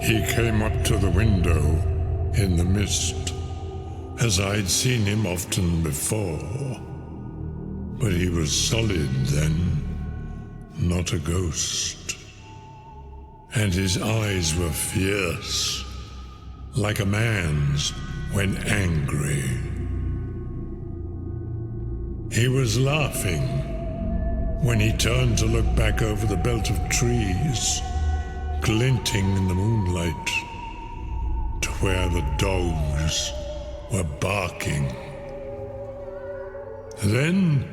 He came up to the window in the mist, as I'd seen him often before. But he was solid then, not a ghost. And his eyes were fierce, like a man's when angry. He was laughing when he turned to look back over the belt of trees, glinting in the moonlight, to where the dogs were barking. Then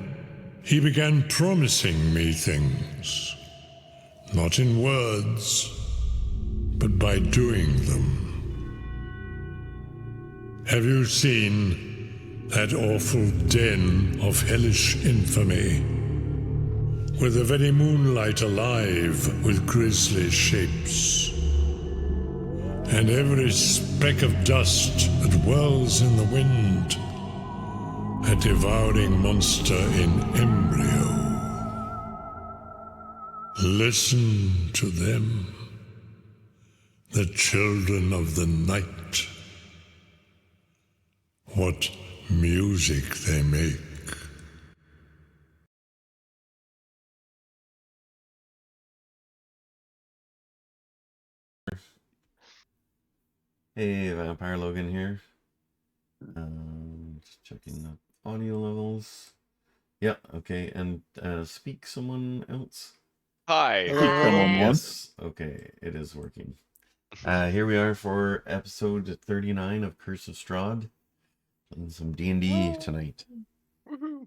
he began promising me things, not in words, but by doing them. Have you seen that awful den of hellish infamy, with the very moonlight alive with grisly shapes, and every speck of dust that whirls in the wind, a devouring monster in embryo? Listen to them, the children of the night. What music they make. Hey, Vampire Logan here. Just checking the audio levels. Yeah, okay, and speak someone else. Hi. Yes, okay, it is working. Here we are for episode 39 of Curse of Strahd. Playing some D&D tonight. Woohoo.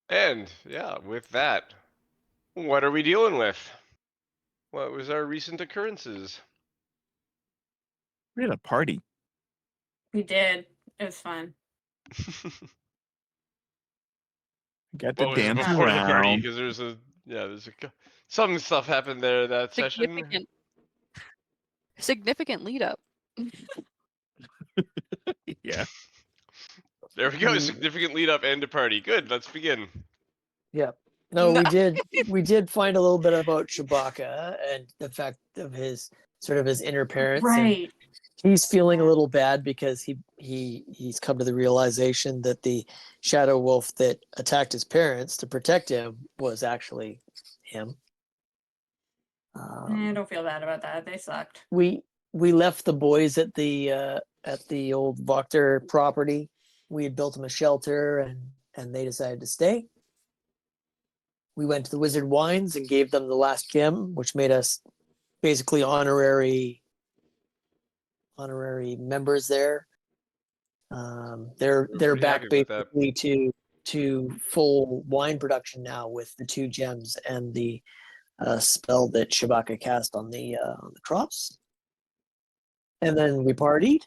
And, yeah, with that, what are we dealing with? What was our recent occurrences? We had a party. We did. It was fun. Got to What was it dance before the party? around. Because there's some stuff happened there that session. Significant lead up. Yeah. There we go. Significant lead up and a party. Good. Let's begin. Yeah. No, we did find a little bit about Chewbacca and the fact of his sort of his inner parents. Right. And he's feeling a little bad because he's come to the realization that the shadow wolf that attacked his parents to protect him was actually him. I don't feel bad about that. They sucked. We left the boys at the old Voctor property. We had built them a shelter and they decided to stay. We went to the Wizard Wines and gave them the last gem, which made us basically honorary members there. They're pretty back happy with that. basically to full wine production now with the 2 gems and the spell that Chewbacca cast on the crops. And then we partied.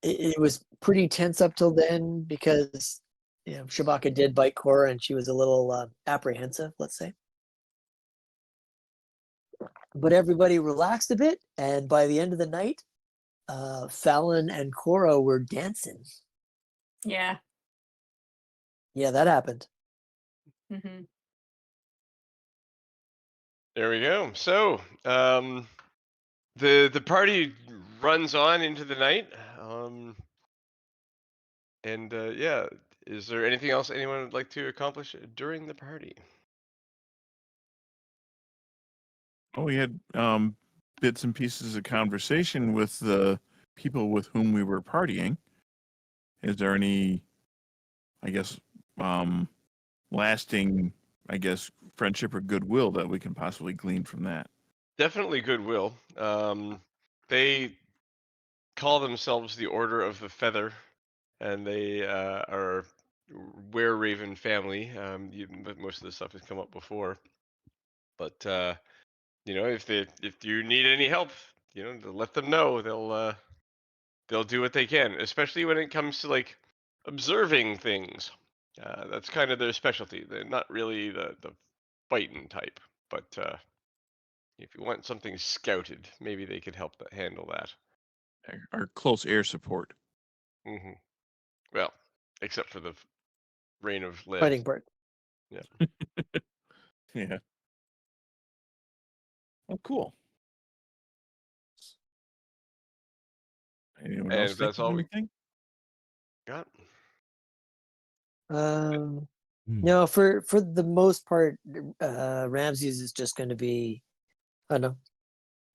It was pretty tense up till then because Chewbacca did bite Cora and she was a little apprehensive, let's say. But everybody relaxed a bit, and by the end of the night, Fallon and Cora were dancing. Yeah. Yeah, that happened. Mm-hmm. There we go. So, the party runs on into the night. Yeah, is there anything else anyone would like to accomplish during the party? Oh, we had bits and pieces of conversation with the people with whom we were partying. Is there any, I guess, lasting, friendship or goodwill that we can possibly glean from that? Definitely goodwill. They call themselves the Order of the Feather, and they are Were-Raven family. But most of this stuff has come up before. But if you need any help, let them know. They'll do what they can, especially when it comes to like observing things. That's kind of their specialty. They're not really the fighting type, but if you want something scouted, maybe they could help handle that. Our close air support. Mm-hmm. Well, except for the Reign of Lead. Fighting part. Yeah. Yeah. Oh, cool. Anyone And else if think that's of all we anything? got. No, for the most part, Ramses is just going to be, I don't know,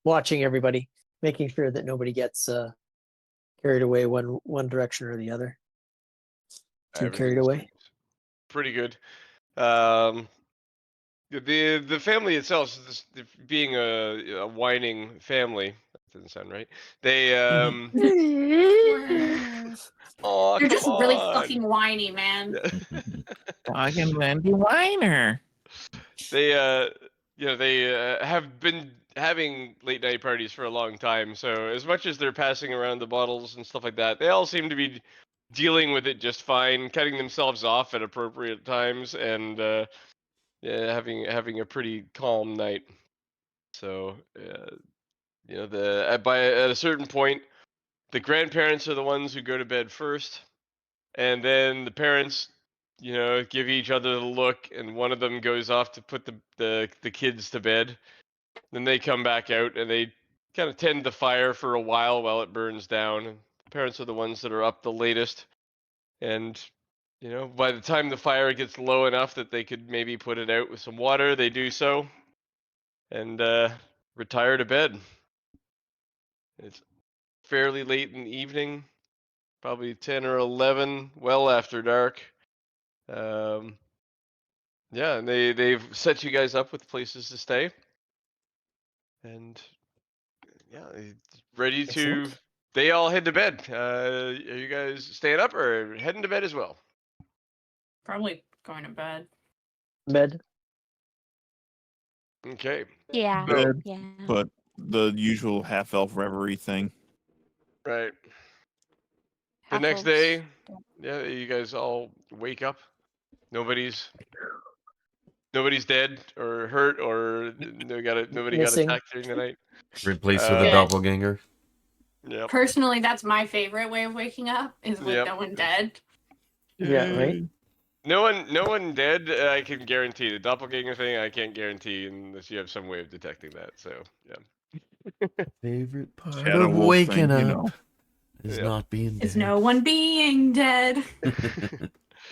watching everybody, making sure that nobody gets carried away one direction or the other. Too carried Everything away. seems pretty good. The family itself, being a whining family, that doesn't sound right. They oh You're come just really on. fucking whiny, man. Dog and Wendy Weiner. They they have been having late night parties for a long time. So as much as they're passing around the bottles and stuff like that, they all seem to be dealing with it just fine, cutting themselves off at appropriate times, and having a pretty calm night. So at a certain point, the grandparents are the ones who go to bed first, and then the parents, give each other the look, and one of them goes off to put the kids to bed. Then they come back out and they kind of tend the fire for a while it burns down. And the parents are the ones that are up the latest, and by the time the fire gets low enough that they could maybe put it out with some water, they do so, and retire to bed. It's fairly late in the evening, probably 10 or 11, well after dark. Yeah, and they've set you guys up with places to stay, and yeah, ready to. Excellent. They all head to bed. Are you guys staying up or heading to bed as well? Probably going to bed. Bed. Okay. Yeah. So, Bed, Yeah. but the usual half-elf reverie thing. right. The Half next elves day, don't- yeah, you guys all wake up. Nobody's dead or hurt or nobody got Missing. attacked during the night. Replaced with a Good. doppelganger. Yep. Personally, that's my favorite way of waking up is with Yep. no one dead. Yeah, right. No one dead. I can guarantee. The doppelganger thing, I can't guarantee unless you have some way of detecting that. So yeah. Favorite part Shadow of wolf waking thing, up you know. is Yep. not being Is dead. no one being dead.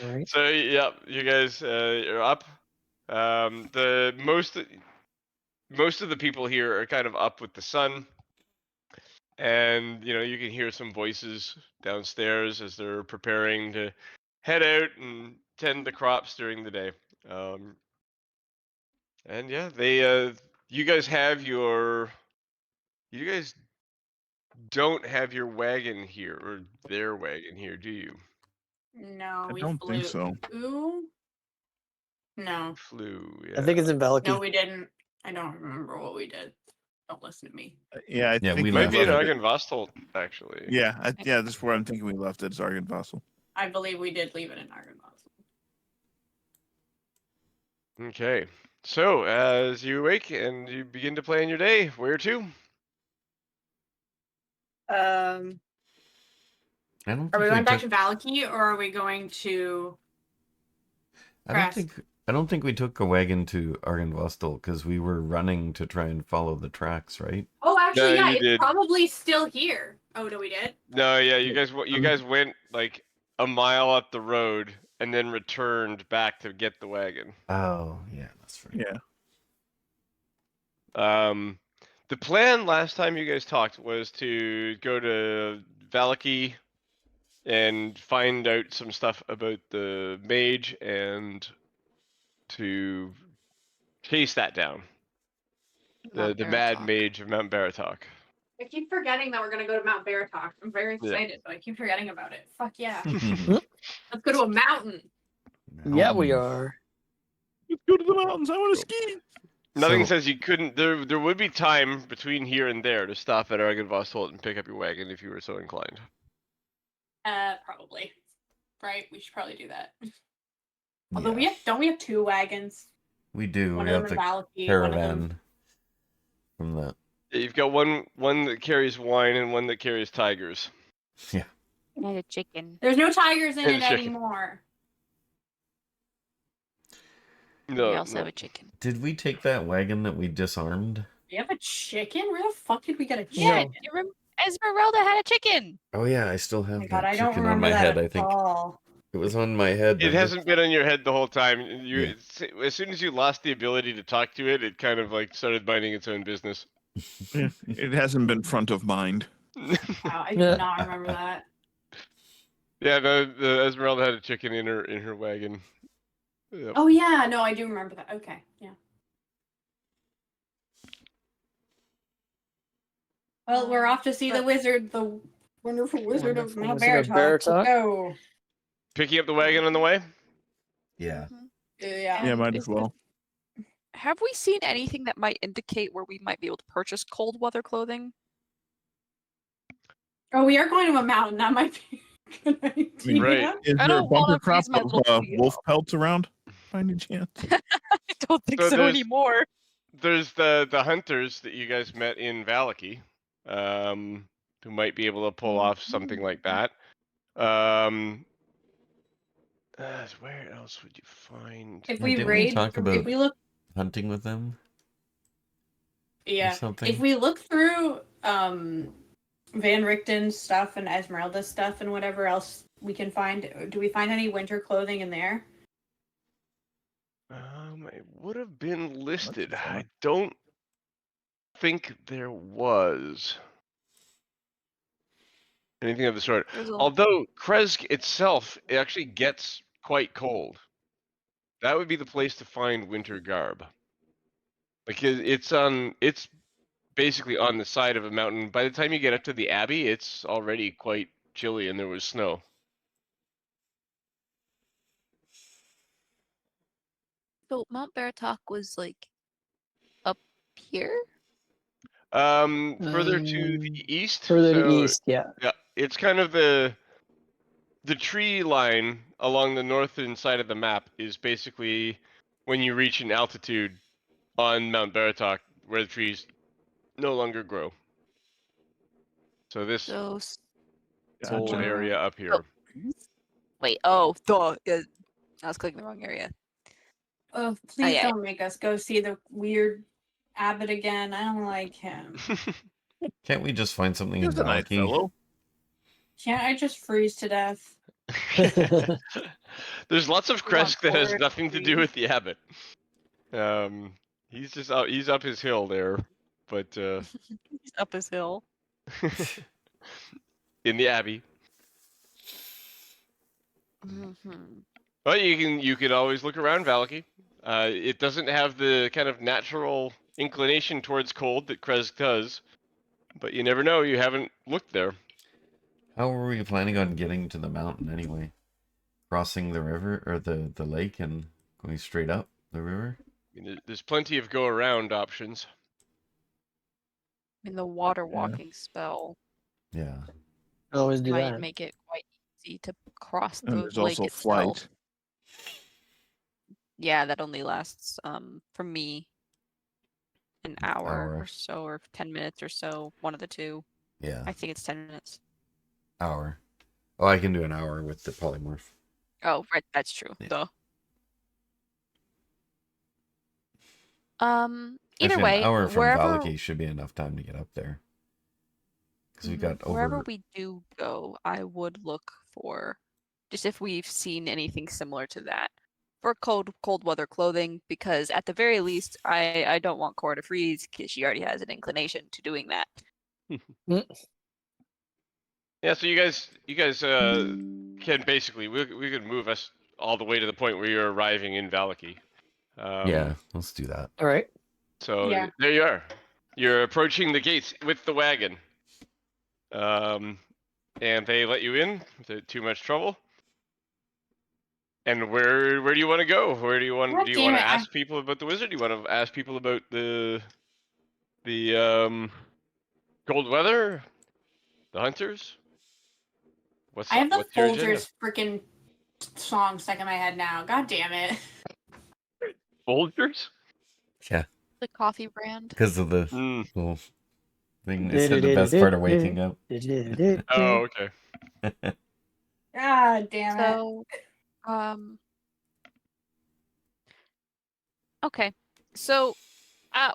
Right. So yeah, you guys are up. The most of the people here are kind of up with the sun, and you can hear some voices downstairs as they're preparing to head out and tend the crops during the day. And yeah, you guys don't have your wagon here or their wagon here, do you? No, I we don't think flew. so. Ooh. No. Flew, I yeah. think it's in Vallaki. No, we didn't. I don't remember what we did. Don't listen to me. Yeah, I Yeah, think we Might left be an it. Argynvostolt, actually. Yeah, that's where I'm thinking we left it. It's Argynvossel. I believe we did leave it in Argynvossel. Okay. So, as you awake and you begin to plan your day, where to? Um, I don't are we think going back took. to Vallaki or are we going to Crest? I don't think we took a wagon to Argynvossel because we were running to try and follow the tracks, right? Oh, actually, No, yeah, you it's did. probably still here. Oh, no, we did? No, yeah, you guys went like a mile up the road and then returned back to get the wagon. Oh, yeah, that's right. Yeah. The plan last time you guys talked was to go to Vallaki and find out some stuff about the mage and to chase that down. The Mad Mage of Mount Baratok. I keep forgetting that we're going to go to Mount Baratok. I'm very Yeah. excited, but I keep forgetting about it. Fuck yeah. Hmm. Let's go to a mountain. Yeah, we are. Let's go to the mountains. I want to ski. Nothing So- says you couldn't. There would be time between here and there to stop at Argynvossel and pick up your wagon if you were so inclined. Probably. Right? We should probably do that. Although don't we have two wagons? We do. One We of have them the in Vallaki, one of them. caravan from the. Yeah, you've got one that carries wine and one that carries tigers. Yeah. And a chicken. There's no tigers in And it chicken. anymore. We No, also no. have a chicken. Did we take that wagon that we disarmed? You have a chicken? Where the fuck did we get a Yeah, chicken? you remember Esmeralda had a chicken. Oh yeah, I still Oh have my god, that I don't chicken on remember my that head. at I think all. it was on my head. It remember? hasn't been on your head the whole time. Yeah. As soon as you lost the ability to talk to it, it kind of like started minding its own business. Yeah, it hasn't been front of mind. Wow, I do Yeah. not remember that. Yeah, the Esmeralda had a chicken in her wagon. Yep. Oh yeah, no, I do remember that. Okay, yeah. Well, we're off to see the wizard, the wonderful wizard of Wonderful Mount Wizard of Baratok. Baratok. Go. Picking up the wagon on the way. Yeah. Yeah. Yeah, might Is as well. Have we seen anything that might indicate where we might be able to purchase cold weather clothing? Oh, we are going to a mountain. That might be a good idea. Right. Is I there a don't wanna bumper crop freeze my of little booty wolf off. pelts around by any chance? I don't think So so there's- anymore. There's the hunters that you guys met in Vallaki, who might be able to pull off something like that. Where else would you find? If Yeah, we didn't we raid, talk if about we look, hunting with them? yeah, something? if we look through Van Richten's stuff and Esmeralda's stuff and whatever else we can find, do we find any winter clothing in there? It would have been listed. fun. I don't think there was anything of the sort. There's a- Although Kresk itself, it actually gets quite cold. That would be the place to find winter garb. Because it's basically on the side of a mountain. By the time you get up to the Abbey, it's already quite chilly and there was snow. So Mount Baratok was like up here? Further to the east. Further to so, east, yeah. Yeah, it's kind of the tree line along the northern side of the map is basically when you reach an altitude on Mount Baratok where the trees no longer grow. So this So whole Gotcha. area up here. wait, oh, I was clicking the wrong area. Oh, please yeah. don't make us go see the weird abbot again. I don't like him. Can't we just find something in He's a nice Vallaki? fellow. Can't I just freeze to death? There's lots of We want Kresk that has forward, nothing to do please. with the abbot. He's just out. He's up his hill there, but He's up his hill. in the abbey. Mm-hmm. But you can always look around Vallaki. It doesn't have the kind of natural inclination towards cold that Kresk does, but you never know. You haven't looked there. How were we planning on getting to the mountain anyway? Crossing the river or the lake and going straight up the river? I mean, there's plenty of go around options. I mean, the water walking spell Yeah. Always do might that. make it quite easy to cross the And there's lake also itself. flight. Yeah, that only lasts for me an hour Hour. or so, or 10 minutes or so. One of the two. Yeah. I think it's 10 minutes. Hour. Oh, I can do an hour with the polymorph. Oh, right, that's true. Yeah. Duh. Either Actually, way, an hour from wherever Vallaki should be enough time to get up there. Because we got over. wherever we do go, I would look for just if we've seen anything similar to that for cold weather clothing, because at the very least, I don't want Cora to freeze because she already has an inclination to doing that. Yeah, so you guys can basically we could move us all the way to the point where you're arriving in Vallaki. Yeah, let's do that. All right. So Yeah. there you are. You're approaching the gates with the wagon. And they let you in without too much trouble. And where do you want to go? Where do you want God do you damn want to it, ask people about the wizard? Do you want to ask people about the cold weather? The hunters? I have the what's your agenda? Folgers freaking song stuck in my head now. God damn it. Folgers? Yeah, The coffee brand. because of the Mm. little thing. It said the best part of waking up. Oh, okay. God damn it. So, okay. So,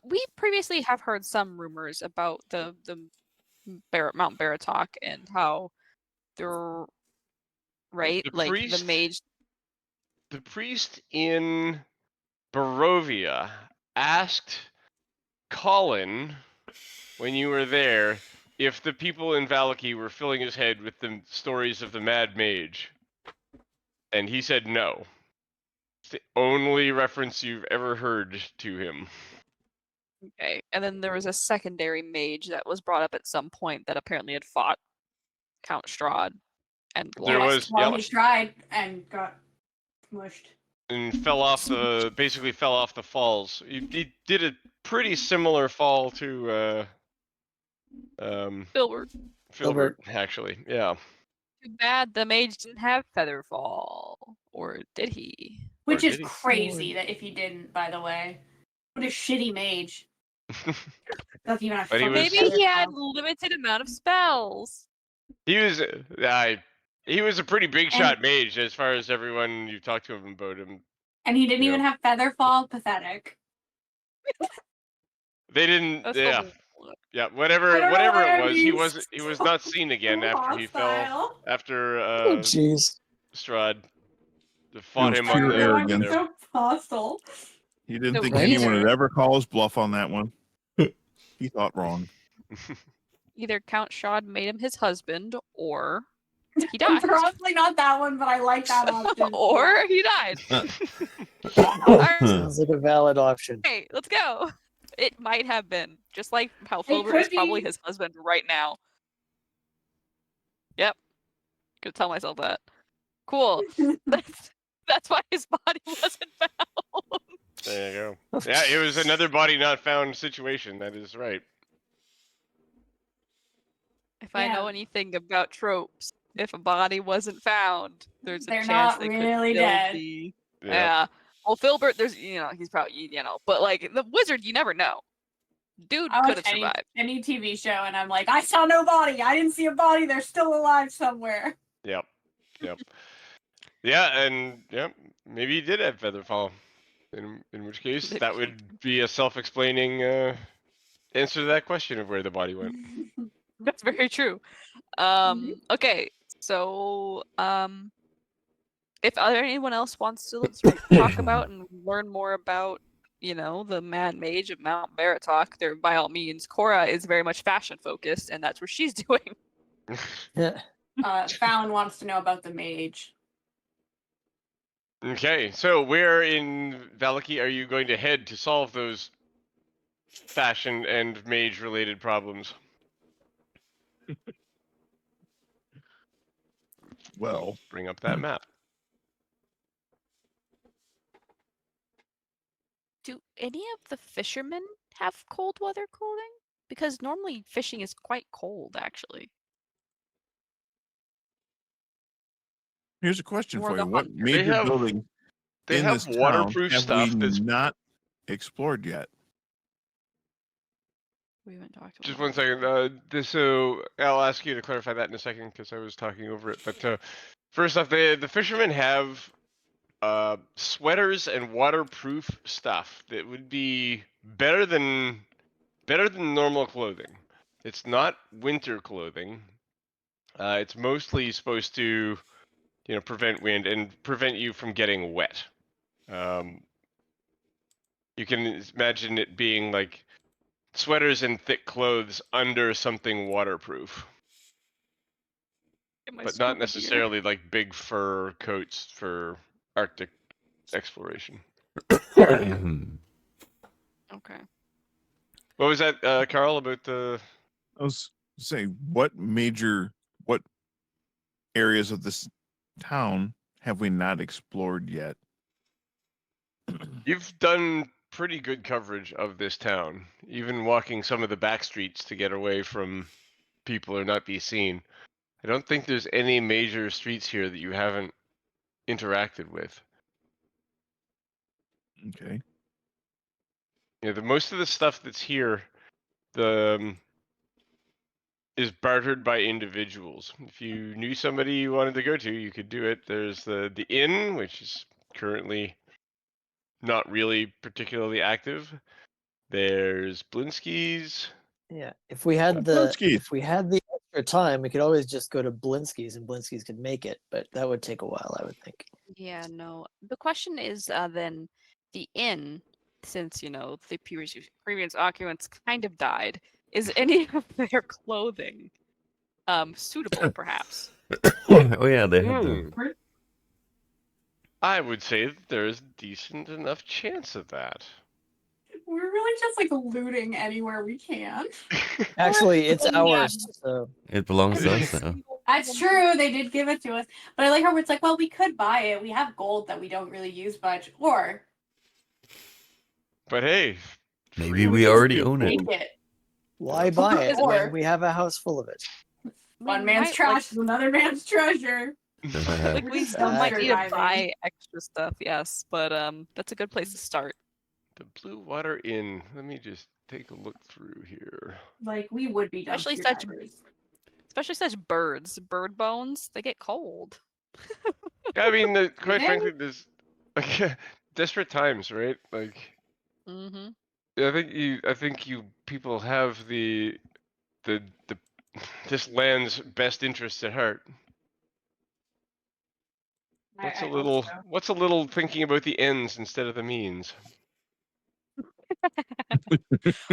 We previously have heard some rumors about the Mount Baratok and how they're right, The like the priest, mage. the priest in Barovia asked Colin when you were there if the people in Vallaki were filling his head with the stories of the Mad Mage, and he said no. It's the only reference you've ever heard to him. Okay, and then there was a secondary mage that was brought up at some point that apparently had fought Count Strahd and There lost. was, Well, yeah, he tried and got mushed. and basically fell off the falls. He did a pretty similar fall to Filbert. Filbert, actually. Yeah. Too bad the mage didn't have Featherfall, or did he? Which Or is did he? crazy that if he didn't, by the way. What a shitty mage. Doesn't even have But he fucking was- Maybe he had Featherfall. limited amount of spells. He was he was a pretty big And- shot mage as far as everyone you talked to him about him. And he didn't Yeah. even have Featherfall. Pathetic. They didn't. That's Yeah. the Yeah. I Whatever don't know whatever why it I'm was, being he was not seen again so after he fell. hostile. After Oh, jeez. Strahd fought was him pure on I the. know I'm arrogance. so hostile. He didn't So think Right? anyone would either- ever call his bluff on that one. He thought wrong. either Count Strahd made him his husband, or he died. Probably not that one, but I like that option. or he died. Sounds like a valid option. Okay, let's go. It might have been, just like how It Filbert could is probably be. his husband right now. Yep, gonna tell myself that. Cool. That's why his body wasn't found. There you go. Yeah, it was another body not found situation. That is right. If I know Yeah. anything about tropes, if a body wasn't found, there's a They're chance not they really could still dead. be. Yep. Yeah. Well, Filbert, there's he's probably but like the wizard, you never know. Dude I could watch have survived. any TV show, and I'm like, I saw no body. I didn't see a body. They're still alive somewhere. Yep. Yep. Yeah, and yep, maybe he did have Featherfall. In which case, that would be a self-explaining answer to that question of where the body went. That's very true. Okay, so if anyone else wants to talk about and learn more about, the Mad Mage of Mount Baratok, there by all means. Cora is very much fashion focused, and that's what she's doing. Yeah. Fallon wants to know about the mage. Okay, so where in Vallaki are you going to head to solve those fashion and mage-related problems? Well, Bring up that map. Do any of the fishermen have cold weather clothing? Because normally fishing is quite cold, actually. here's a question Or for the you. What hunter. major have- building They in have this town waterproof have stuff we that's not explored yet? We haven't talked about just one second. So I'll ask you to clarify that in a second because I was talking over it. But first off, the fishermen have sweaters and waterproof stuff that would be better than normal clothing. It's not winter clothing. It's mostly supposed to, prevent wind and prevent you from getting wet. You can imagine it being like sweaters and thick clothes under something waterproof, Get my but not scuba gear. necessarily like big fur coats for Arctic exploration. Okay. What was that, Carl, about the? I was saying, what areas of this town have we not explored yet? You've done pretty good coverage of this town, even walking some of the back streets to get away from people or not be seen. I don't think there's any major streets here that you haven't interacted with. Okay. Yeah, the most of the stuff that's here, is bartered by individuals. If you knew somebody you wanted to go to, you could do it. There's the inn, which is currently not really particularly active. There's Blinsky's. Yeah, if we had the Blinsky's. extra time, we could always just go to Blinsky's and Blinsky's could make it, but that would take a while, I would think. Yeah, no. The question is then the inn, since the previous occupants kind of died, is any of their clothing suitable, perhaps? Oh yeah, they had the. I would say that there is a decent enough chance of that. We're really just like looting anywhere we can. Actually, it's Yeah. ours. So It belongs to us now. That's true. They did give it to us. But I like how it's like, well, we could buy it. We have gold that we don't really use much. Or But hey, Maybe we already own it. take it. why buy it Or- when we have a house full of it? One man's trash is another man's treasure. Like we still That's might need to surviving. buy extra stuff, yes, but that's a good place to start. the Blue Water Inn. Let me just take a look through here. Like we would be Especially dumpster such- divers. Especially such bird bones, they get cold. I mean, quite Yeah. frankly, there's like desperate times, right? Like, Mm-hmm. I think you people have the this land's best interests at heart. What's I a hope little so. what's a little thinking about the ends instead of the means?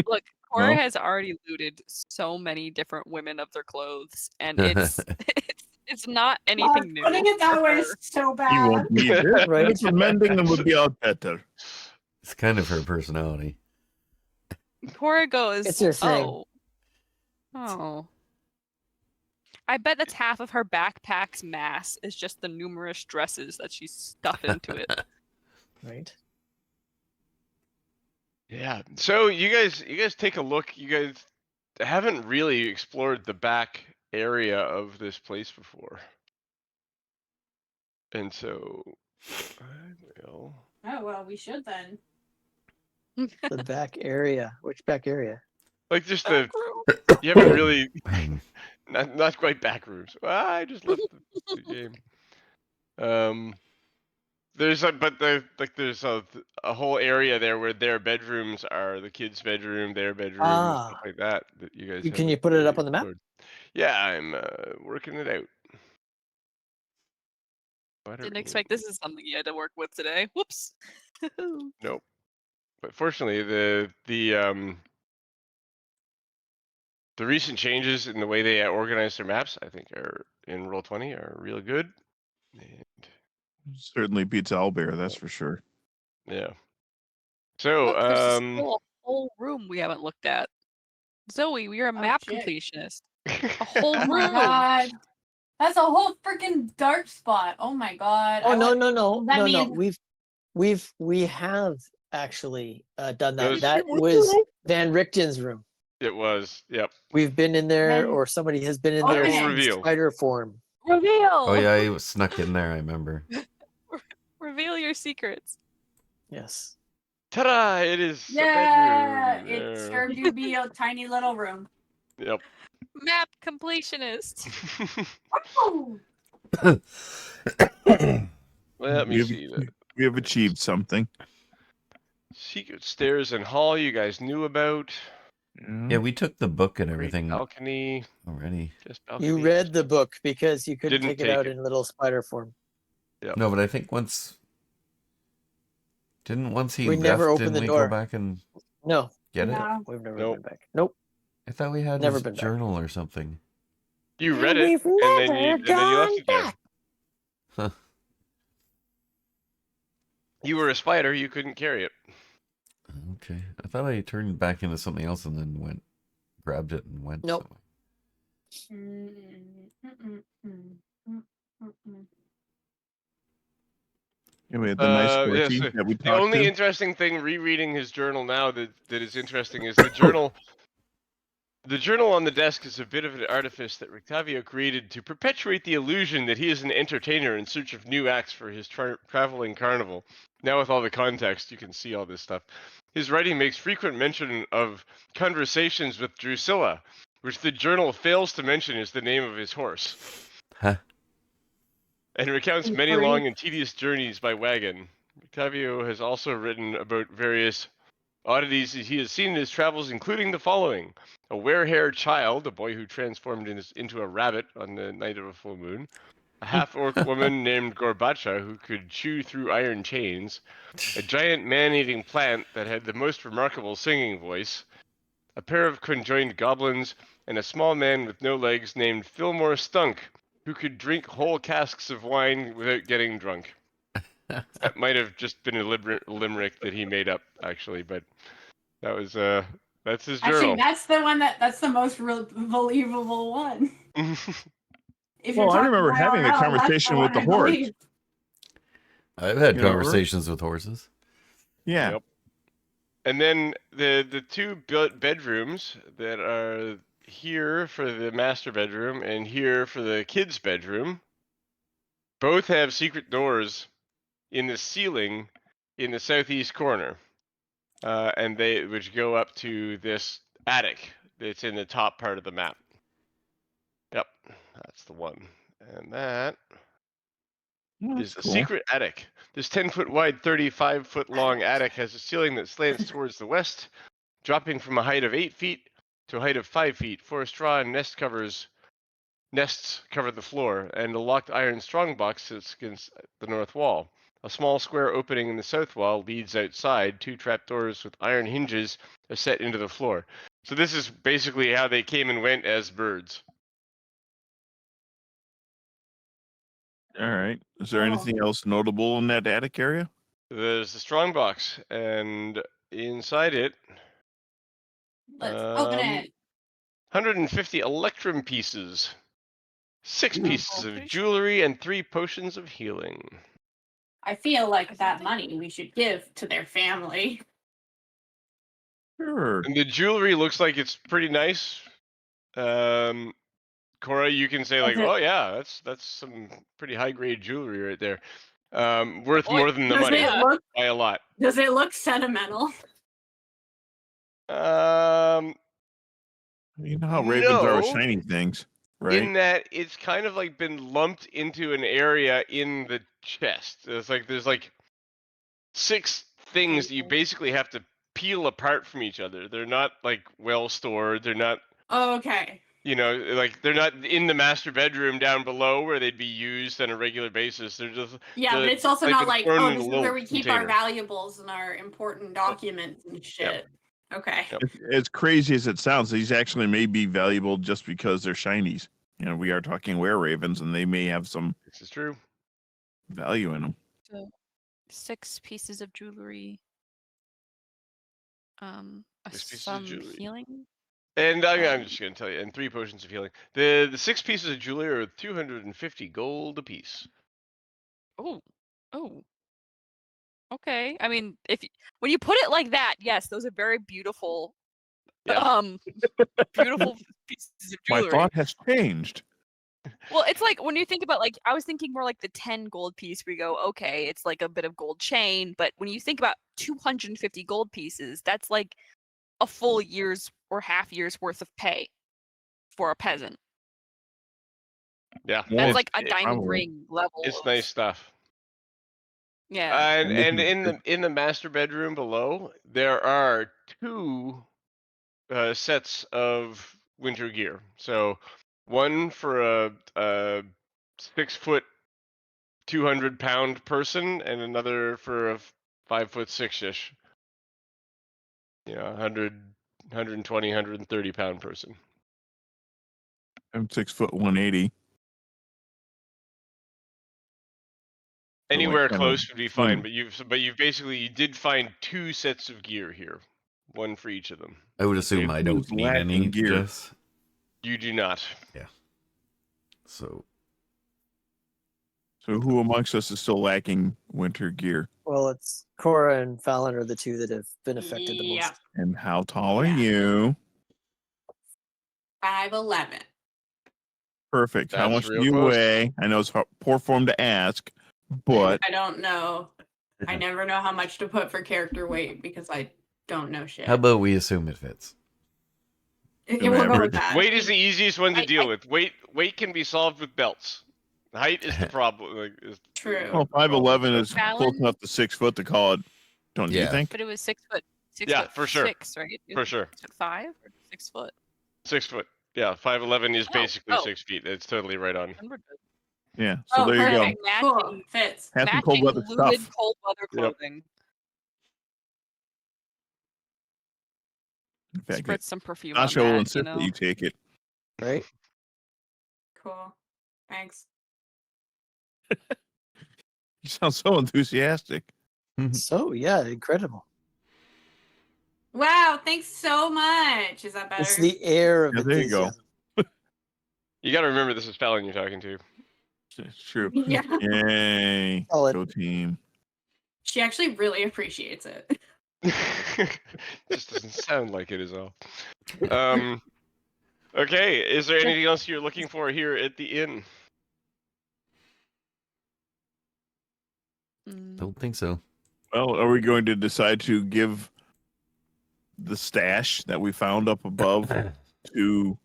Look, Cora Well- has already looted so many different women of their clothes, and it's not anything new. Putting it that for way her. is so He bad. won't need it. Right. So mending them would be all better. It's kind of her personality. Cora goes, It's her thing. Oh. I bet that's half of her backpack's mass is just the numerous dresses that she's stuffed into it. Right. Yeah. So you guys take a look. You guys haven't really explored the back area of this place before. And so I will Oh well, we should then. The back area. Which back area? like just the you haven't really not quite back rooms. Well, I just left the game. There's there's a whole area there where their bedrooms are the kids' bedroom, their bedroom, and stuff like that you guys. Can you haven't put it really up on the map? explored. Yeah, I'm working it out. Didn't expect this is something you had to work with today. Whoops. Nope. But fortunately, the recent changes in the way they organize their maps, I think, are in Roll20 are really good. And Certainly beats Owlbear, that's for sure. yeah. So Look, there's still a whole room we haven't looked at. Zoe, you're a map shit. completionist. A whole Oh room. my god. That's a whole freaking dark spot. Oh my god. Oh I no want- no no that no no. means- We have actually done that. Those- That was Van Richten's room. it was. Yep. We've been in there, Then- or somebody has been in I there will in reveal. spider form. Reveal. Oh yeah, he was snuck in there. I remember. Reveal your secrets. Yes. Ta-da! It is. Yeah, a it bedroom. sure do be a tiny little room. Yep. Map completionist. Oh, Let me We've- see that. We have achieved something. Secret stairs and hall you guys knew about. Yeah, we took the book and Great everything balcony. already. Just balcony. You read the book because you couldn't Didn't take it take out it. in little spider form. Yep. No, but I think once he We left, never opened didn't the we door. go back and No, get it? no. we've never Nope. been back. Nope. I thought we had Never his been back. journal or something. You read it, We've and then never you left gone it there. back. Huh. You were a spider. You couldn't carry it. Okay. I thought I turned back into something else and then grabbed it and went. Nope. somewhere. Yeah, we had the nice yes, orgy that we The talked only to. interesting thing rereading his journal now that is interesting is the journal. The journal on the desk is a bit of an artifice that Rictavio created to perpetuate the illusion that he is an entertainer in search of new acts for his traveling carnival. Now with all the context, you can see all this stuff. His writing makes frequent mention of conversations with Drusilla, which the journal fails to mention is the name of his horse, Huh. and recounts Hey, many Free. long and tedious journeys by wagon. Octavio has also written about various Oddities he has seen in his travels, including the following: a were-hair child, a boy who transformed into a rabbit on the night of a full moon; a half-orc woman named Gorbacha who could chew through iron chains; a giant man-eating plant that had the most remarkable singing voice; a pair of conjoined goblins; and a small man with no legs named Fillmore Stunk, who could drink whole casks of wine without getting drunk. That might have just been a limerick that he made up, actually, but that was that's his Actually, journal. that's the one that's the most believable one. If Well, you're I talking remember having the IRL, that's conversation with one the I horse. believe. I've had You know, conversations with horses. Yeah. Yep. And then the two bedrooms that are here for the master bedroom and here for the kids' bedroom both have secret doors in the ceiling in the southeast corner, and which go up to this attic that's in the top part of the map. Yep, that's the one, and that Well, is that's a cool. secret attic. This 10-foot wide, 35-foot-long attic has a ceiling that slants towards the west, dropping from a height of 8 feet to a height of 5 feet. 4 straw and nests cover the floor, and a locked iron strongbox sits against the north wall. A small square opening in the south wall leads outside. 2 trapdoors with iron hinges are set into the floor. So this is basically how they came and went as birds. All right. Is there Oh. anything else notable in that attic area? There's the strongbox, and inside it, Let's open it. 150 electrum pieces, 6 pieces Oh, of pretty jewelry, and 3 potions of healing. I feel like that money we should give to their family. Sure. And the jewelry looks like it's pretty nice. Cora, you can say like, Does it- "Oh yeah, that's some pretty high grade jewelry right there. Worth Boy, more than the Does money it look? by a lot." Does it look sentimental? You know how ravens are with No, shiny things, right? in that it's kind of like been lumped into an area in the chest. There's like 6 things that you basically have to peel apart from each other. They're not like well stored. They're not, Okay. like they're not in the master bedroom down below where they'd be used on a regular basis. They're just Yeah, but they're it's also like not been like, thrown oh, in a this is little where we keep our container. valuables and our important documents and shit. Okay. Yep. As crazy as it sounds, these actually may be valuable just because they're shinies. You know, we are talking were ravens, and they may have some This is true. value in them. So 6 pieces of jewelry. 6 pieces of Some jewelry. healing. And I'm just gonna tell you, and 3 potions of healing. The 6 pieces of jewelry are 250 gold apiece. Oh, oh. Okay. I mean, when you put it like that, yes, those are very beautiful. Yeah. Beautiful pieces of My jewelry. thought has changed. Well, it's like when you think about like I was thinking more like the 10 gold piece where you go, okay, it's like a bit of gold chain, but when you think about 250 gold pieces, that's like a full year's or half year's worth of pay for a peasant. Yeah. That's It's, like a diamond probably. ring level. it's of- nice stuff. Yeah. And And this and is- in the master bedroom below, there are 2 sets of winter gear. So one for a 6 foot 200-pound person, and another for a 5 foot 6-ish. 120, 130-pound person. I'm 6'1", 180. So, like, Anywhere kind of close would be fine, slim. but you did find 2 sets of gear here, one for each of them. I would assume Okay, I don't who's need lacking any, gear? Jess. You do not. So So who amongst us is still lacking winter gear? Well, it's Cora and Fallon are the two that have been affected the Yeah. most. And how tall are Yeah. you? 5'11". Perfect. How That's much do real you close. weigh? I know it's poor form to ask, but I don't know. I never know how much to put for character weight because I don't know shit. how about we assume it fits? Okay, we'll go average? with that. Weight is the easiest one to I- deal I- with. Weight can be solved with belts. Height is the problem. True. well, 5'11" is Fallon? close enough to 6 foot to call it. Don't you Yeah. think? But it was 6 foot Yeah, for sure. 6'6", right? For sure. 6'5" or 6 foot. 6 foot. Yeah, 5'11" is Oh, basically oh. 6 feet. It's totally right on. Yeah. So Oh, there you go. perfect. Cool. Matching, Fits. Have some matching cold weather Lumen stuff. cold weather Yep. clothing. In fact, Spread some perfume Sasha on will that, insist that you take it. Right? Cool. Thanks. You sound so enthusiastic. So yeah, incredible. Wow, thanks so much. Is that better? It's the air of Yeah, there you go. enthusiasm. You got to remember this is Fallon you're talking to. It's true. Yeah. Yay. Solid. Go team. She actually really appreciates it. Just doesn't sound like it is all. Okay, is there anything else you're looking for here at the inn? Don't think so. Well, are we going to decide to give the stash that we found up above to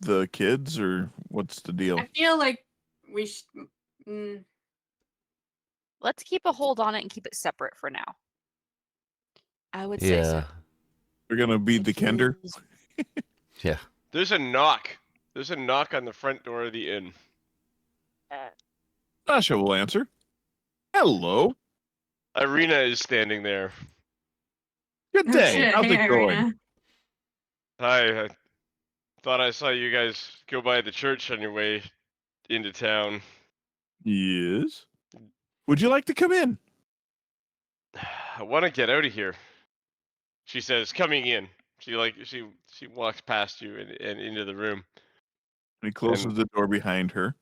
the kids, or what's the deal? I feel like we should. Mm, Let's keep a hold on it and keep it separate for now. I would say so. Yeah. We're gonna beat the Kender. Yeah. There's a knock. There's a knock on the front door of the inn. Sasha will answer. Hello. Irina is standing there. Good oh day. shit, How's hey, it going? Irina. Hi, I thought I saw you guys go by the church on your way into town. Yes. Would you like to come in? I want to get out of here. She says, coming in. She walks past you and into the room. And he closes And the door behind her.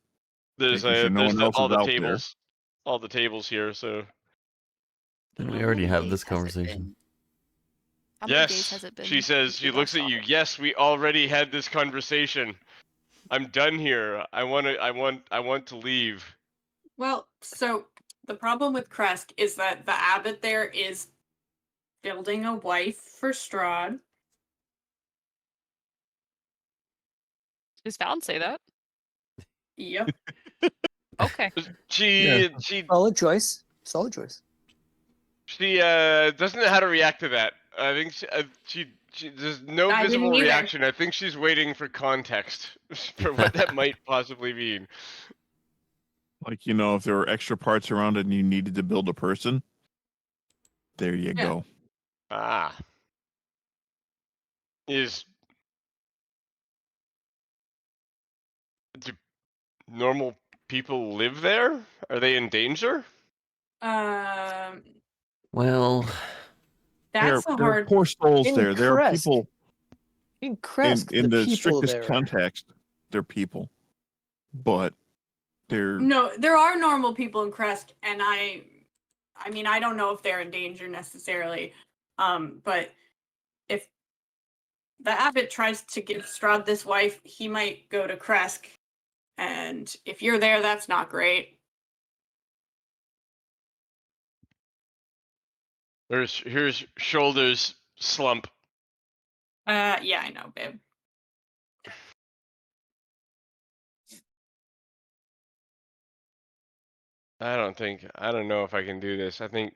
There's Making sure no one else all is the out there. tables, all the tables here. So Didn't we How already many have days this has it conversation? been? How many days yes, has it been? she says. since She we looks last at saw you. her? Yes, we already had this conversation. I'm done here. I want to leave. Well, so the problem with Kresk is that the abbot there is building a wife for Strahd. Does Fallon say that? Yep. Okay. She Solid choice. Solid choice. doesn't know how to react to that. I think she there's no I didn't visible either. reaction. I think she's waiting for context for what that might possibly mean. Like, you know, if there were extra parts around it and you needed to build a person, there you Yeah. go. Ah. Do normal people live there? Are they in danger? Um, Well, that's a there are hard. poor souls In there. There are Kresk. people In Kresk, in the people strictest there. context, they're people. But they're No, there are normal people in Kresk, and I mean, I don't know if they're in danger necessarily. But if the abbot tries to give Strahd this wife, he might go to Kresk, and if you're there, that's not great. Here's shoulders slump. Yeah, I know, babe. I don't know if I can do this. I think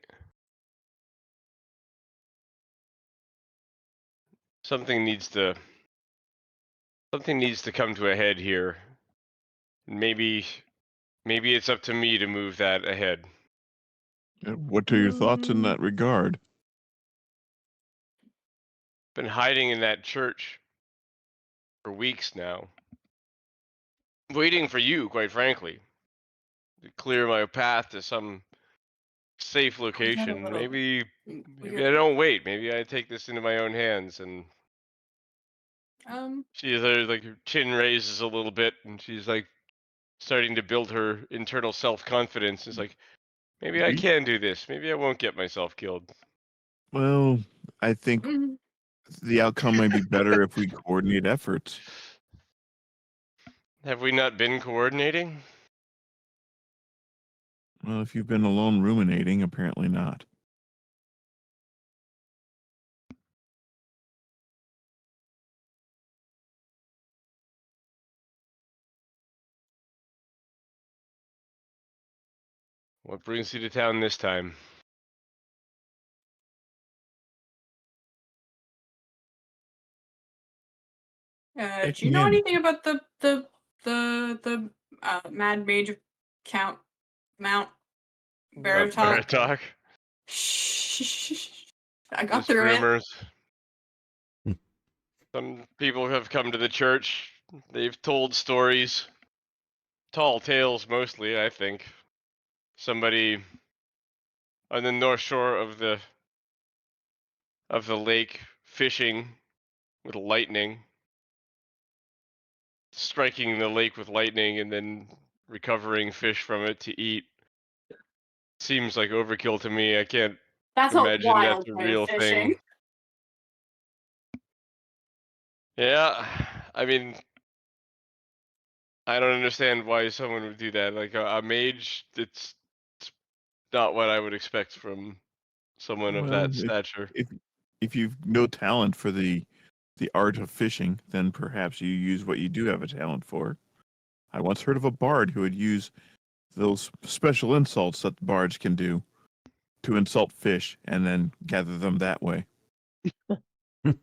something needs to come to a head here. Maybe it's up to me to move that ahead. what are your thoughts in that regard? Been hiding in that church for weeks now. Waiting for you, quite frankly, to clear my path to some safe location. little Maybe weird. I don't wait. Maybe I take this into my own hands. And she's like, her chin raises a little bit, and she's like starting to build her internal self-confidence. It's like, maybe I can do this. Maybe I won't get myself killed. Well, I think Mhm. the outcome may be better if we coordinate efforts. Have we not been coordinating? Well, if you've been alone ruminating, apparently not. What brings you to town this time? Do you know anything about the Mad Mage count Mount Baratok? Baratok. Shh. I got There's through it. rumors. Some people have come to the church. They've told stories. Tall tales mostly, I think. Somebody on the north shore of the lake fishing with lightning, striking the lake with lightning and then recovering fish from it to eat. Seems like overkill to me. I can't That's a imagine that's wild a way of real fishing. thing. Yeah, I mean, I don't understand why someone would do that. Like a mage, it's not what I would expect from someone of Well, that stature. if you've no talent for the art of fishing, then perhaps you use what you do have a talent for. I once heard of a bard who would use those special insults that bards can do to insult fish and then gather them that way.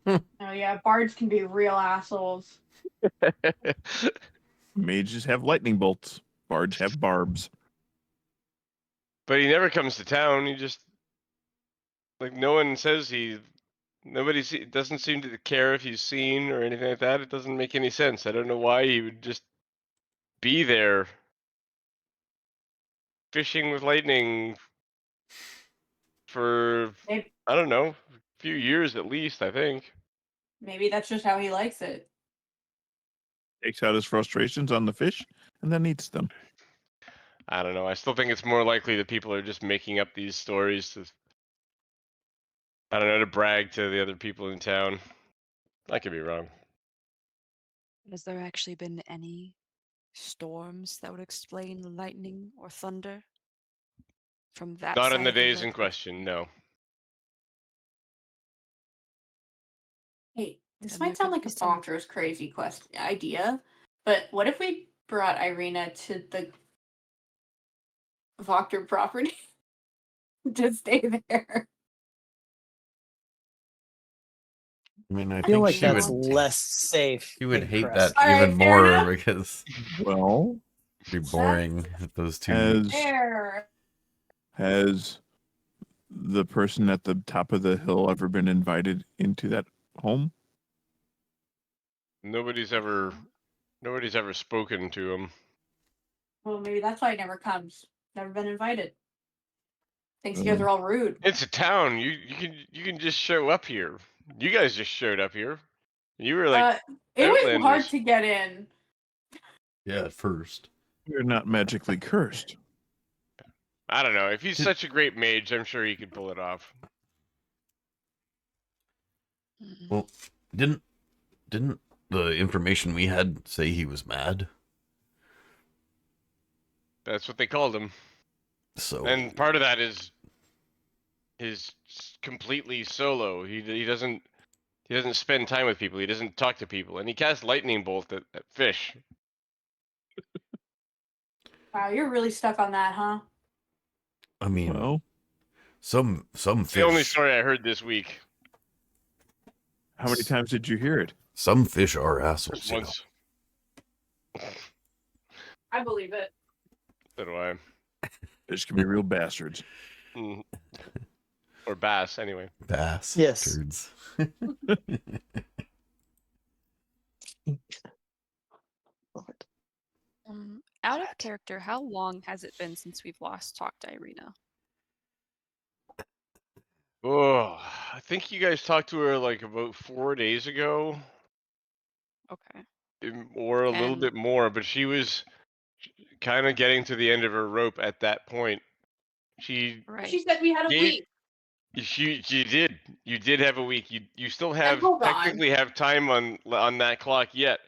Oh yeah, bards can be real assholes. Mages have lightning bolts. Bards have barbs. But he never comes to town. He just like no one says nobody doesn't seem to care if he's seen or anything like that. It doesn't make any sense. I don't know why he would just be there fishing with lightning for Maybe, I don't know, a few years at least, I think. maybe that's just how he likes it. Takes out his frustrations on the fish and then eats them. I don't know. I still think it's more likely that people are just making up these stories to I don't know, to brag to the other people in town. I could be wrong. Has there actually been any storms that would explain lightning or thunder from that Not in side the of the days in lake? question, no. Hey, this Then might there sound could like be a some- bonkers, crazy idea, but what if we brought Irina to the Voctor property to stay there? I mean, I I feel think like she that's would less safe. she would than hate Crest. that All right, even fair more enough. because Well, it'd be boring if those two. has the person at the top of the hill ever been invited into that home? Nobody's ever spoken to him. Well, maybe that's why he never comes. Never been invited. Thinks you guys are all rude. It's a town. You can just show up here. You guys just showed up here. You were like It was hard Outlanders. to get in. Yeah, at first. You're not magically cursed. I don't know. If he's such a great mage, I'm sure he could pull it off. Mm. Well, didn't the information we had say he was mad? That's what they called him. So And part of that is his completely solo. He doesn't spend time with people. He doesn't talk to people, and he casts lightning bolt at fish. Wow, you're really stuck on that, huh? I mean, Well, some It's the fish. only story I heard this week. how many times did you hear it? Some fish are assholes. Just You know? once. I believe it. So do I. Fish can be real bastards. Mm. Or bass, anyway. Bass. Yes. Turds. Out of character, how long has it been since we've last talked to Irina? Oh, I think you guys talked to her like about 4 days ago, Okay. or a little And- bit more. But she was kind of getting to the end of her rope at that point. She Right. She said we had a Gave- week. you did. You did have a week. You still have hold on. technically have time on that clock yet,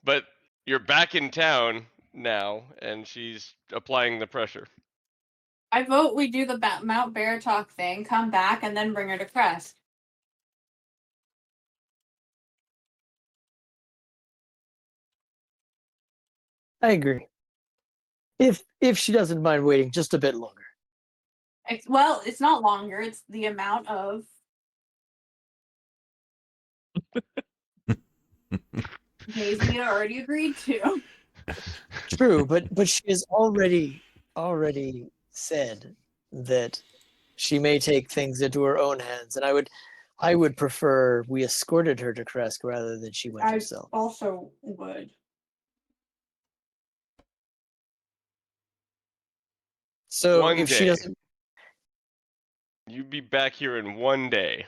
but you're back in town now, and she's applying the pressure. I vote we do the Mount Baratok thing, come back, and then bring her to Crest. I agree. If she doesn't mind waiting just a bit longer. Well, it's not longer. It's the amount of. Maisie already agreed to. True, but she has already said that she may take things into her own hands, and I would prefer we escorted her to Kresk rather than she went I herself. also would. So One if she day. doesn't, You'd be back here in one day.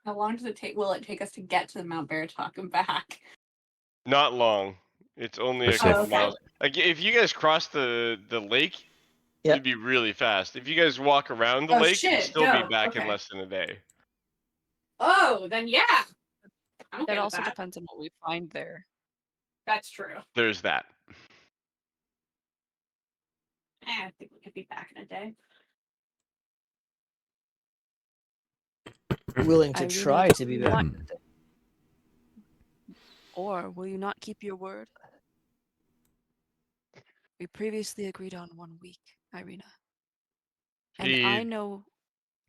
How long does it take? Will it take us to get to the Mount Baratok and back? Not long. It's only a Let's say couple okay. miles. Like if you guys cross the lake, Yep. it'd be really fast. If you guys walk around the Oh, lake, you'd shit, still be no, back in okay. less than a day. Oh, then yeah. I'm okay That with also that. depends on what we find there. That's true. There's that. I think we could be back in a day. willing to Irina, try to be will you back. not- Or will you not keep your word? We previously agreed on 1 week, Irina. And I She know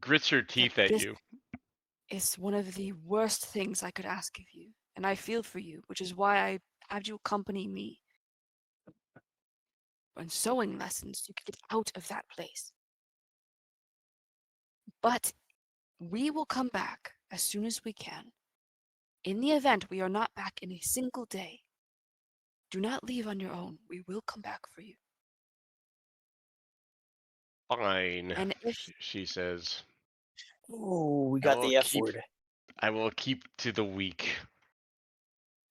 grits her teeth at this you. is one of the worst things I could ask of you. And I feel for you, which is why I had you accompany me on sewing lessons. You could get out of that place. But we will come back as soon as we can. In the event we are not back in a single day, do not leave on your own. We will come back for you. Fine, And if she says. Oh, we I got will the F keep- word. I will keep to the week.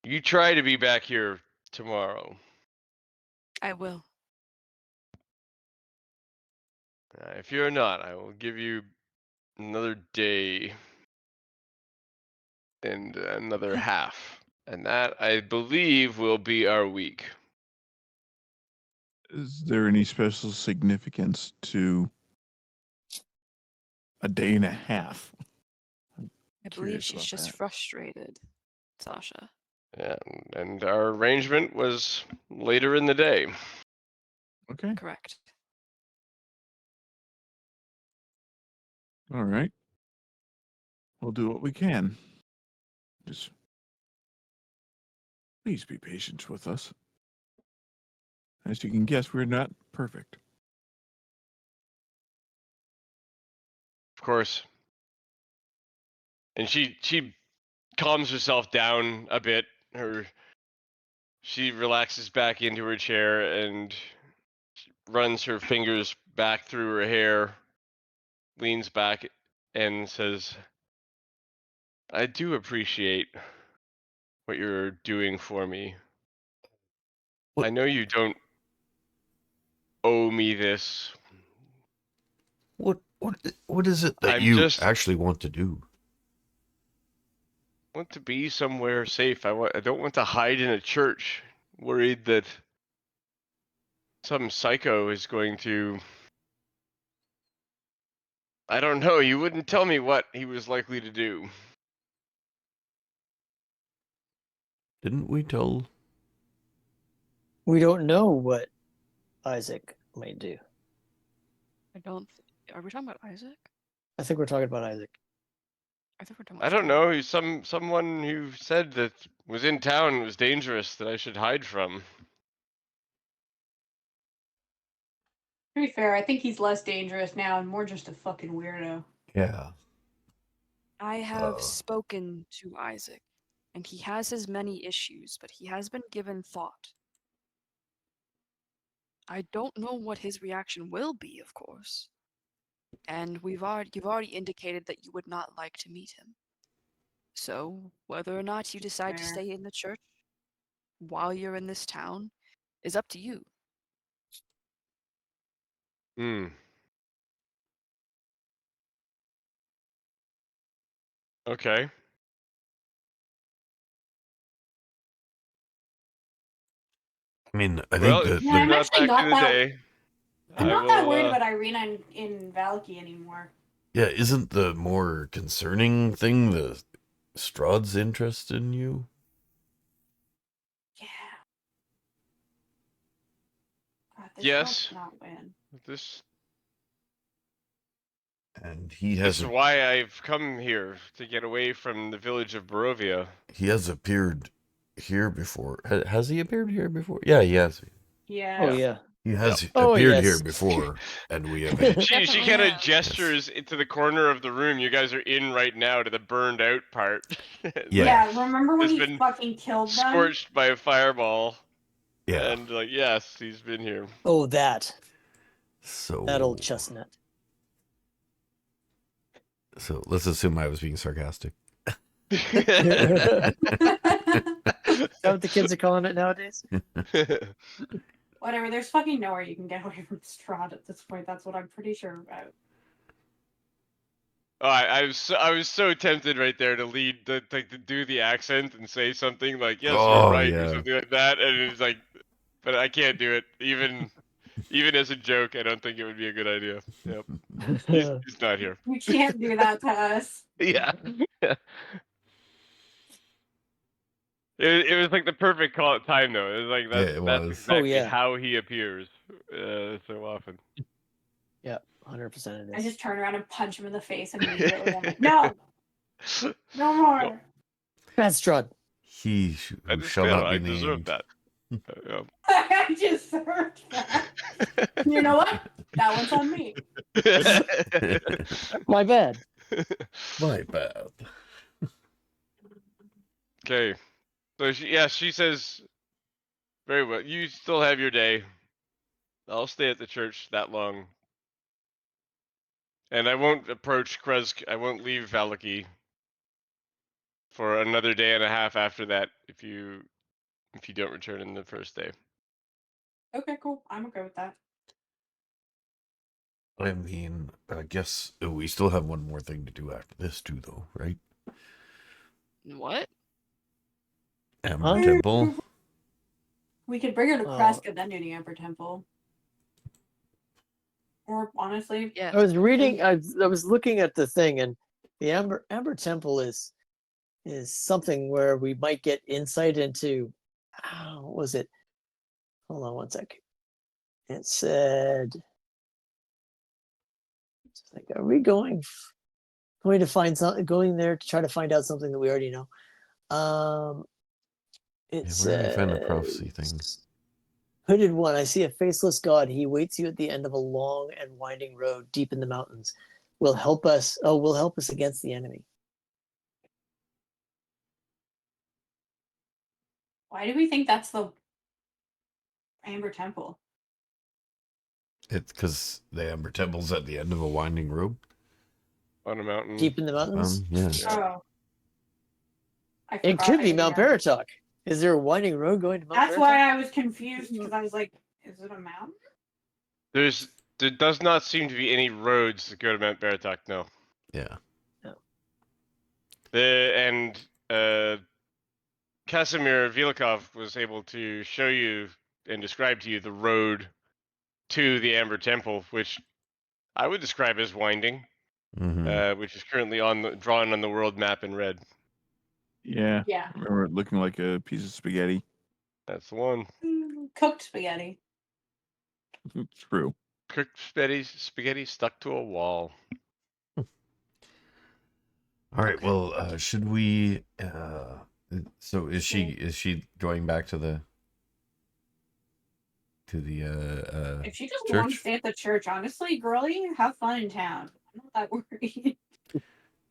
You try to be back here tomorrow. I will. If you're not, I will give you another day and another half. And that, I believe, will be our week. Is there any special significance to a day and a half? I believe Curious she's about just that. frustrated, Sasha. Yeah, and our arrangement was later in the day. Okay. Correct. All right. We'll do what we can. Just please be patient with us. As you can guess, we're not perfect. Of course. And she calms herself down a bit. She relaxes back into her chair and runs her fingers back through her hair, leans back and says, I do appreciate what you're doing for me. What- I know you don't owe me this. What is it that I'm you just- actually want to do? I want to be somewhere safe. I don't want to hide in a church, worried that some psycho is going to. I don't know. You wouldn't tell me what he was likely to do. Didn't we tell? We don't know what Isaac might do. I don't. Are we talking about Isaac? I think we're talking about Isaac. I think we're talking I about don't Strahd. know. He's someone who said that was in town and was dangerous that I should hide from. To be fair, I think he's less dangerous now and more just a fucking weirdo. Yeah. I have Uh. spoken to Isaac, and he has his many issues, but he has been given thought. I don't know what his reaction will be, of course. And you've already indicated that you would not like to meet him. So, whether or not you decide to Fair. stay in the church while you're in this town is up to you. Hmm. Okay. I mean, I Well, think if that Yeah, you're I'm not actually back not in the that- day, I'm I not that will, worried about Irina in Vallaki anymore. yeah, isn't the more concerning thing the Strahd's interest in you? Yeah. God, this Yes. helps not win. This And he this is has why I've come here to get away from the village of Barovia. he has appeared here before. Has he appeared here before? Yeah, he has. Yeah. Oh yeah. He has Oh, appeared here yes. before, and we have. She Definitely kind of have. gestures into the corner of the room you guys are in right now to the burned out part. It's Yeah. Yeah, remember when It's he been fucking killed them? scorched by a fireball. Yeah. And like, yes, he's been here. Oh, that So old chestnut. So let's assume I was being sarcastic. Is that what the kids are calling it nowadays? Whatever, there's fucking nowhere you can get away from Strahd at this point. That's what I'm pretty sure about. Oh, I was so tempted right there to lead to do the accent and say something like "Yes, you're Oh, right" or yeah. something like that, and it's like, but I can't do it. Even as a joke, I don't think it would be a good idea. Yep, he's not here. You can't do that to us. Yeah. It was like the perfect time though. It was like Yeah, it that's was. exactly Oh, yeah. how he appears so often. Yeah, 100% it I is. just turn around and punch him in the face immediately. I'm like, no, no more. That's Strahd. He I who just shall failed. not be I deserve named. that. Yeah. I just heard that. You know what? That one's on me. My bad. My bad. Okay. So she says, very well. You still have your day. I'll stay at the church that long, and I won't approach Kresk. I won't leave Vallaki for another day and a half after that. If you don't return in the first day. Okay, cool. I'm okay with that. I mean, I guess we still have one more thing to do after this too, though, right? What? Amber Huh? Temple. We could bring her to Oh. Kresk and then do the Amber Temple. Or honestly, Yeah. I was reading. I was looking at the thing, and the Amber Temple is something where we might get insight into. What was it? Hold on one sec. It said, it's like, "Are we going to find something? Going there to try to find out something that we already know?" It Yeah, where did we find the prophecy says, thing? Hooded one, I see a faceless god. He waits you at the end of a long and winding road deep in the mountains. Will help us. Oh, will help us against the enemy. why do we think that's the Amber Temple? It's because the Amber Temple's at the end of a winding road. On a mountain. Deep in the mountains. Yeah. Yeah. Oh. I It forgot could I be did Mount that. Baratok. Is there a winding road going to Mount That's Baratok? why I was confused because I was like, is it a mountain? There does not seem to be any roads that go to Mount Baratok. No. Yeah. Casimir Vilakov was able to show you and describe to you the road to the Amber Temple, which I would describe as winding, Mm-hmm. which is currently drawn on the world map in red. Yeah. Yeah. I remember it looking like a piece of spaghetti. That's the one. Cooked spaghetti. True. Cooked spaghetti stuck to a wall. All right. Well, should we? So is she going back to the If she just church? wants to stay at the church, honestly, girlie, have fun in town. I'm not that worried.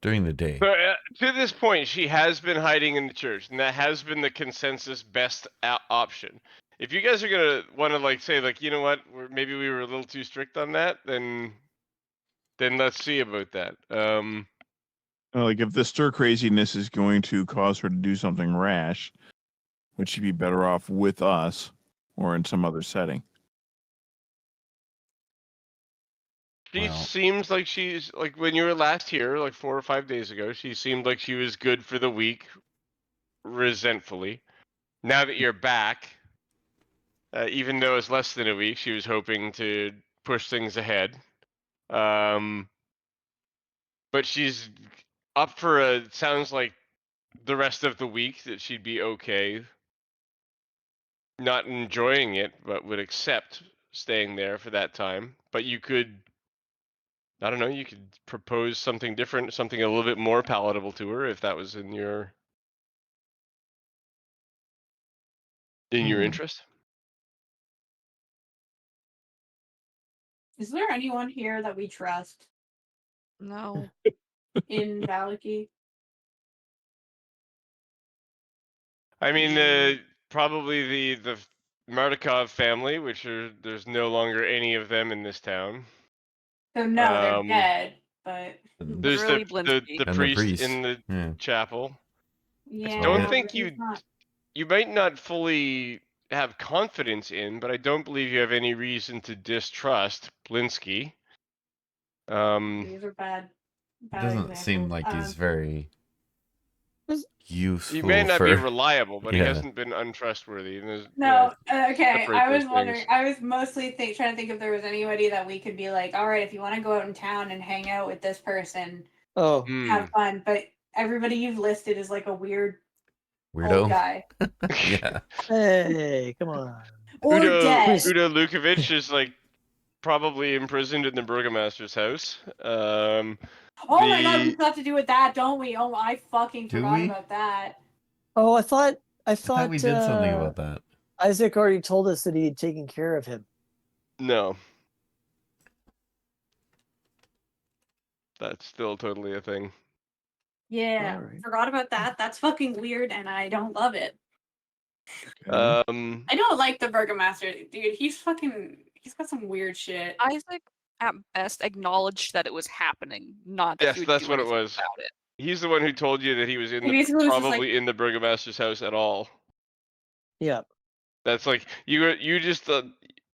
During the day? But to this point, she has been hiding in the church, and that has been the consensus best option. If you guys are gonna want to say you know what, maybe we were a little too strict on that, then let's see about that. Like if the stir craziness is going to cause her to do something rash, would she be better off with us or in some other setting? She Well- seems like she's when you were last here, 4 or 5 days ago. She seemed like she was good for the week, resentfully. Now that you're back, even though it's less than a week, she was hoping to push things ahead. But she's up for sounds like the rest of the week that she'd be okay. Not enjoying it, but would accept staying there for that time. But you could, I don't know, you could propose something different, something a little bit more palatable to her if that was in your in your Hmm. interest. Is there anyone here that we trust No. in Vallaki? I mean, probably the Martikov family, which there's no longer any of them in this town. So no, they're Um, dead. But And, There's Literally the Blinsky. and priest in the Yeah. chapel. yeah, Don't it. think but he's not. you might not fully have confidence in, but I don't believe you have any reason to distrust Blinsky. These are bad. It Bad doesn't examples. seem like he's very useful He may not be for. reliable, but he Yeah. hasn't been untrustworthy. And No, okay. separate I was those wondering. things. I was mostly trying to think if there was anybody that we could be like, all right, if you want to go out in town and hang out with this person, Oh, have fun. But everybody you've listed is like a weird old Weirdo. guy Yeah. hey, come on. or dead. Udo Lukovic is like probably imprisoned in the burgomaster's house. Oh my god, we the- still have to do with that, don't we? Oh, I fucking Do forgot we? about that. Oh, I thought I thought we did something about that. Isaac already told us that he had taken care of him. No. That's still totally a thing. Yeah, Alright. forgot about that. That's fucking weird, and I don't love it. Okay. I don't like the burgomaster, dude. He's got some weird shit. Isaac, at best, acknowledged that it was happening, not that Yes, he would that's do what it anything was. about it. He's the one who told you that he was He basically was just like- probably in the burgomaster's house at all. Yeah. That's like you just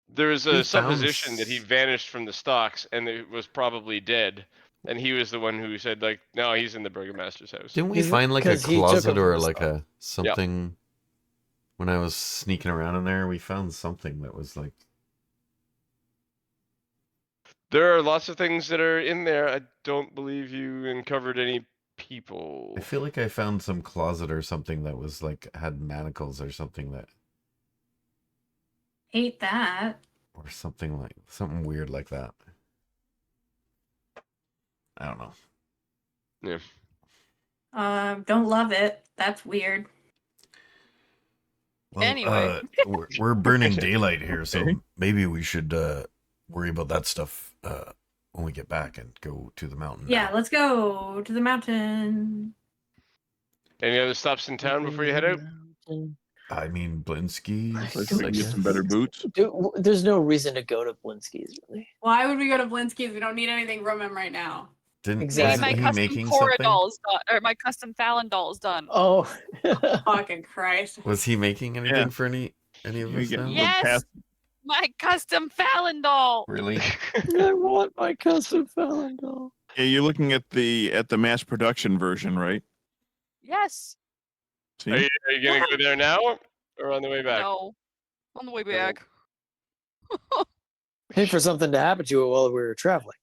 there was He a supposition that he found vanished from the stocks and it was probably dead, and he was the one who said like, no, he's in the burgomaster's house. Didn't we He's- find like a 'cause he took closet him from or the like start. a something? When I was sneaking around in there, we found something that was like. There are lots of things that are in there. I don't believe you uncovered any people. I feel like I found some closet or something that was like had manacles or something that, Hate that. or something weird like that. I don't know. Don't love it. That's weird. Well, Anyway. we're burning daylight here, so Okay. maybe we should worry about that stuff when we get back and go to the mountain. Yeah, now. let's go to the mountain. Any other stops in town before you head out? I mean, Blinsky's. Let's I get some guess. better boots. There's no reason to go to Blinsky's, really. Why would we go to Blinsky's? We don't need anything from him right now. Exactly. Wasn't My he custom making Cora something? dolls done, or my custom Fallon dolls done. Oh. Fucking Christ. Was he making anything Yeah. for any of You us get now? the Yes! path- My custom Fallon doll. Really? I want my custom Fallon doll. Yeah, you're looking at the mass production version, right? Yes. See? Are you gonna go there now or on the way back? No. On the way No. back. Paid for something to happen to it while we were traveling.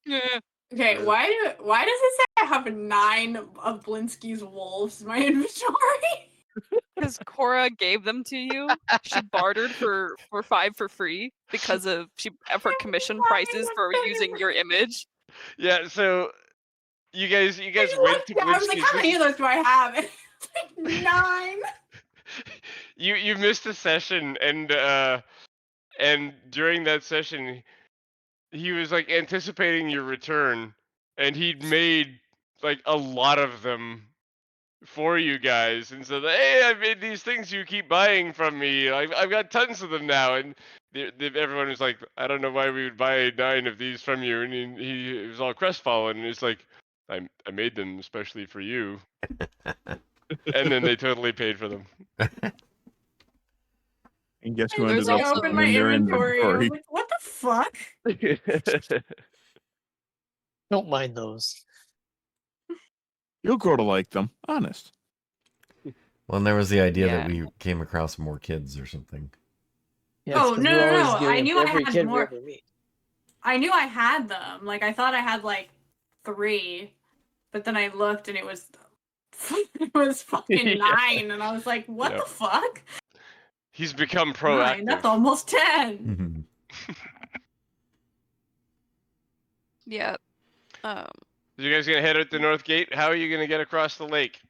Yeah. Okay, why does it say I have 9 of Blinsky's wolves in my inventory? Because Cora gave them to you. She bartered for 5 for free because of her commission prices for using your image. Yeah, so you guys I went to was like, how many of Blinsky's. those do I have? It's like 9. You missed a session, and during that session he was like anticipating your return, and he'd made like a lot of them for you guys, and so hey, I made these things you keep buying from me. I've got tons of them now, and everyone was like, I don't know why we would buy 9 of these from you, and he was all crestfallen, and he's like, I made them especially for you, and then they totally paid for them. And guess who There's ended up also- open in my their inventory. I was inventory? like, what the fuck? Don't mind those. You'll grow to like them, honest. Well, and there was the idea that Yeah. we came across more kids or something. Yeah, it's Oh, 'cause no, we're no, always no, giving I it knew to I every had kid more. we ever meet. I knew I had them. Like, I thought I had like 3, but then I looked and it was fucking Yeah. 9, and I was like, what Yep. the fuck? He's become 9, proactive. that's almost 10. Yeah. You guys gonna head out the north gate? How are you gonna get across the lake?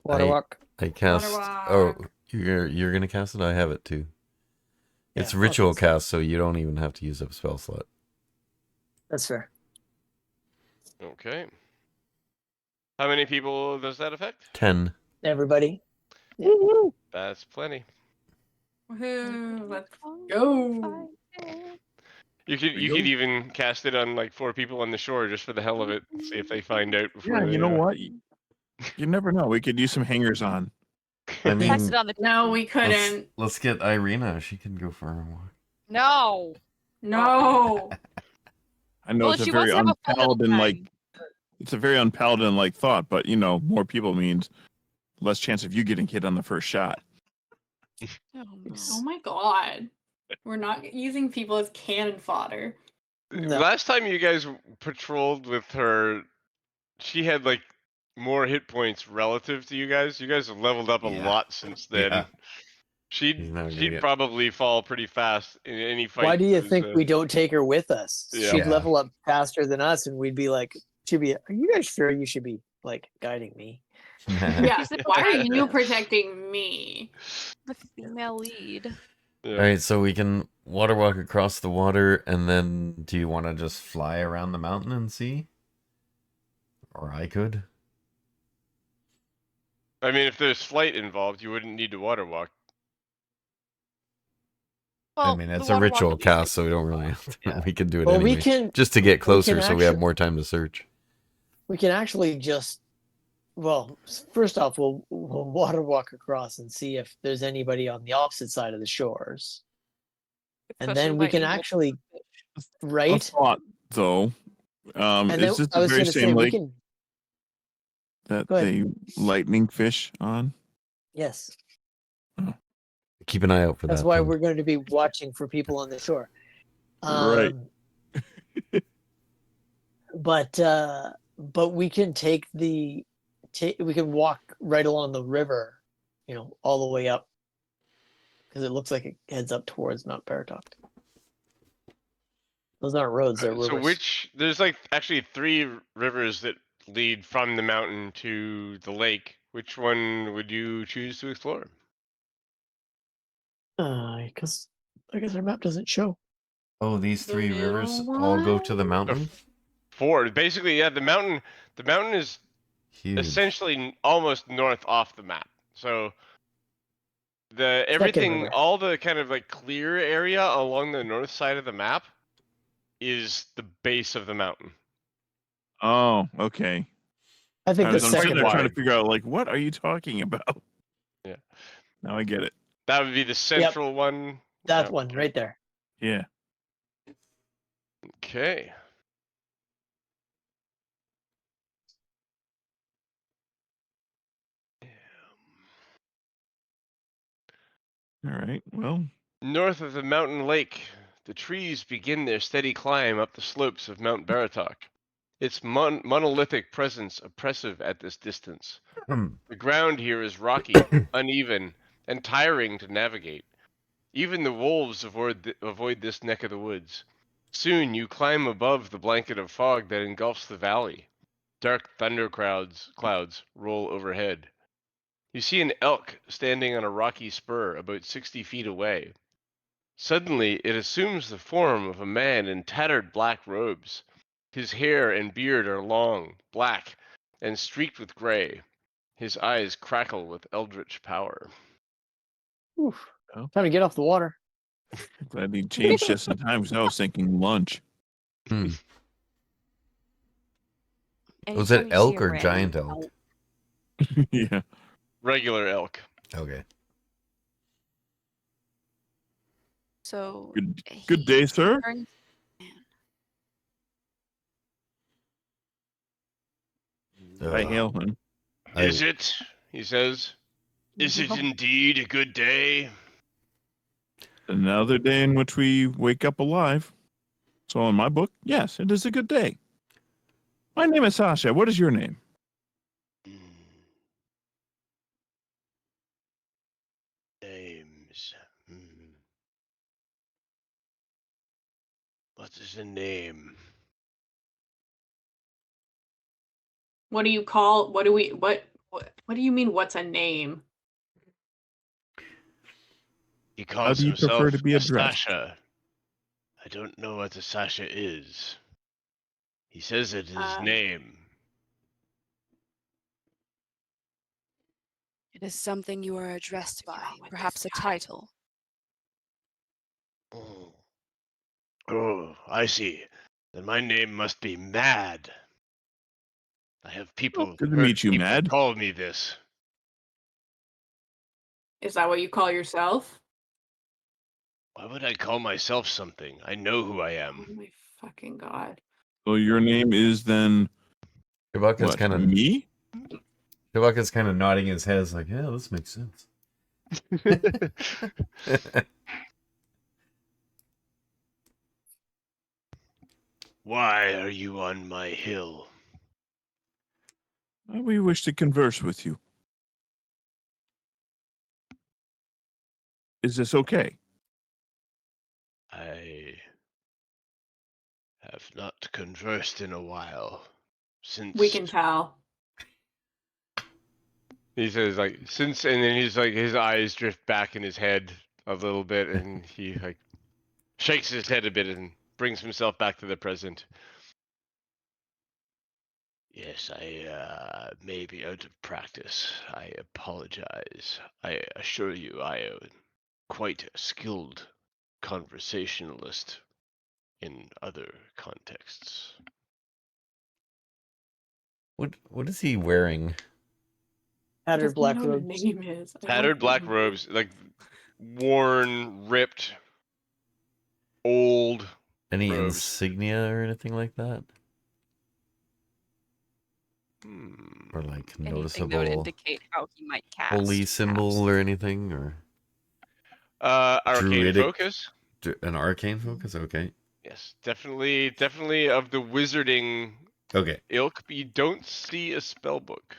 Water walk. I cast. Water Oh, walk. You're gonna cast it? I have it too. It's Yeah, ritual okay. cast, so you don't even have to use up a spell slot. That's fair. Okay. How many people does that affect? 10. Everybody. That's plenty. Woohoo, let's go. You could even cast it on like 4 people on the shore just for the hell of it. See if they find out before Yeah, they. you know what? You never know. We could use some hangers on. I Cast mean, it on the No, we couldn't. let's get Irina. She can go for a walk. No. No. I know Well, it's if a she very wants to have a fun little unpaladin like time. it's a very unpaladin like thought, but more people means less chance of you getting hit on the first shot. Oh, no. Oh my god. We're not using people as cannon fodder. No. Last time you guys patrolled with her, she had like more hit points relative to you guys. You guys have leveled up a Yeah. lot since then. Yeah. She'd He's not gonna she'd get- probably fall pretty fast in any fight. Why do you that was, think we don't take her with us? Yeah. She'd Yeah. level up faster than us, and we'd be like, "Are you guys sure you should be like guiding me?" Yeah. She's the Why are you protagonist. protecting me? The female lead. Yeah. All right, so we can water walk across the water, and then do you want to just fly around the mountain and see? Or I could. I mean, if there's flight involved, you wouldn't need to water walk. Well, I mean, the it's a water walk ritual would be cast, so we don't really have to. Yeah. We can do it Well, anyway. we can just to get closer, so we have actually- more time to search. we can actually just first off we'll water walk across and see if there's anybody on the opposite side of the shores, and especially then we can lightning bolt. actually A right. thought though. And then Is this I the was very going to say same we lake can. that Go ahead. they lightning fish on? Yes, Keep an eye out for that's that. why then. we're going to be watching for people on the shore. Right. But we can we can walk right along the river, all the way up, because it looks like it heads up towards Mount Baratok. Those aren't roads; they're rivers. So there's like actually 3 rivers that lead from the mountain to the lake. Which one would you choose to explore? Because I guess our map doesn't show. Oh, these The 3 middle rivers all go to the one? mountain? 4. Basically, yeah, the mountain is Huge. essentially almost north off the map. So river. all the kind of like clear area along the north side of the map is the base of the mountain. Oh, okay. I think the I'm sitting second there trying one. to figure out like what are you talking about? Yeah. Now I get it. That would be the central one. That Yeah, one okay. right there. Yeah. Okay. All right. Well, North of the mountain lake, the trees begin their steady climb up the slopes of Mount Baratok. Its monolithic presence oppressive at this distance. The ground here is rocky, uneven, and tiring to navigate. Even the wolves avoid this neck of the woods. Soon you climb above the blanket of fog that engulfs the valley. Dark thunder clouds roll overhead. You see an elk standing on a rocky spur about 60 feet away. Suddenly, it assumes the form of a man in tattered black robes. His hair and beard are long, black, and streaked with gray. His eyes crackle with eldritch power. Oof. Oh. Time to get off the water. glad he changed just in time because I was thinking lunch. Was Anytime it you see elk a or random giant elk? Yeah. Regular elk. Okay. So Good day, sir. turns- I hail him. Is it? He says. Is it indeed a good day? Another day in which we wake up alive. So in my book, yes, it is a good day. My name is Sasha. What is your name? Names. What is a name? What do you call? What do you mean? What's a name? He How calls do you prefer himself to be a addressed? Sasha. I don't know what a Sasha is. He says it is his Um, name. It is something you are addressed by, wrong with perhaps this a guy? title. Oh, I see. Then my name must be Mad. I have Well, good to meet you, people Mad. call me this. Is that what you call yourself? Why would I call myself something? I know who I Oh am. my fucking god. So your name is then Chewbacca's what? kind of Me? nodding his head. It's like, yeah, this makes sense. Why are you on my hill? We wish to converse with you. Is this okay? I have not conversed in a while. We can tell. He says like since, and then he's like his eyes drift back in his head a little bit, and he like shakes his head a bit and brings himself back to the present. Yes, I may be out of practice. I apologize. I assure you, I am quite a skilled conversationalist in other contexts. What is he wearing? Tattered Doesn't black know what a robes. name is. I Tattered don't black fucking- robes, like worn, ripped, old Any robes. insignia or anything like that? Hmm. Or like Anything that would noticeable indicate how he might cast. holy symbol perhaps. or anything? Or Arcane Druidic- focus. an arcane focus? Okay. Yes, definitely of the wizarding Okay. ilk, but you don't see a spell book.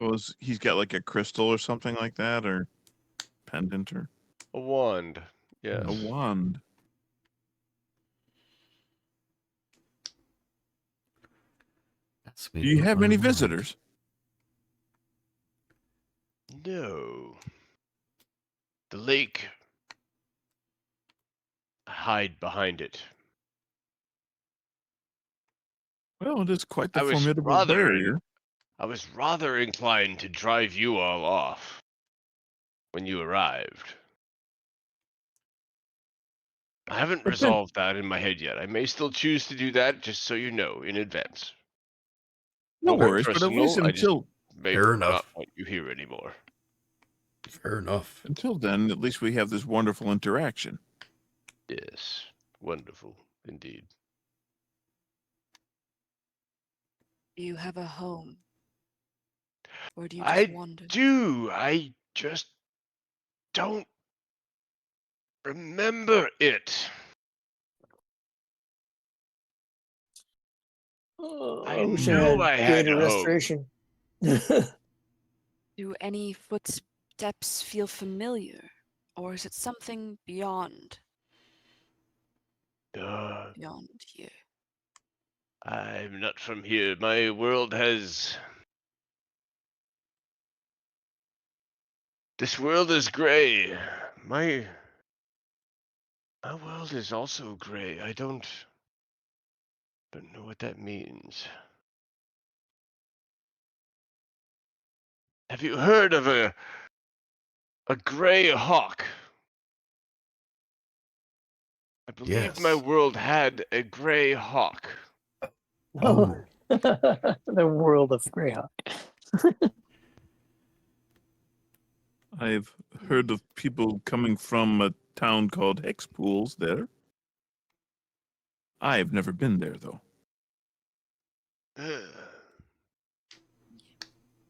Was he's got like a crystal or something like that, or pendant, or A wand. Yes. a wand? That's Do you have many visitors? No. The lake. I hide behind it. Well, it is quite the I was formidable rather- barrier. I was rather inclined to drive you all off when you arrived. I haven't But then- resolved that in my head yet. I may still choose to do that, just so you know, in advance. No Okay, worries, but at least personal, I just may Fair enough. not want you here anymore. Fair enough. until then, at least we have this wonderful interaction. Yes, wonderful indeed. Do you have a home? Or do you I just wander? do. I just don't remember it. Oh, I wish know I had greater a home. restoration. Do any footsteps feel familiar? Or is it something beyond here? I'm not from here. My world has. This world is gray. My world is also gray. I don't know what that means. Have you heard of a gray hawk? I believe my Yes. world had a gray hawk. Oh, the world of Greyhawk. I've heard of people coming from a town called Hexpools there. I've never been there, though.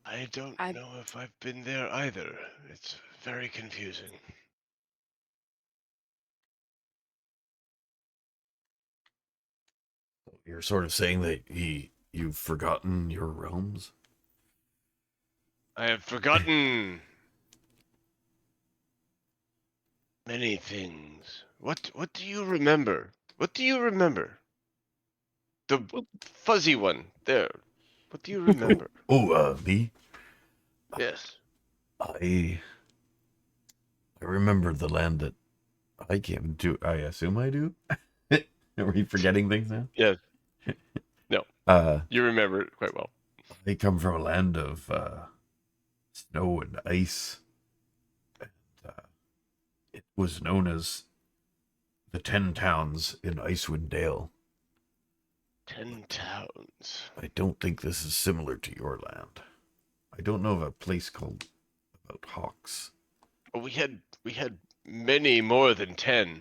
I don't I- know if I've been there either. It's very confusing. You're sort of saying that you've forgotten your realms? I have forgotten many things. What do you remember? What do you remember? The fuzzy one there. What do you remember? Me? Yes. I remember the land that like him. I assume I do? Are we forgetting things now? Yeah. No, Uh, you remember it quite well. I come from a land of snow and ice. And, it was known as the 10 Towns in Icewind Dale. 10 towns. I don't think this is similar to your land. I don't know of a place called about hawks. Well, we had many more than 10.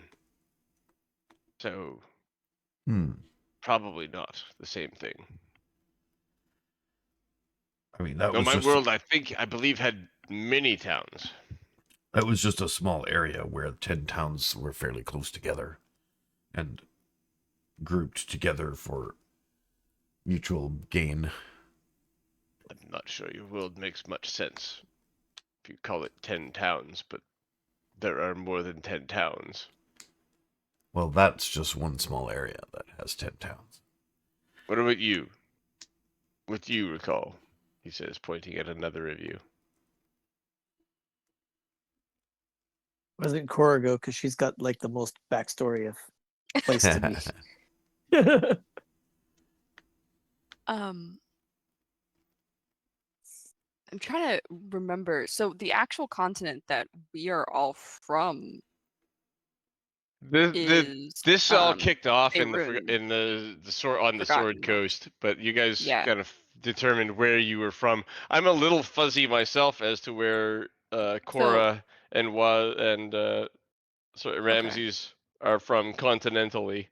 So probably not the same thing. I mean, that No, was my just world, I believe, had many towns. that was just a small area where 10 towns were fairly close together and grouped together for mutual gain. I'm not sure your world makes much sense if you call it 10 towns, but there are more than 10 towns. Well, that's just one small area that has 10 towns. What about you? What do you recall? He says, pointing at another of you. Wasn't Cora because she's got like the most backstory of place to be. I'm trying to remember. So the actual continent that we are all from is This all kicked off in Faerun. the sword on the Sword Forgotten. Coast, but you guys Yeah. kind of determined where you were from. I'm a little fuzzy myself as to where Cora and Ramses are from continentally.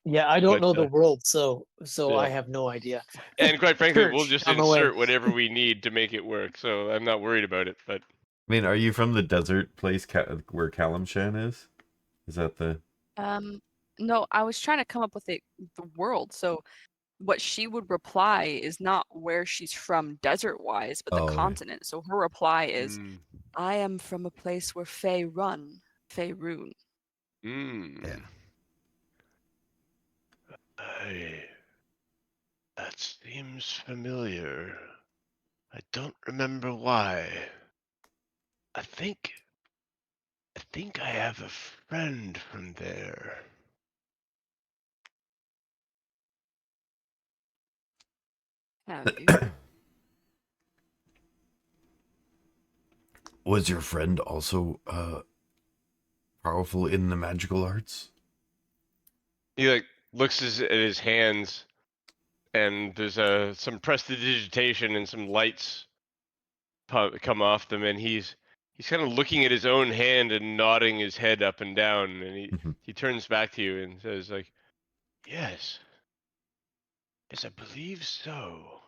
Yeah, I don't But know the world, so yeah. I have no idea. And quite frankly, we'll Church, just on the way. insert whatever we need to make it work. So I'm not worried about it. But I mean, are you from the desert place where Kalimshan is? Is that the... No, I was trying to come up with the world. So what she would reply is not where she's from desert-wise, but the continent. So her reply is, I am from a place where Fae run, Faerun. Yeah. That seems familiar. I don't remember why. I think I have a friend from there. Have you? Was your friend also powerful in the magical arts? He looks at his hands, and there's some prestidigitation and some lights come off them, and he's kind of looking at his own hand and nodding his head up and down, and he turns back to you and says yes, I believe so.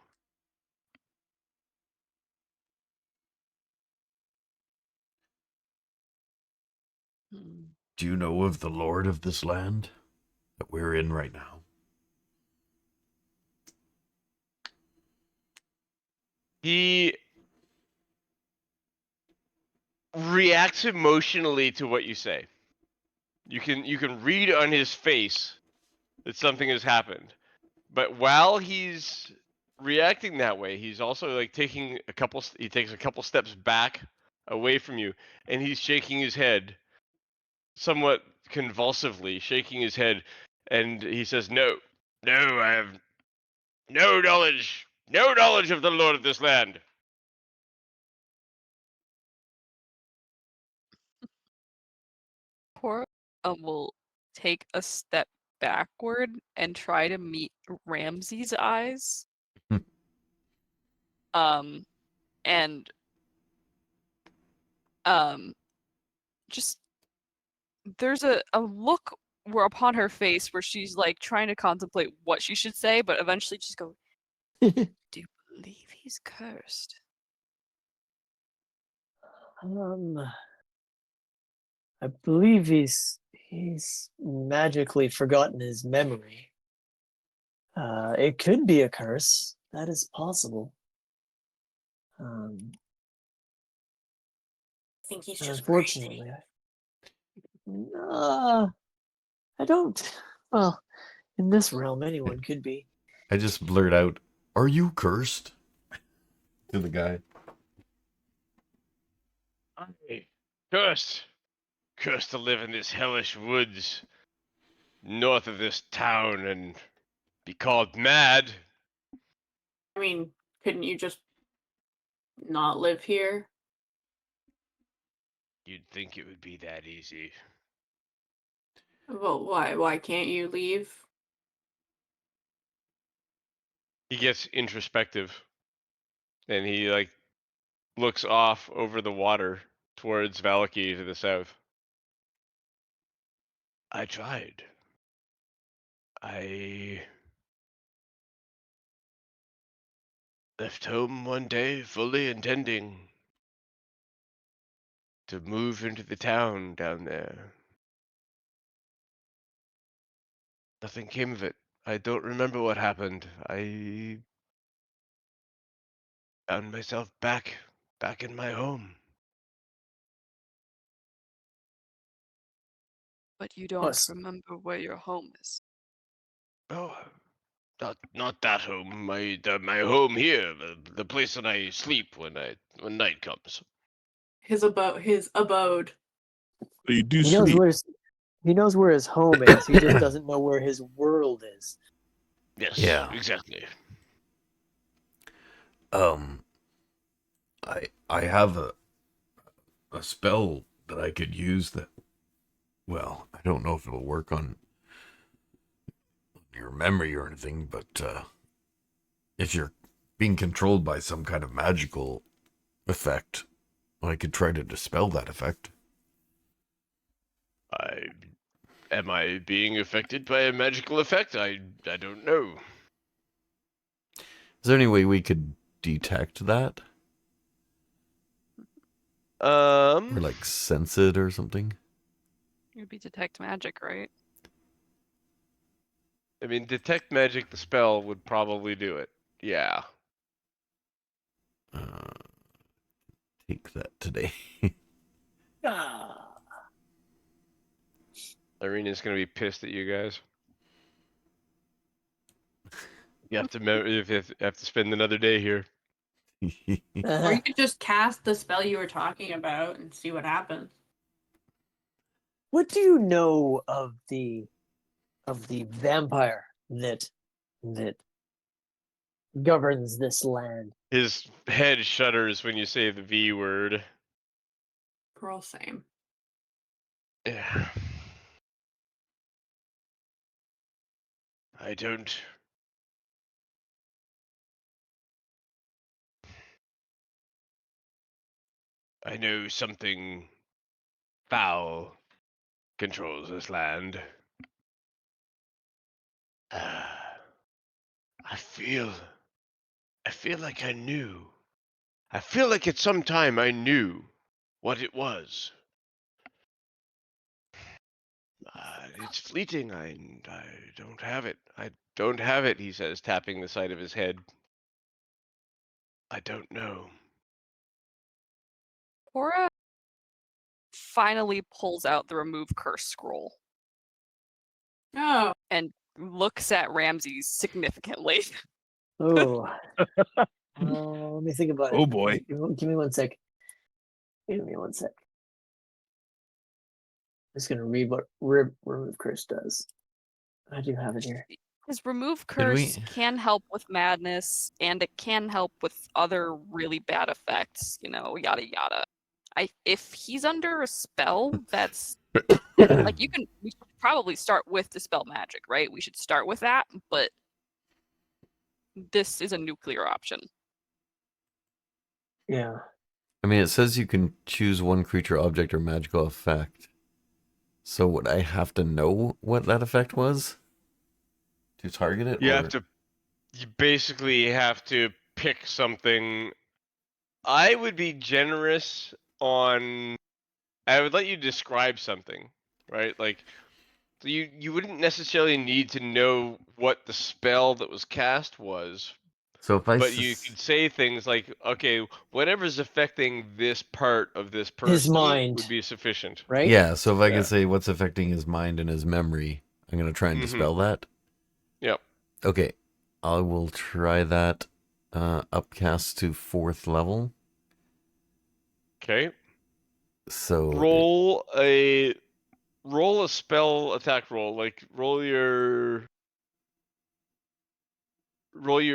Do you know of the lord of this land that we're in right now? He reacts emotionally to what you say. You can read on his face that something has happened. But while he's reacting that way, he's also he takes a couple steps back away from you, and he's shaking his head somewhat convulsively, shaking his head, and he says, no, I have no knowledge of the lord of this land. Cora will take a step backward and try to meet Ramsey's eyes. And just there's a look upon her face where she's trying to contemplate what she should say, but eventually just go, do you believe he's cursed? I believe he's magically forgotten his memory. It could be a curse. That is possible. I think he's just unfortunately, crazy. I don't. Well, in this realm, anyone could be. I just blurt out, "Are you cursed?" to the guy. cursed to live in this hellish woods north of this town and be called mad. I mean, couldn't you just not live here? You'd think it would be that easy. Well, why? Why can't you leave? He gets introspective and he like looks off over the water towards Vallaki to the south. I tried. I left home one day fully intending to move into the town down there. Nothing came of it. I don't remember what happened. I found myself back in my home. But you don't Plus, remember where your home is. Oh, not that home. My home here, the place that I sleep when night comes. His abode. So you do he knows sleep. where his home is. He just doesn't know where his world is. Yes, Yeah. exactly. I have a spell that I could use that, well, I don't know if it'll work on your memory or anything, but if you're being controlled by some kind of magical effect, I could try to dispel that effect. Am I being affected by a magical effect? I don't know. Is there any way we could detect that? Or like sense it or something? It would be detect magic, right? I mean, detect magic, the spell would probably do it. Yeah. Take that today. Ah. Irina's gonna be pissed at you guys. You have to have to spend another day here. Or you could just cast the spell you were talking about and see what happens. What do you know of the vampire that governs this land? His head shudders when you say the V word. We're all same. Yeah. I don't. I know something foul controls this land. I feel like I knew. I feel like at some time I knew what it was. It's fleeting. I don't have it. I don't have it, he says, tapping the side of his head. I don't know. Cora finally pulls out the remove curse scroll Oh, and looks at Ramses significantly. Oh, let me think about it. Oh boy. Give me 1 sec. Give me 1 sec. I'm just gonna read what remove curse does. I do have it here. His remove Did we- curse can help with madness, and it can help with other really bad effects, yada yada. If he's under a spell that's like we should probably start with dispel magic, right? We should start with that, but this is a nuclear option. Yeah. I mean, it says you can choose one creature, object, or magical effect. So would I have to know what that effect was to target it? You basically have to pick something. I would be generous on. I would let you describe something, right? Like, you wouldn't necessarily need to know what the spell that was cast was, So if but you could say things like, okay, whatever's affecting this part of this person His mind, would be sufficient. right? yeah, so if I Yeah. could say what's affecting his mind and his memory, I'm gonna try and dispel that. Yep. Okay, I will try that. Upcast to 4th level. Okay. So roll a spell attack roll. Like roll your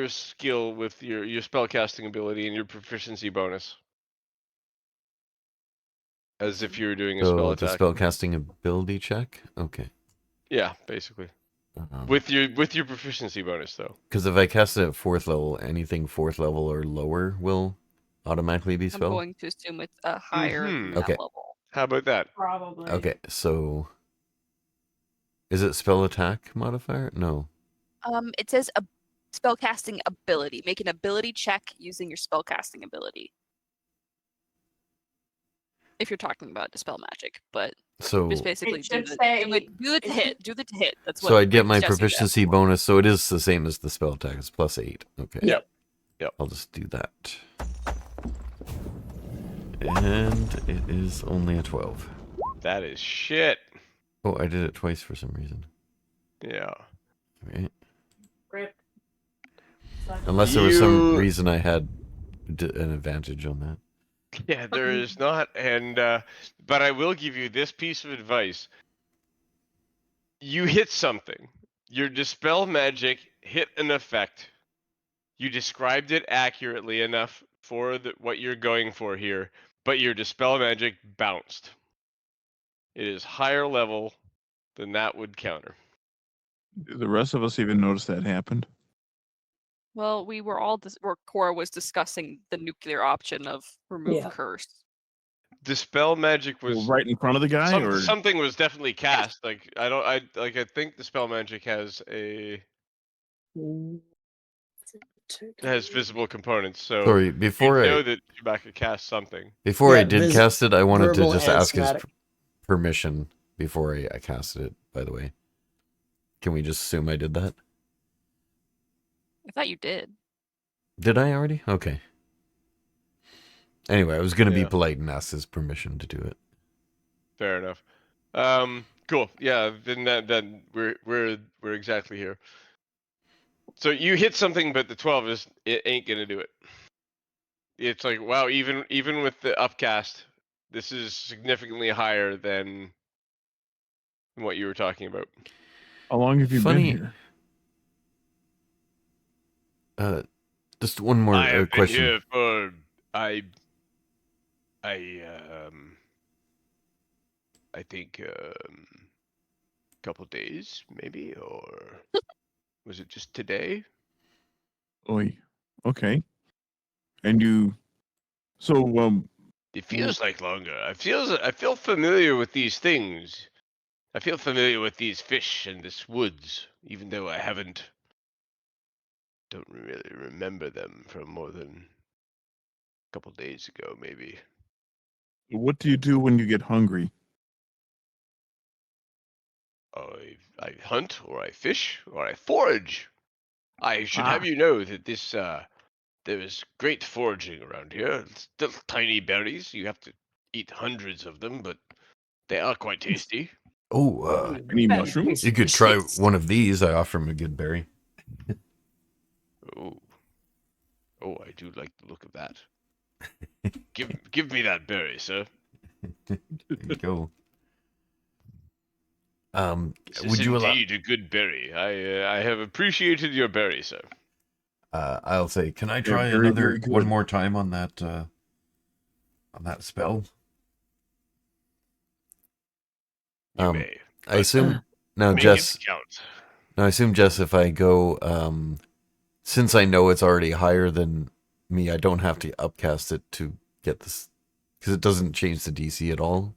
skill with your spell casting ability and your proficiency bonus, as if you were doing a spell the attack. spellcasting ability check. Okay. Yeah, basically. With your proficiency bonus though. Because if I cast it at 4th level, anything 4th level or lower will automatically be I'm spelled. going to assume it's higher than that Okay. level. How about that? Probably. Okay, so is it spell attack modifier? No. It says a spellcasting ability. Make an ability check using your spellcasting ability. If you're talking about dispel magic, but So just basically It do should the say- to hit. Do the to hit. That's what. so I'd get it's my suggesting that. proficiency bonus, so it is the same as the spell attack. It's +8. Okay. Yep. I'll just do that. And it is only a 12. That is shit. Oh, I did it twice for some reason. Yeah. Okay. Rip. Unless there was some You- reason I had an advantage on that. Yeah, there is not, and but I will give you this piece of advice. You hit something. Your dispel magic hit an effect. You described it accurately enough for what you're going for here, but your dispel magic bounced. It is higher level than that would counter. Do the rest of us even notice that happened? Well, we were all or Cora was discussing the nuclear option of remove Yeah. curse. Dispel magic Well, was right in front of the guy, or something was definitely cast. Like I think dispel magic has visible components. So Sorry, before you know I that Chewbacca cast something. before I Yeah, did cast it, I wanted to verbal just and ask his somatic. permission before I casted it, by the way. Can we just assume I did that? I thought you did. Did I already? Okay. Anyway, I was going to be Yeah. polite and ask his permission to do it. Fair enough. Cool. Yeah. Then we're exactly here. So you hit something, but the 12 it ain't gonna do it. It's like, wow, even with the upcast, this is significantly higher than what you were talking about. how long have you Funny- been here? Just one more I have question. been here for I think couple days maybe, or was it just today? Oy. Okay. And you, so It feels like longer. I feel familiar with these things. I feel familiar with these fish and this woods, even though I don't really remember them from more than a couple days ago, maybe. what do you do when you get hungry? I hunt, or I fish, or I forage. I should have you know that there is great foraging around here. Still tiny berries. You have to eat hundreds of them, but they are quite tasty. Oh, Any mushrooms? you could try one of these. I offer him a good berry. Oh, I do like the look of that. Give me that berry, sir. There you go. This Would is you allow? indeed a good berry. I have appreciated your berry, sir. I'll say, can I They're try very, another very good. one more time on that spell? You may. I assume now, Make Jess. it count. Now, I assume, Jess, if I go, since I know it's already higher than me, I don't have to upcast it to get this, because it doesn't change the DC at all.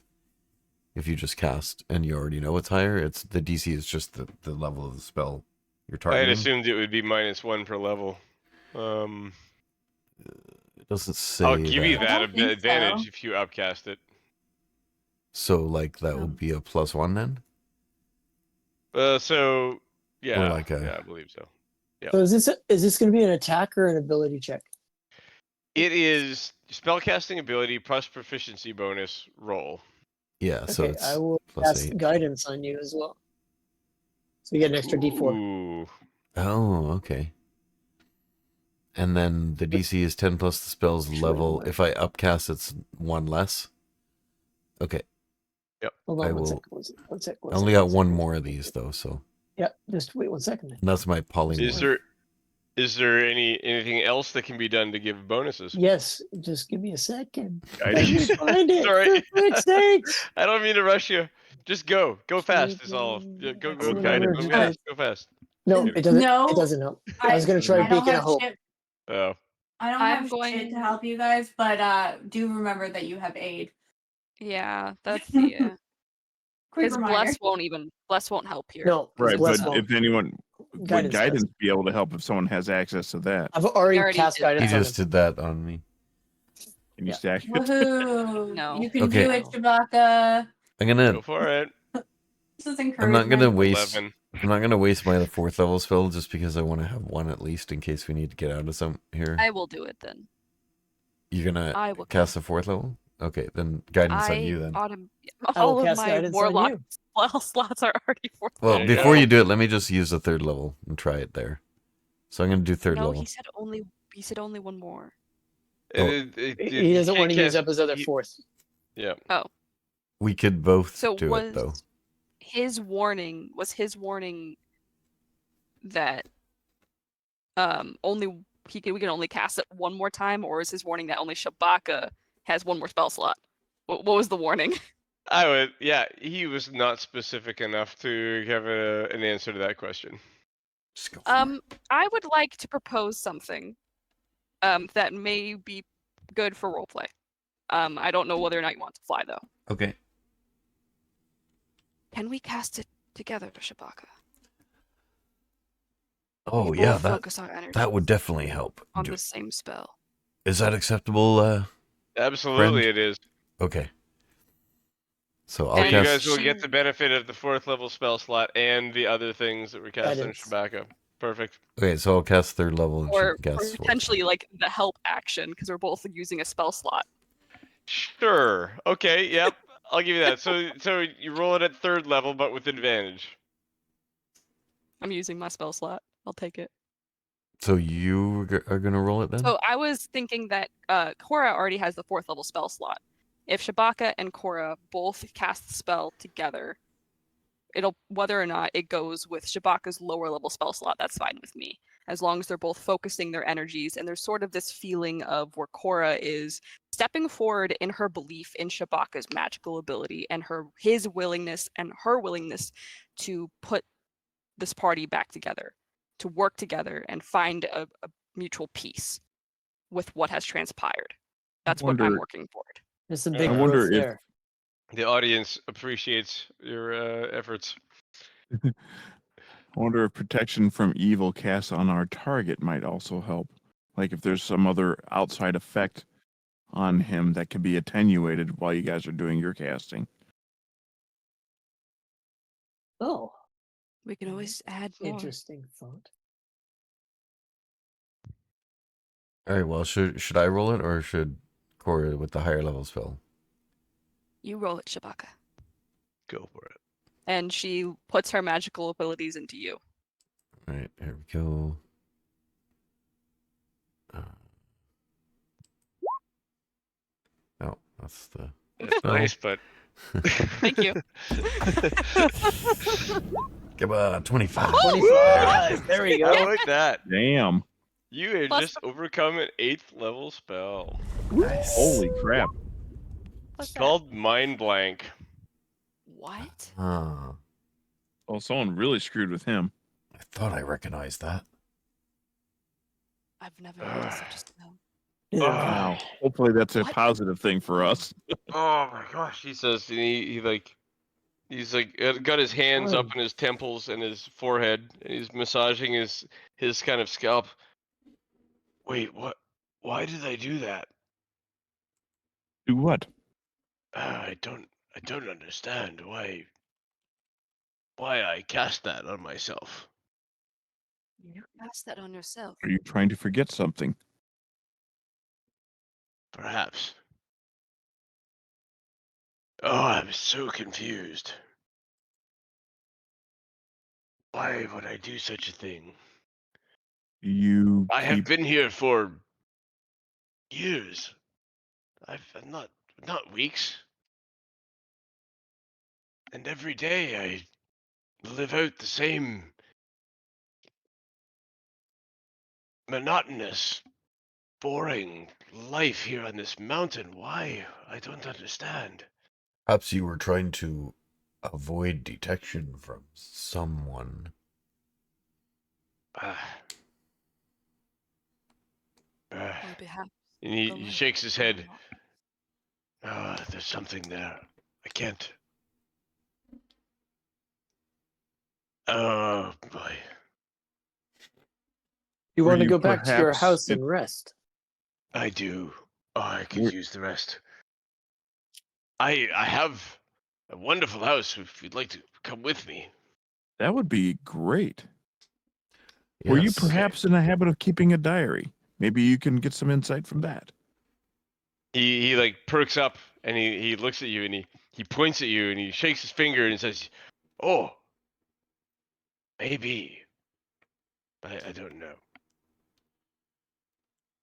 If you just cast and you already know it's higher, it's the DC is just the level of the spell you're I had targeting. assumed it would be -1 per level. It doesn't say. I'll give you I that don't think advantage so. if you upcast it. So, like, that would be a +1 then? So yeah, like a- yeah, I believe so. So is this going to be an attack or an ability check? It is spellcasting ability plus proficiency bonus roll. Yeah, so Okay, it's I will cast +8. guidance on you as well. So you get an extra D4. Ooh. Oh, okay. And then the DC is 10 plus the spell's Actually, level. what? If I upcast, it's 1 less. Okay. Hold I on one will- second. One sec. I only got one more of these though, so Yep. Just wait 1 second. and that's my polymorph. Is there anything else that can be done to give bonuses? Yes. Just give me a second. I Let me didn't- find it. Sorry. For frick's sakes. I don't mean to rush you. Just go fast is all. Yeah, go Whatever, go just fast. Go fast. No, it doesn't. No, It doesn't help. I was gonna try I don't Beacon have of Hope. shit. Oh. I don't I'm have going- shit to help you guys, but do remember that you have aid. Yeah, that's the. Quick Because reminder. bless won't help here. No, 'cause Right, it's, Bless but won't. if anyone would Guidance does. guidance be able to help if someone has access to that? I've already already cast did He guidance on just him. did that on me. Can you Yeah. stack it? Woohoo! No. You can Okay. do it, Chewbacca. I'm gonna. Go for it. This is I'm encouragement. not gonna waste. 11. I'm not gonna waste my 4th level spell just because I want to have one at least in case we need to get out of some here. I will do it then. You're gonna I will cast the 4th level? Okay, then guidance on you then. I will All of cast my guidance on warlock you. spell slots are already fourth Well, There you before go. you do it, let me just use the 3rd level and try it there. So I'm gonna do 3rd No, level. he said only one more. Oh. He doesn't want to use up his other fourth. Yeah. We could both So do it though. was his warning that only we can only cast it one more time, or is his warning that only Shabaka has one more spell slot? What was the warning? I would. Yeah, he was not specific enough to have an answer to that question. Just go for it. I would like to propose something that may be good for roleplay. I don't know whether or not you want to fly though. Okay. Can we cast it together, Shabaka? Oh We yeah, both focus our energy that would definitely help. on the same spell. Is that acceptable? Absolutely, Friend? it is. Okay. So I'll And you cast. guys will get the benefit of the 4th level spell slot and the other things that were cast on Guidance. Shabaka. Perfect. Okay, so I'll cast 3rd level and Or, she can cast 4th. potentially like the help action because we're both using a spell slot. Sure. Okay. Yep. I'll give you that. So you roll it at 3rd level, but with advantage. I'm using my spell slot. I'll take it. So you are gonna roll it then? So I was thinking that Korra already has the 4th level spell slot. If Shabaka and Korra both cast the spell together, it'll whether or not it goes with Shabaka's lower level spell slot, that's fine with me. As long as they're both focusing their energies, and there's sort of this feeling of where Korra is stepping forward in her belief in Shabaka's magical ability and his willingness and her willingness to put this party back together, to work together and find a mutual peace with what has transpired. That's what I'm wonder- working toward. There's some big I wonder growth if- there. The audience appreciates your efforts. I wonder if protection from evil cast on our target might also help. Like if there's some other outside effect on him that can be attenuated while you guys are doing your casting. Oh, We can always add more. interesting thought. All right. Well, should I roll it or should Korra with the higher level spell? You roll it, Shabaka. Go for it. And she puts her magical abilities into you. All right. Here we go. No, that's the. That's No. nice, but Thank you. Give a 25. 25. There we I go. like that. Damn. You had Plus- just overcome an 8th level spell. Nice. Holy crap. What's that? Called Mind Blank. What? Ah, Well, someone really screwed with him. I thought I recognized that. I've never heard of such a spell. Wow. Hopefully that's a What? positive thing for us. Oh my gosh, he says and he's got his hands up in his temples and his forehead and he's massaging his kind of scalp. Wait, what? Why did I do that? Do what? I don't understand why I cast that on myself. You cast that on yourself. Are you trying to forget something? Perhaps. Oh, I'm so confused. Why would I do such a thing? You I have keep been here for years. I've not weeks. And every day I live out the same monotonous, boring life here on this mountain. Why? I don't understand. Perhaps you were trying to avoid detection from someone. Uh, uh, Or perhaps and the he light shakes his will head. not. There's something there. I can't. Oh, boy. You Were want to you go back to your perhaps house in- and rest? I do. Oh, I could We're- use the rest. I have a wonderful house if you'd like to come with me. That would be great. Were you Yes. perhaps in the habit of keeping a diary? Maybe you can get some insight from that. He like perks up and he looks at you and he points at you and he shakes his finger and says, "Oh, maybe. I don't know.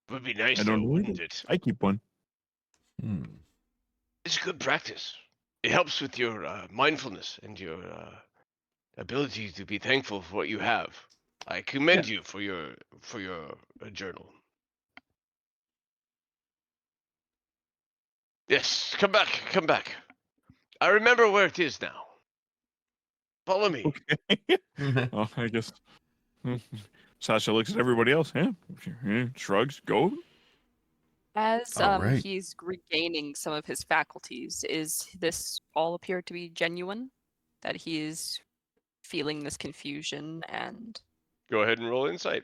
Would be nice I though, don't know wouldn't either. it? I keep one. It's good practice. It helps with your mindfulness and your ability to be thankful for what you have. I commend you for your journal. Yes, come back, come back. I remember where it is now. Follow me. Okay. Oh, I guess. Sasha looks at everybody else. Shrugs. Go. As All right. he's regaining some of his faculties, is this all appear to be genuine? That he is feeling this confusion and Go ahead and roll insight.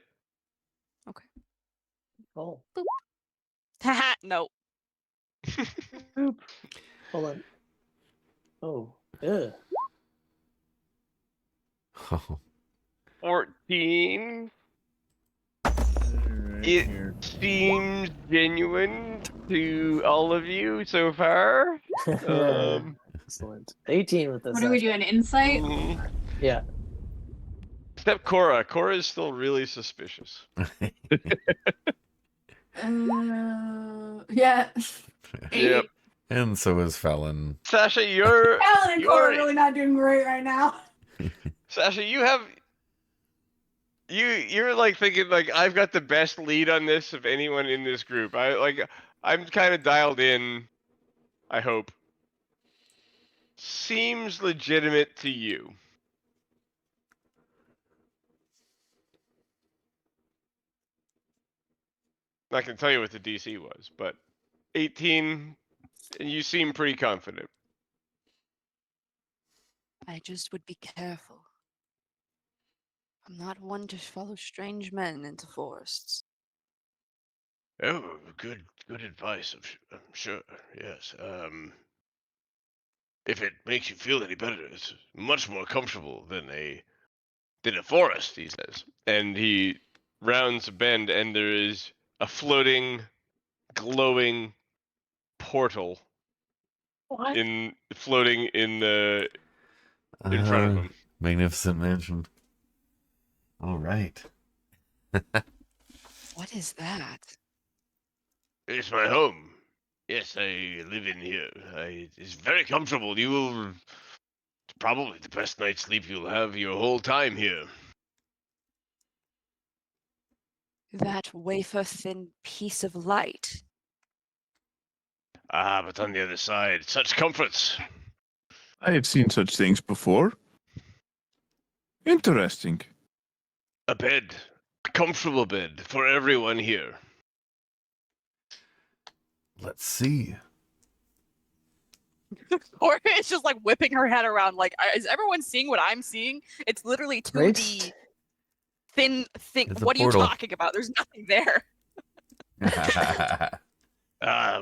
Oh, haha, no. hold on. Oh, ugh. 14. Right It here. seems genuine to all of you so far. Excellent. 18 with this. What do we do? An insight? Mhm. Yeah. Except Cora. Cora is still really suspicious. Yeah. Yep. And so is Fallon. Sasha, you're Alan and Cora are you're really not doing great right now. Sasha, you're like thinking like I've got the best lead on this of anyone in this group. I'm kind of dialed in. I hope. Seems legitimate to you. Not gonna tell you what the DC was, but 18, and you seem pretty confident. I just would be careful. I'm not one to follow strange men into forests. Oh, good advice. I'm sure. Yes. If it makes you feel any better, it's much more comfortable than a forest. He says, and he rounds a bend, and there is a floating, glowing portal What? floating in front of him. Magnificent mansion. All right. What is that? It's my home. Yes, I live in here. It's very comfortable. You will probably the best night's sleep you'll have your whole time here. That wafer-thin piece of light. Ah, but on the other side, such comforts. I have seen such things before. Interesting. A bed, a comfortable bed for everyone here. Let's see. Or it's just like whipping her head around like, is everyone seeing what I'm seeing? It's literally 2D Right? thin thing. It's a What are you portal. talking about? There's nothing there.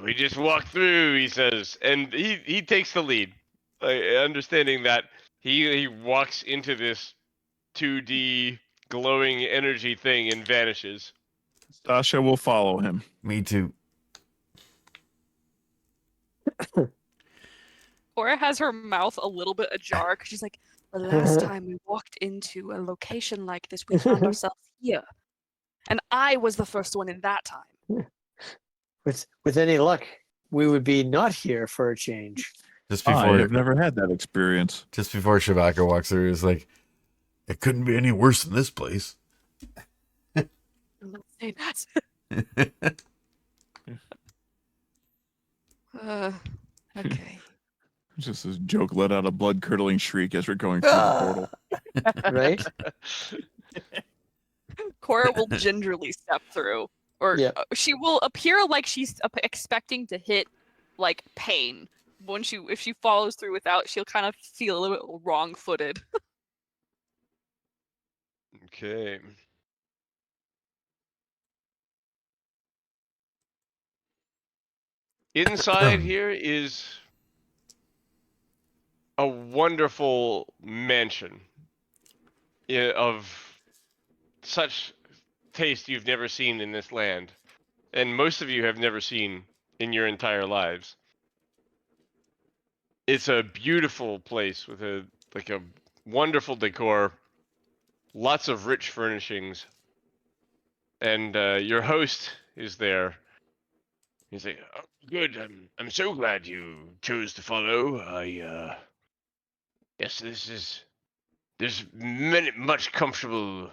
We just walked through, he says, and he takes the lead, understanding that he walks into this 2D glowing energy thing and vanishes. Sasha will follow him. Me too. Cora has her mouth a little bit ajar because she's like, the last time we walked into a location like this, we found ourselves here. And I was the first one in that time. With any luck, we would be not here for a change. Just I before, have never had that experience. just before Shabaka walks through, he's like, "It couldn't be any worse than this place." Don't say that. Okay. Just this joke let out a blood-curdling shriek as we're going through the portal. Right? Cora will gingerly step through, or Yeah. she will appear like she's expecting to hit like pain. When if she follows through without, she'll kind of feel a little bit wrong-footed. Okay. Inside here is a wonderful mansion of such taste you've never seen in this land, and most of you have never seen in your entire lives. It's a beautiful place with a wonderful decor, lots of rich furnishings, and your host is there. He's like, oh, "Good. I'm so glad you chose to follow. Yes, there's many comfortable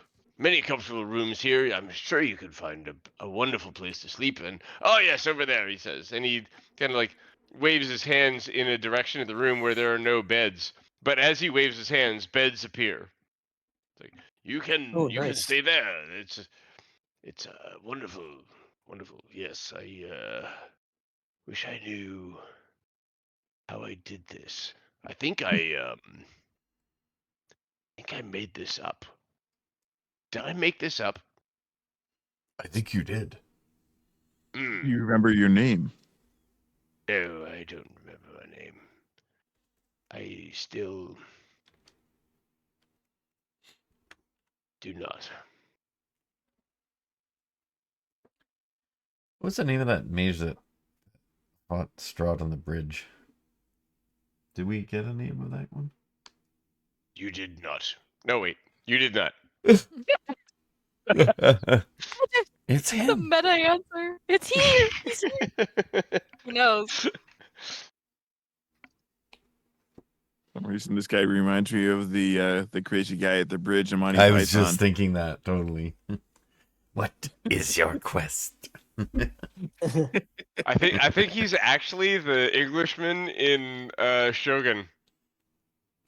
rooms here. I'm sure you could find a wonderful place to sleep in. Oh yes, over there," he says, and he kind of like waves his hands in a direction of the room where there are no beds. But as he waves his hands, beds appear. It's like, you can Nice. stay there. It's wonderful, wonderful. Yes, I wish I knew how I did this. I think I made this up. Did I make this up? I think you did. You remember your name? No, I don't remember my name. I still do not. What's the name of that mage that fought Strahd on the bridge? Did we get a name of that one? You did not. No, wait. You did not. It's The him. meta answer. It's here. He's here. Who knows? For some reason, this guy reminds me of the crazy guy at the bridge in Monty I was Python. just thinking that, totally. What is your quest? I think he's actually the Englishman in Shogun.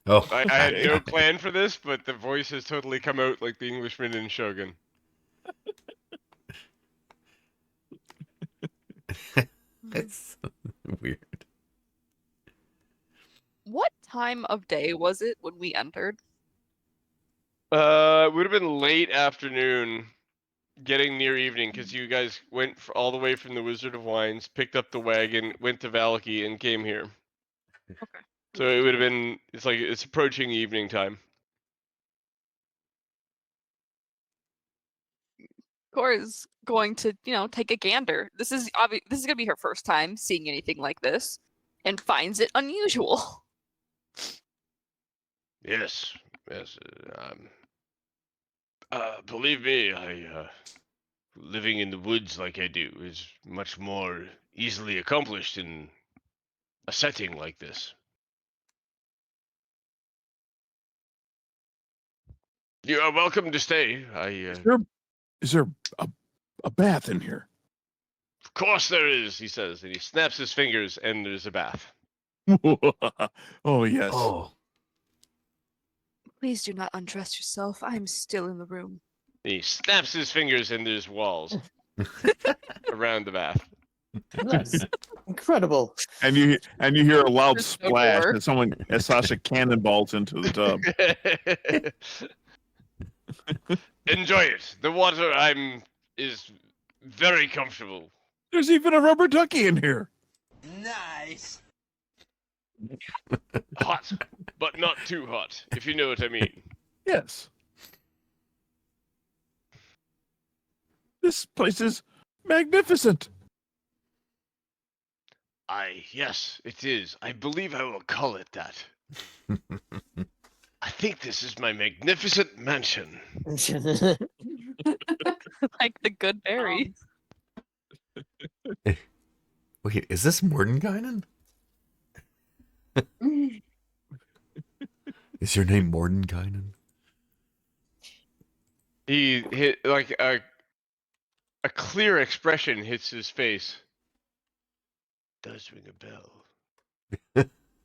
Oh, I had no plan for this, but the voice has totally come out like the Englishman in Shogun. it's weird. What time of day was it when we entered? It would have been late afternoon, getting near evening, because you guys went all the way from the Wizard of Wines, picked up the wagon, went to Vallaki, and came here. Okay. So it would have been. It's approaching evening time. Cora's going to, take a gander. This is gonna be her first time seeing anything like this, and finds it unusual. Yes. Believe me, living in the woods like I do is much more easily accomplished in a setting like this. You are welcome to stay. Is there a bath in here? Of course there is, he says, and he snaps his fingers, and there's a bath. Oh yes. Oh, Please do not undress yourself. I'm still in the room. And he snaps his fingers, and there's walls around the bath. That's incredible. And you hear a loud There's no splash door. as Sasha cannonballs into the tub. Enjoy it. The water is very comfortable. There's even a rubber ducky in here. Nice. Hot, but not too hot, if you know what I mean. Yes. This place is magnificent. Yes, it is. I believe I will call it that. I think this is my magnificent mansion. Like the good berry. wait, is this Mordenkainen? Is your name Mordenkainen? He hit like a clear expression hits his face. Does ring a bell.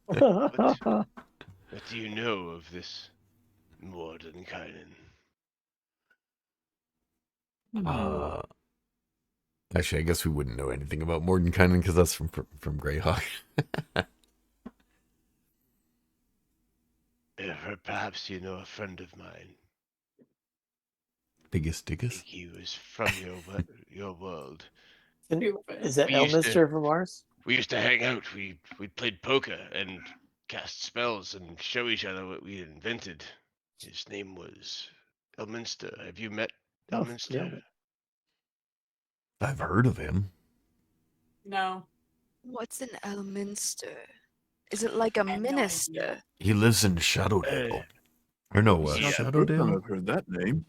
What do you know of this Mordenkainen? Actually, I guess we wouldn't know anything about Mordenkainen because that's from Greyhawk. Perhaps you know a friend of mine. Biggest I Dickus? think he was from your world. Is that We used to- Elminster from Mars? We used to hang out. We played poker and cast spells and show each other what we had invented. His name was Elminster. Have you met Oh, Elminster? yeah. I've heard of him. No. What's an Elminster? Is it like a I have no minister? idea. He lives in Shadowdale. Or no, Yeah. First time Shadowdale? I've heard that name.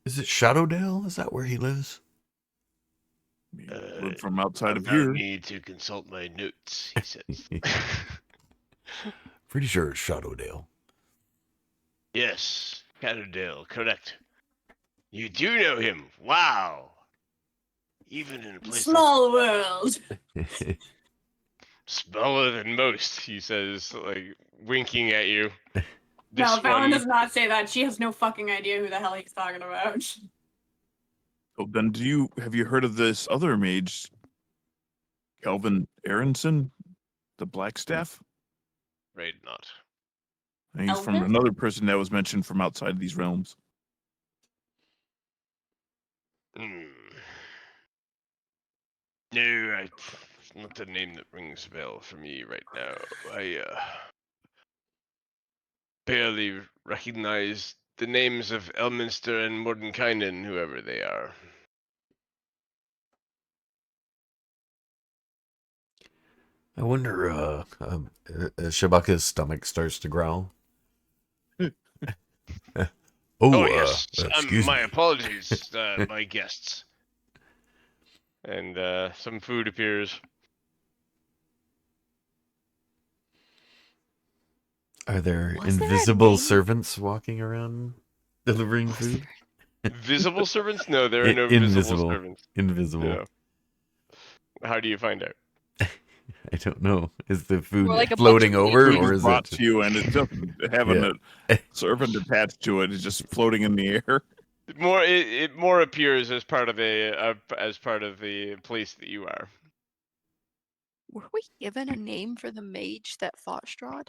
Is it Shadowdale? Is that where he lives? Live from outside of Allow here. me to consult my notes, he says. Pretty sure it's Shadowdale. Yes, Shadowdale, correct. You do know him. Wow. Even in a place Small world. smaller than most, he says, like winking at you. No, This Valen one, does not say that. She has no fucking idea who the hell he's talking about. Oh, then have you heard of this other mage, Kelvin Aronson, the Blackstaff? right? Not. And he's from Elvin? another person that was mentioned from outside these realms. Hmm. No, it's not the name that rings a bell for me right now. I barely recognize the names of Elminster and Mordenkainen, whoever they are. I wonder, Shabaka's stomach starts to growl. Oh, yes. Excuse My me. apologies, my guests. And some food appears. Are there Was there a invisible name? servants walking around delivering Was food? Visible servants? No, there are no visible servants. Invisible. No. How do you find out? I don't know. Is the food Or like a bunch floating of over, minions. Food or is is brought it? to you, and it doesn't have Yeah. a servant attached to it. It's just floating in the air. It more appears as part of the place that you are. Were we given a name for the mage that fought Strahd?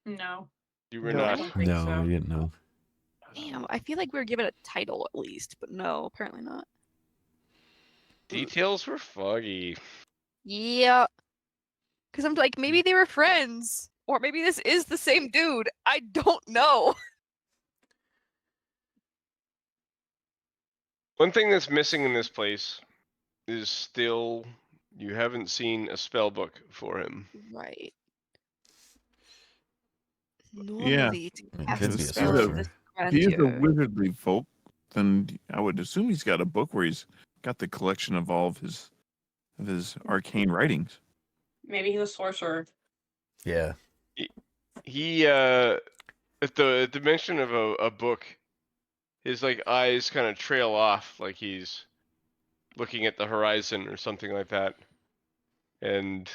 No. You were No. I not. don't think No, so. we didn't know. Damn, I feel like we were given a title at least, but no, apparently not. Details were foggy. Yeah. Because I'm like, maybe they were friends. Or maybe this is the same dude. I don't know. One thing that's missing in this place is still you haven't seen a spell book for him. Right. Yeah. Normally, to It cast could a be a spell of sorcerer. this If he is a grandeur. wizardly folk, then I would assume he's got a book where he's got the collection of all of his arcane writings. Maybe he's a sorcerer. Yeah. He at the mention of a book, his like eyes kind of trail off, like he's looking at the horizon or something like that. And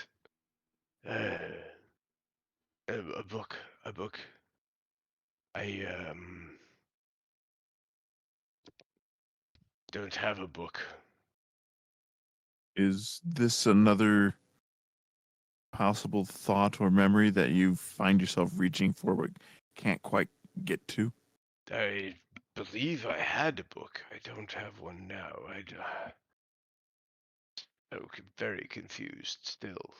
a book. I don't have a book. Is this another possible thought or memory that you find yourself reaching for but can't quite get to? I believe I had a book. I don't have one now. I'm very confused still.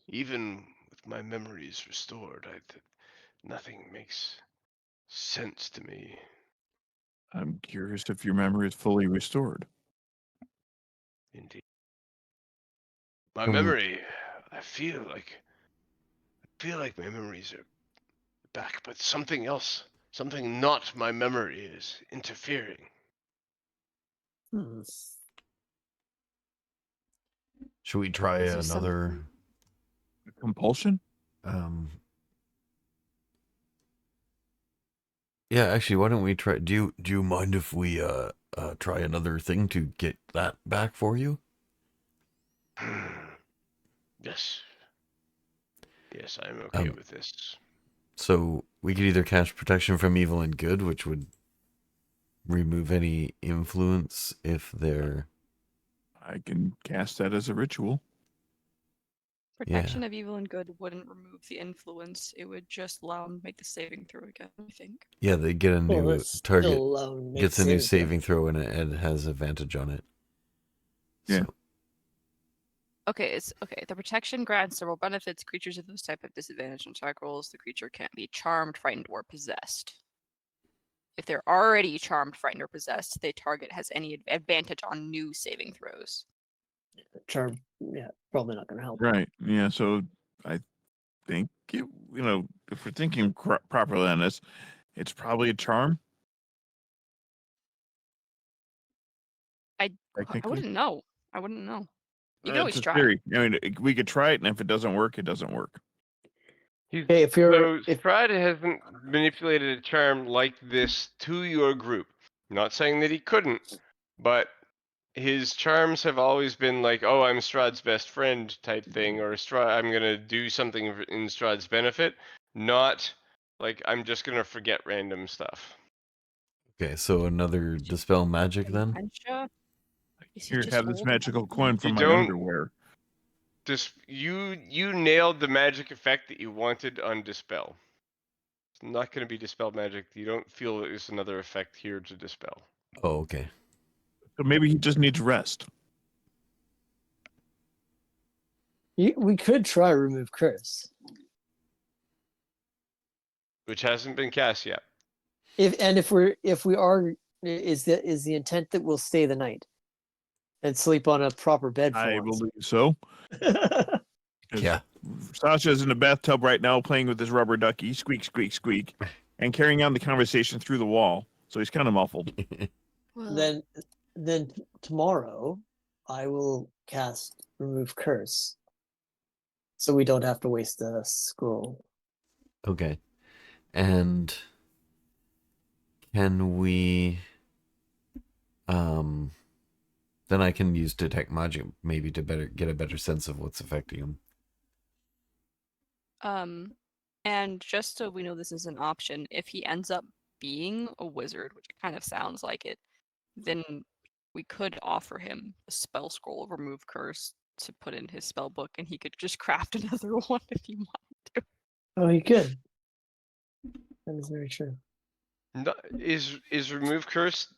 Even with my memories restored, nothing makes sense to me. I'm curious if your memory is fully restored. Indeed. My Hmm. memory, I feel like my memories are back, but something else, something not my memory is interfering. Hmm. Should we try Is there another? something- Compulsion? Um, Yeah, actually, why don't we try? Do you mind if we try another thing to get that back for you? Yes. Yes, I'm okay Um, with this. So we could either cast protection from evil and good, which would remove any influence if they're I can cast that as a ritual. Protection of evil and good wouldn't remove the influence. It would just allow them to make the saving throw again, I think. yeah, they get a Well, new that's target, still allowed to make gets a new saving throw. saving throw, and it has advantage on it. Yeah. So, Okay, the protection grants several benefits. Creatures of this type have disadvantage on attack rolls. The creature can't be charmed, frightened, or possessed. If they're already charmed, frightened, or possessed, the target has any advantage on new saving throws. Charm, yeah, probably not going to help. Right. Yeah. So I think if we're thinking properly on this, it's probably a charm. I Technically, wouldn't know. I wouldn't know. You can it's always a try. theory. I mean, we could try it, and if it doesn't work, it doesn't work. Okay, if you're So Strahd hasn't manipulated a charm like this to your group. I'm not saying that he couldn't, but his charms have always been like, "Oh, I'm Strahd's best friend" type thing, or I'm gonna do something in Strahd's benefit, not like I'm just gonna forget random stuff. okay, so another dispel magic then. Dementia? Is he Here, just have this old? magical coin You from my don't underwear. you nailed the magic effect that you wanted on dispel. It's not gonna be dispel magic. You don't feel there's another effect here to dispel. Oh, okay. So maybe he just needs rest. we could try remove curse. Which hasn't been cast yet. If we are, is the intent that we'll stay the night and sleep on a proper bed for I once? believe so. 'Cause Yeah. Sasha's in the bathtub right now playing with his rubber ducky, squeak, squeak, squeak, and carrying on the conversation through the wall. So he's kind of muffled. Well, then tomorrow I will cast remove curse, so we don't have to waste a scroll. Okay. And can we then I can use detect magic maybe to get a better sense of what's affecting him. and just so we know this is an option, if he ends up being a wizard, which it kind of sounds like it, then we could offer him a spell scroll of remove curse to put in his spell book, and he could just craft another one if he wanted to. Oh, you could. That is very true. Is remove curse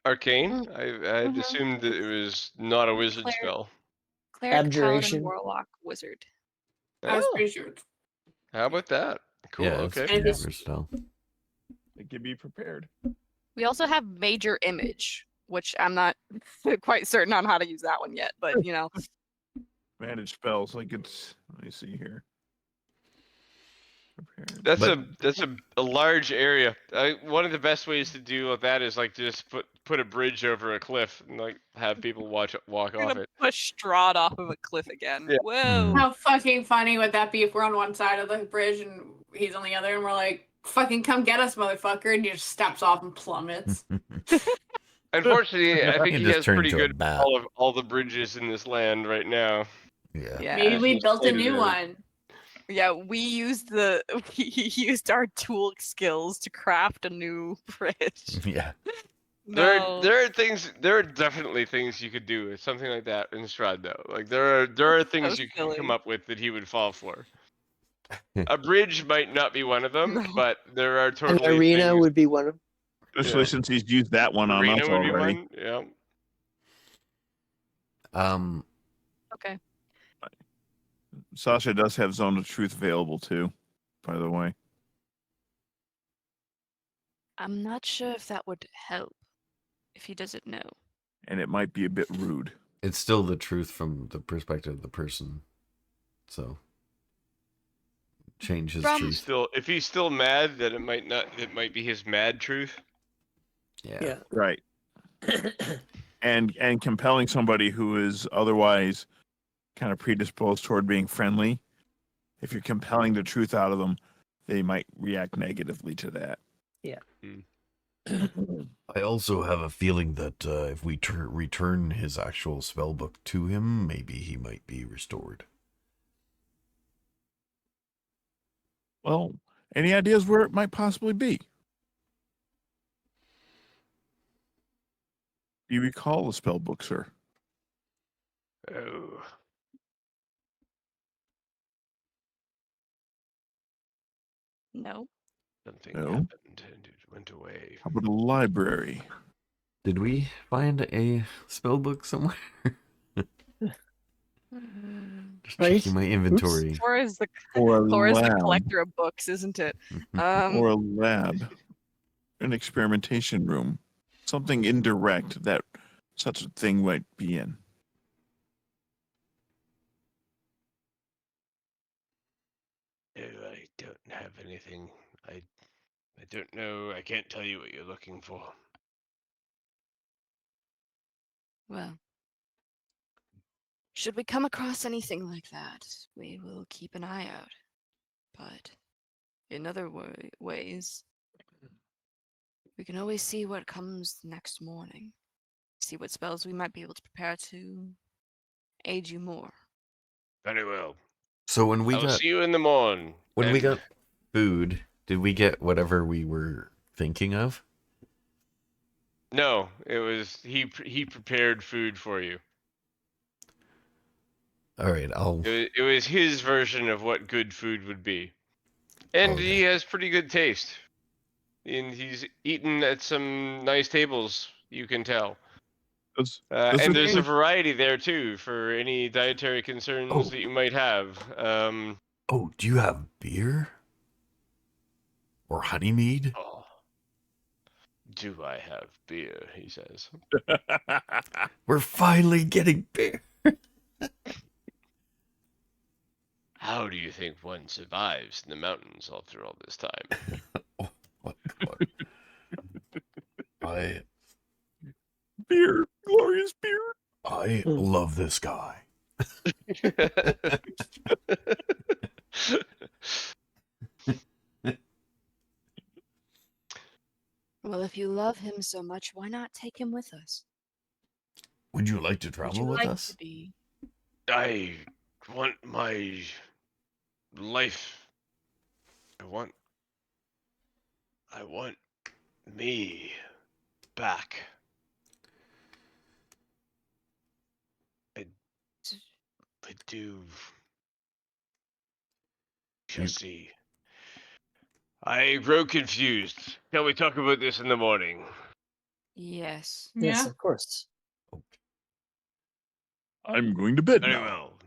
arcane? I'd Mhm. assumed that it was not a wizard Cleric. spell. Cleric, Abjuration. paladin, warlock, wizard. I was Oh, pretty sure. how about that? Cool. Yeah, it's Okay. And pretty it's- versatile. They can be prepared. We also have major image, which I'm not quite certain on how to use that one yet, but you know. Manage spells. Like it's. Let me see here. Prepared. That's a large area. One of the best ways to do that is like just put a bridge over a cliff and like have people walk We're off gonna it. push Strahd off of a cliff again. Yeah. Whoa. How fucking funny would that be if we're on one side of the bridge and he's on the other, and we're like, "Fucking come get us, motherfucker!" And he just steps off and plummets. Unfortunately, I think It he just has turned pretty into a good bat. all the bridges in this land right now. Yeah. Yeah. Maybe we Just built a plated new it. one. Yeah, we used our tool skills to craft a new bridge. Yeah. No. There are definitely things you could do with something like that in Strahd though. Like there are things So you can come silly. up with that he would fall for. A bridge might not be one of them, No. but there are An totally arena things. would be one of. Especially Yeah. since he's used that one on Arena us would be already. one. Yeah. Okay. Sasha does have Zone of Truth available too, by the way. I'm not sure if that would help if he doesn't know. And it might be a bit rude. It's still the truth from the perspective of the person. So change his truth. If he's still mad, then it might be his mad truth. Yeah. Right. and compelling somebody who is otherwise kind of predisposed toward being friendly, if you're compelling the truth out of them, they might react negatively to that. I also have a feeling that if we return his actual spellbook to him, maybe he might be restored. Well, any ideas where it might possibly be? Do you recall the spell book, sir? Oh. No. Something No. happened and it went away. How about a library? Did we find a spellbook somewhere? Just Right? checking my inventory. Cora is the Or a Cora's the lab? collector of books, isn't it? Or a lab? An experimentation room? Something indirect that such a thing might be in. No, I don't have anything. I don't know. I can't tell you what you're looking for. Well, should we come across anything like that, we will keep an eye out. But in other ways, we can always see what comes next morning. See what spells we might be able to prepare to aid you more. Very well. So when we I'll got see you in the morning. when we and got food, did we get whatever we were thinking of? No, it was he prepared food for you. All right, I'll. It was his version of what good food would be, and Okay. he has pretty good taste. And he's eaten at some nice tables, you can tell. Does And it there's a really- variety there too for any dietary concerns Oh. that you might have. Oh, do you have beer or honey mead? Oh, do I have beer? He says. We're finally getting beer. How do you think one survives in the mountains after all this time? Oh my god! I beer, glorious beer. love this guy. Well, if you love him so much, why not take him with us? Would you like to Would travel you with like us? to be? I want my life. I want me back. I do. Shall You- see. I grow confused. Shall we talk about this in the morning? Yes. Yes, Yeah. of course. I'm going to bed Very now. well.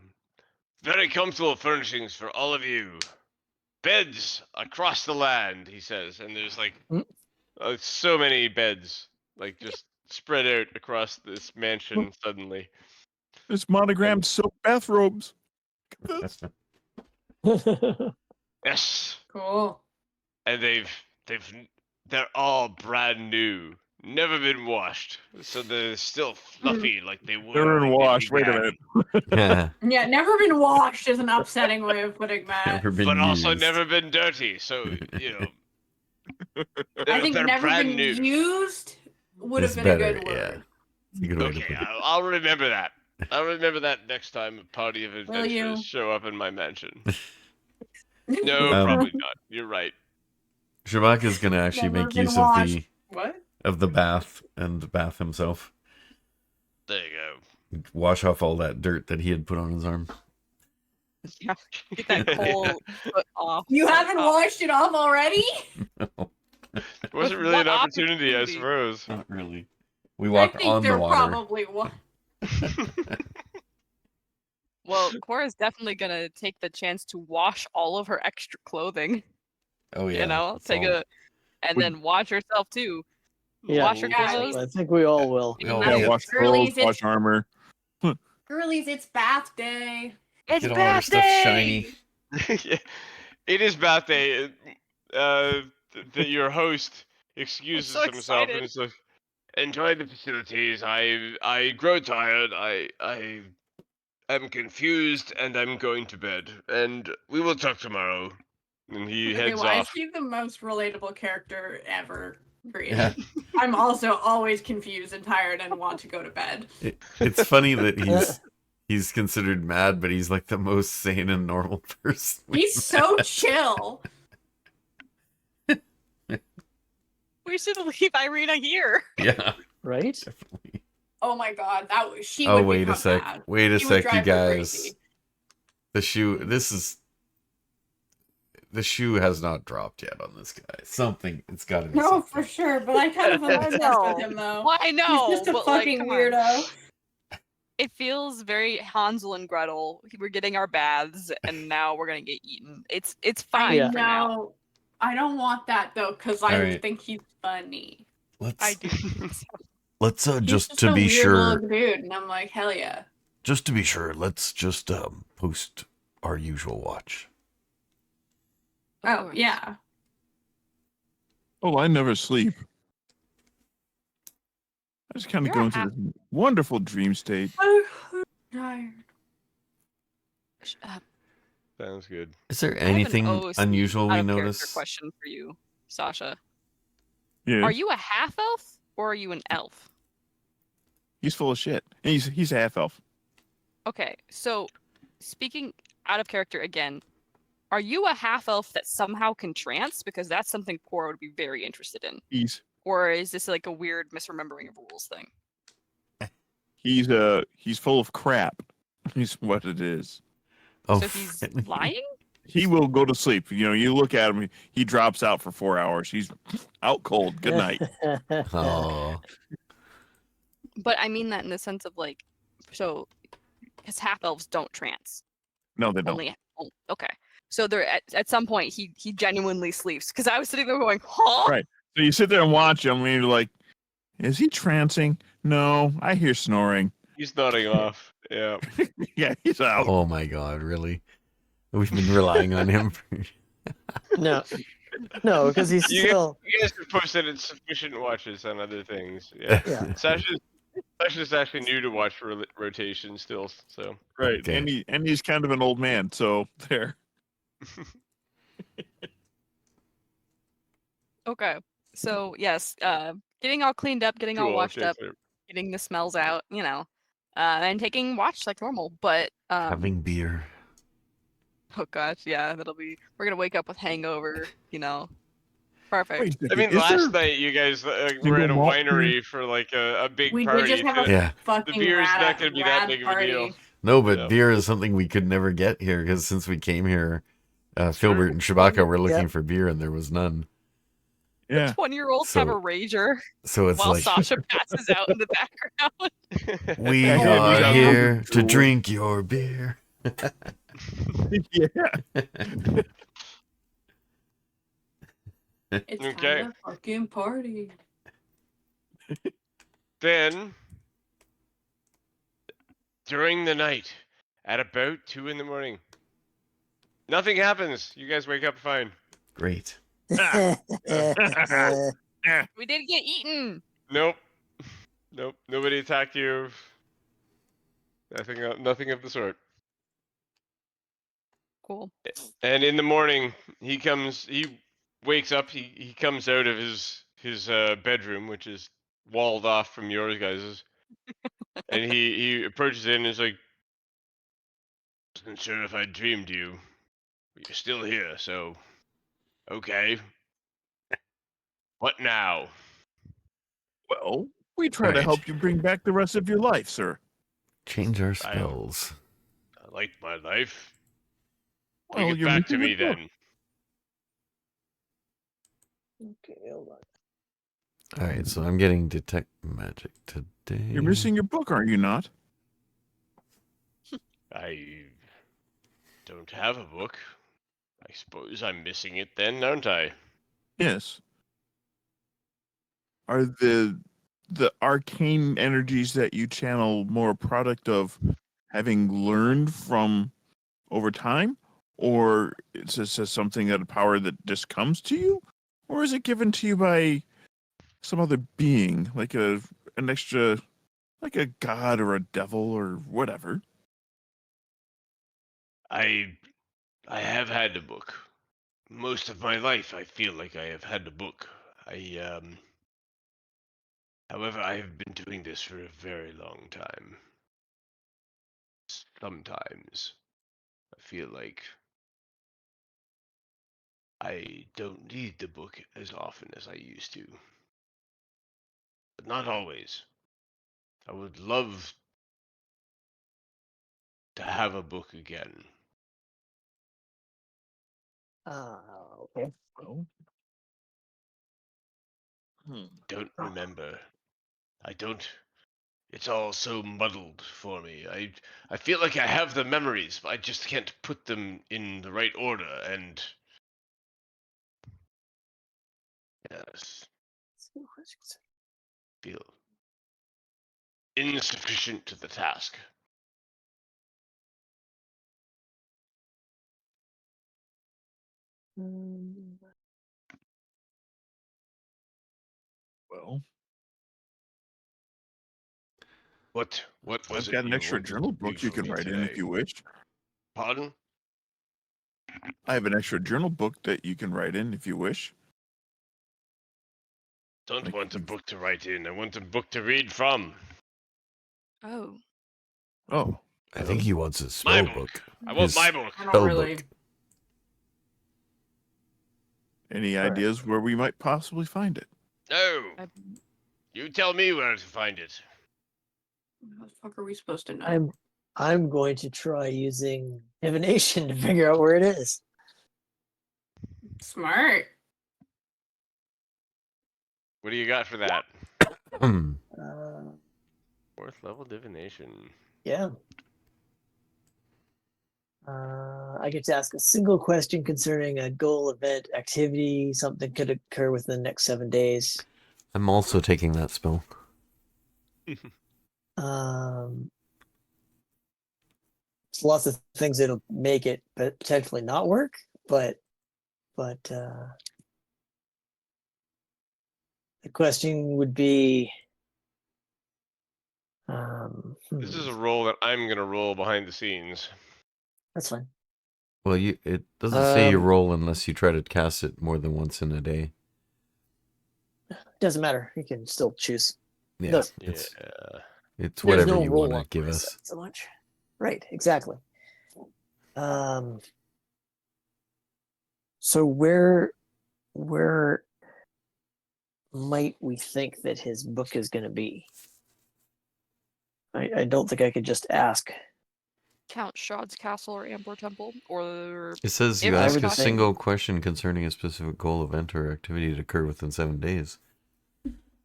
Very comfortable furnishings for all of you. Beds across the land, he says, and there's like Mm. so many beds, like just spread out across this mansion suddenly. There's monogrammed silk bathrobes. Look at this. Yes, Cool. and they're all brand new, never been washed, so they're still fluffy like they were. They're in when they wash. Wait a began. minute. Yeah, Yeah, never been washed is an upsetting way of putting that. never been But also used. never been dirty, so I think they're never brand been new. used would It's have been better, a good yeah. word. It's a good way to Okay, put it. I'll remember that. I'll remember that next time a party of you? adventurers show up in my mansion. No, Um, probably not. You're right. Shabak is gonna actually Never make been use washed. of What? the bath and bath himself. There you go. Wash off all that dirt that he had put on his arm. Yeah. Get that whole foot off. You foot haven't off. washed it off already? Wasn't With really an what opportunity, I opportunity? suppose. Not really. We I walk think on the there water. probably was. Well, Cora's definitely gonna take the chance to wash all of her extra clothing. Oh yeah. You know, it's take all- and Would- then wash herself too. Yeah, Wash her Yeah, clothes. I think we all will. We all Yeah, get, wash Girlies, clothes, wash armor. Girlies, it's bath day. It's get all our bath stuff day! shiny. Yeah. It is bath day. That your host excuses so himself and excited. is like, enjoy the facilities. I grow tired. I am confused and I'm going to bed. And we will talk tomorrow. And he Okay, heads why is off. he the most relatable character ever created? Yeah. I'm also always confused and tired and want to go to bed. It's funny that he's considered mad, but he's like the most sane and normal person. He's so chill. We should leave Irina here. Yeah, Right? definitely. Oh my god, she Oh, would wait a become sec. mad. Wait a She would sec, you drive her guys. crazy. The shoe has not dropped yet on this guy. It's got to be No, something. for sure, but I kind of am obsessed No. with him though. Well, I know, He's just a but like, fucking come on. weirdo. It feels very Hansel and Gretel. We're getting our baths, and now we're gonna get eaten. It's fine Yeah. for now. No, I don't want that though, because I Alright. think he's funny. I do. think so. Let's He's just a to be weird sure, little dude, and I'm like, hell yeah. just to be sure, let's just post our usual watch. Of Oh course. yeah. Oh, I never sleep. I just kind of You're go a into half- this wonderful dream state. I'm tired. Sounds good. Is there I have an anything OC unusual we out of character notice? question for you, Sasha. Yeah, Are you a half elf or are you an elf? he's full of shit. And he's a half elf. Okay, so speaking out of character again, are you a half elf that somehow can trance? Because that's something Cora would be very interested in. Or is this like a weird misremembering of rules thing? He's full of crap. He's what it is. Oh, So he's lying? He will go to sleep. You know, you look at him, he drops out for 4 hours. He's out cold. Good night. Oh, But I mean that in the sense of like, so because half elves don't trance. No, they don't. Okay. So there at some point he genuinely sleeps because I was sitting there going, huh? Right. So you sit there and watch him, and you're like, "Is he trancing?" No, I hear snoring. He's nodding off. Yeah. Yeah, he's out. oh my God! Really? We've been relying on him. No, because he's You still. You guys have posted insufficient watches on other things. Yeah. Yeah. Sasha's actually new to watch rotation still, so. Right. Okay. And he's kind of an old man. So there. Okay. So yes, getting all cleaned up, getting all Cool, washed okay, up, fair. getting the smells out, and taking watch like normal. But Having beer. oh gosh, yeah, we're gonna wake up with hangover, Perfect. Wait a I second, mean, is last there night you guys were single at a malt winery for like a big We party. just have a Yeah. fucking The beer is not rad, gonna be that rad big of a party. deal. No, but Yeah. beer is something we could never get here because since we came here, Filbert and Shabaka were looking Yeah. for beer and there was none. Yeah. 20-year-olds have a So- rager So it's while like Sasha passes out in the background. we Yeah, are we got here one. to drink your beer. Yeah. It's Okay. time to fucking party. Then, during the night, at about 2 in the morning, nothing happens. You guys wake up fine. Great. We did get eaten. Nope. Nope. Nobody attacked you. Nothing of the sort. Cool. And in the morning, he wakes up, he comes out of his bedroom, which is walled off from yours guys's. And he approaches in and is like, "Wasn't sure if I dreamed you. But you're still here, so okay. What now?" Well, we try to Right. help you bring back the rest of your life, sir. Change our spells. I like my life. Well, Take it you're back to missing me a book. then. Okay, hold on. All right, so I'm getting detect magic today. You're missing your book, are you not? I don't have a book. I suppose I'm missing it then, aren't I? Yes. Are the arcane energies that you channel more a product of having learned from over time, or is this just something that a power that just comes to you, or is it given to you by some other being, like an extra, like a god or a devil or whatever? I have had the book. most of my life, I feel like I have had a book. However, I have been doing this for a very long time. Sometimes I feel like I don't need the book as often as I used to. But not always. I would love to have a book again. Okay. Well, Don't remember. I don't. It's all so muddled for me. I feel like I have the memories, but I just can't put them in the right order, and yes, feel insufficient to the task. well, What was I've it got an you extra wanted to journal do book you for can me write in if today? you wish. Pardon? I have an extra journal book that you can write in if you wish. Don't Like, want a book to write in. I want a book to read from. Oh, oh, I think he wants a My spell book. book. I want His my book. I don't spell really. book. any All right. ideas where we might possibly find it? No, I, you tell me where to find it. How the fuck are we supposed to know? I'm going to try using divination to figure out where it is. Smart. What do you got for that? Hmm. Fourth level divination. Yeah. I get to ask a single question concerning a goal, event, activity. Something could occur within the next 7 days. I'm also taking that spell. There's lots of things that'll make it potentially not work, but the question would be, This is a roll that I'm gonna roll behind the scenes. that's fine. Well, it doesn't say you Um, roll unless you try to cast it more than once in a day. Doesn't matter. You can still choose. Yeah, Does- it's Yeah. it's There's whatever no you roll want on to give my us. side so much. Right, exactly. So where might we think that his book is going to be? I don't think I could just ask. Count Strahd's castle or Amber Temple, or It says if you I ask would a say- single question concerning a specific goal, event, or activity to occur within 7 days.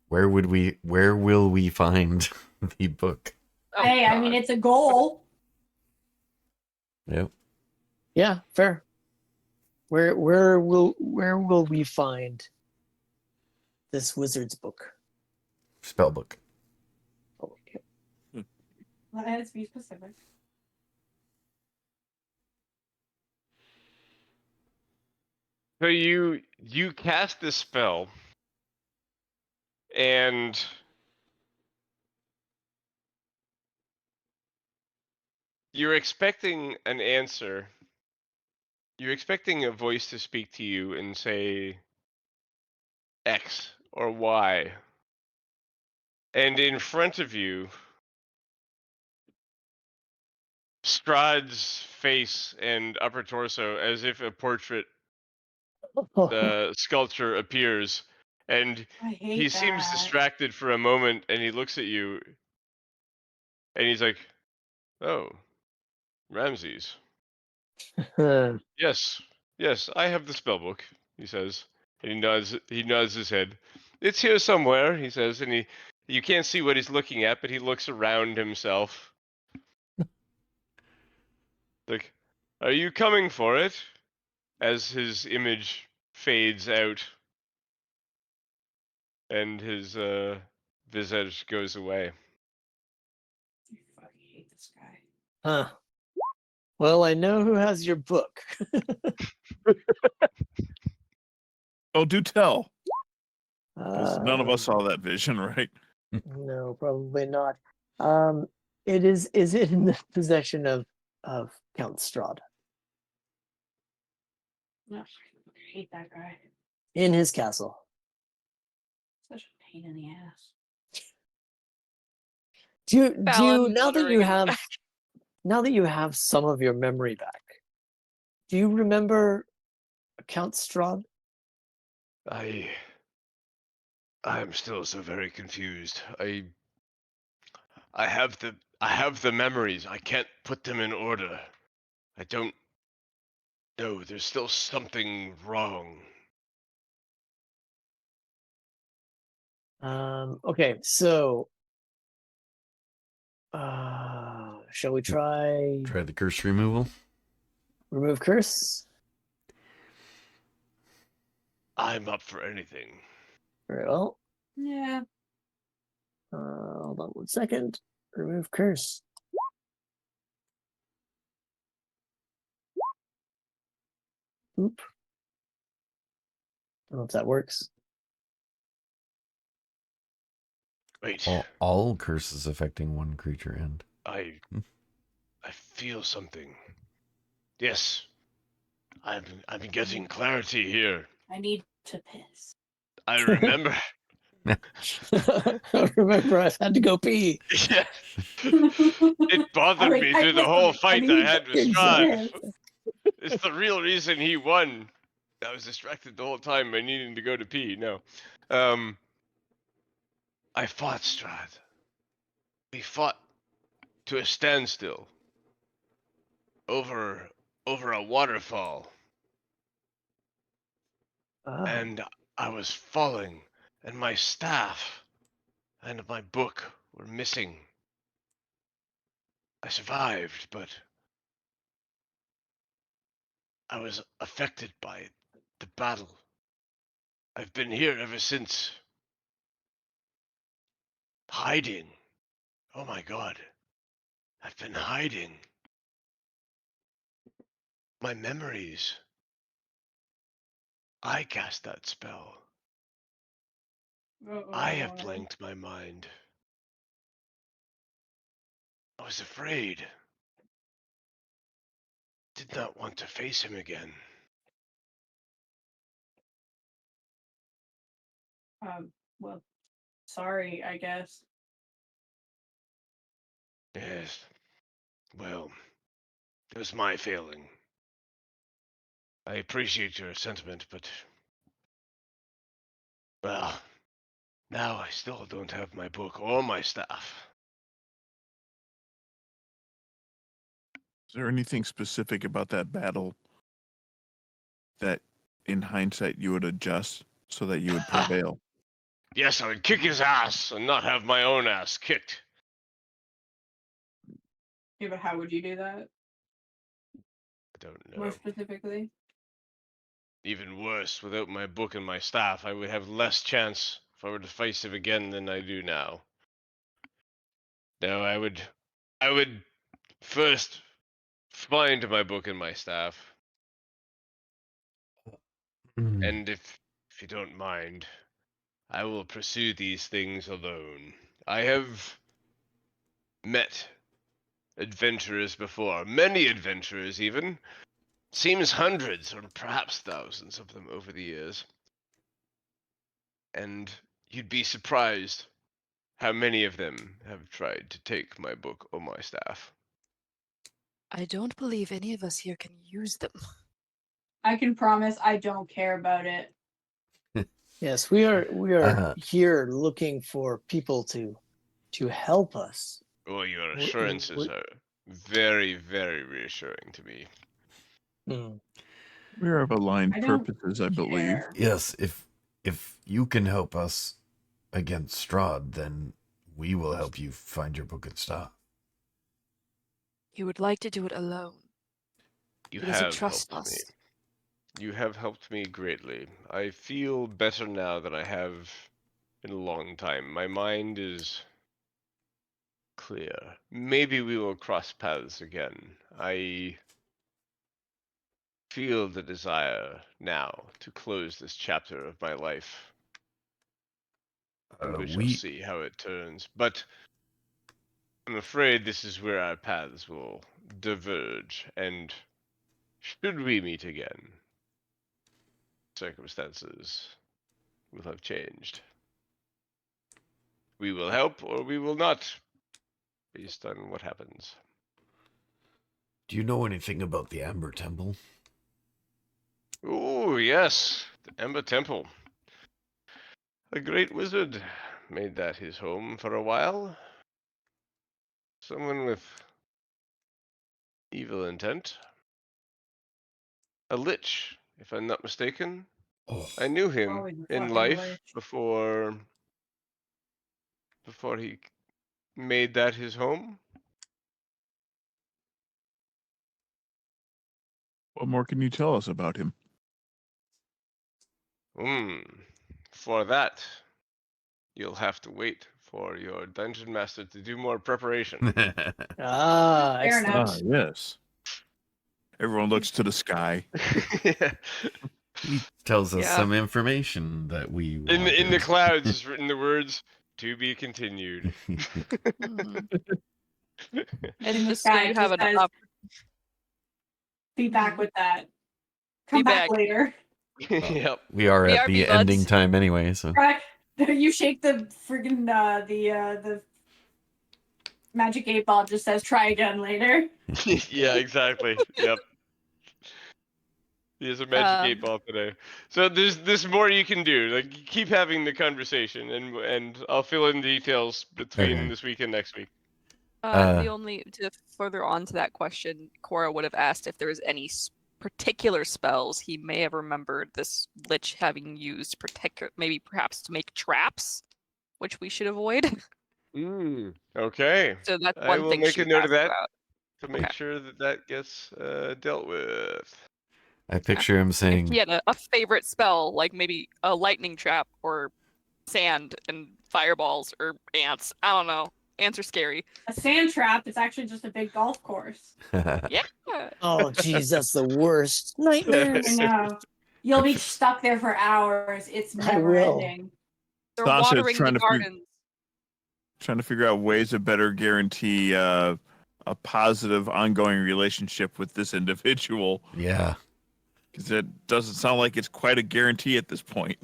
Where will we find the book? Oh, Hey, I mean, God. it's a goal. Yep. Yeah, fair. Where will we find this wizard's book? Spell book. Oh, okay. Let's be specific. So you cast this spell, and you're expecting an answer. You're expecting a voice to speak to you and say X or Y. And in front of you, Strahd's face and upper torso, as if a portrait sculpture appears, and I hate he that. seems distracted for a moment, and he looks at you, and he's like, "Oh, Ramses. Yes, yes, I have the spellbook," he says, and he nods his head. "It's here somewhere," he says, and you can't see what he's looking at, but he looks around himself. Like, "Are you coming for it?" As his image fades out and his visage goes away. I fucking hate this guy. Huh. Well, I know who has your book. Oh, do tell. Because none of us saw that vision, right? No, probably not. It is it in the possession of Count Strahd? No. hate that guy. in his castle. Such a pain in the ass. Do you Fallon now that muttering you in the have back. now that you have some of your memory back, do you remember Count Strahd? I am still so very confused. I have the memories. I can't put them in order. I don't know. There's still something wrong. Okay, so shall we try Try the curse removal. remove curse? I'm up for anything. Very well. Yeah. Hold on 1 second. Remove curse. Oop. I don't know if that works. Wait, All curses affecting one creature end. I feel something. Yes, I'm getting clarity here. I need to piss. I remember. I remember I had to go pee. Yeah. It bothered me through the whole fight I had with Strahd. It's the real reason he won. I was distracted the whole time by needing to go to pee. No. I fought Strahd. We fought to a standstill over a waterfall, and I was falling, and my staff and my book were missing. I survived, but I was affected by the battle. I've been here ever since. Hiding. Oh my god. I've been hiding. My memories. I cast that spell. I have blanked my mind. I was afraid. Did not want to face him again. Well, sorry, I guess. Yes. Well, it was my failing. I appreciate your sentiment, but... well, now I still don't have my book or my staff. Is there anything specific about that battle that, in hindsight, you would adjust so that you would prevail? Yes, I would kick his ass and not have my own ass kicked. Yeah, but how would you do that? I don't know. More specifically? Even worse, without my book and my staff, I would have less chance if I were to face him again than I do now. No, I would first find my book and my staff, and if you don't mind, I will pursue these things alone. I have met adventurers before, many adventurers even. Seems hundreds or perhaps thousands of them over the years. And you'd be surprised how many of them have tried to take my book or my staff. I don't believe any of us here can use them. I can promise I don't care about it. Yes, we are here looking for people to help us. Oh, your W- assurances w- are very, very reassuring to me. Hmm. We're of aligned I don't purposes, I believe. care. Yes, if you can help us against Strahd, then we will help you find your book and stuff. He would like to do it alone. You He doesn't have trust helped me. us. You have helped me greatly. I feel better now than I have in a long time. My mind is clear. Maybe we will cross paths again. I feel the desire now to close this chapter of my life. And we shall see how it turns. But I'm afraid this is where our paths will diverge. And should we meet again, circumstances will have changed. We will help or we will not, based on what happens. Do you know anything about the Amber Temple? Oh, yes, the Ember Temple. A great wizard made that his home for a while. Someone with evil intent. A lich, if I'm not mistaken. Oh, I knew him Always a in fucking life lich. before he made that his home. What more can you tell us about him? For that, you'll have to wait for your dungeon master to do more preparation. Ah, Fair excellent. enough. Ah, yes. Everyone looks to the sky. Yeah. he tells us Yeah. some information that we In the wanted. clouds is written the words "to be continued." Mhm. In And the just so sky, you it have just an says, be back Mhm. with that. Come Be back back. later. Yep. We are at BRB the buds. ending time anyway, so. Right? You shake the friggin' the magic 8 ball. Just says try again later. Yeah, exactly. Yep. He has a magic 8 ball today. So there's more you can do. Like keep having the conversation, and I'll fill in details between Okay. this week and next week. The only to further on to that question, Cora would have asked if there was any particular spells he may have remembered this lich having used, maybe perhaps to make traps, which we should avoid. Okay. So that's I one will thing make she a would note of ask that about. to make Okay. sure that that gets dealt with. I picture him If saying, he had a favorite spell, like maybe a lightning trap or sand and fireballs or ants. I don't know. Ants are scary. A sand trap is actually just a big golf course. Yeah. Oh, geez, that's the worst. I Nightmares. know. You'll be stuck there for hours. It's I never will. ending. They're Sansa is watering the gardens. trying to figure out ways to better guarantee a positive, ongoing relationship with this individual. yeah. Because it doesn't sound like it's quite a guarantee at this point.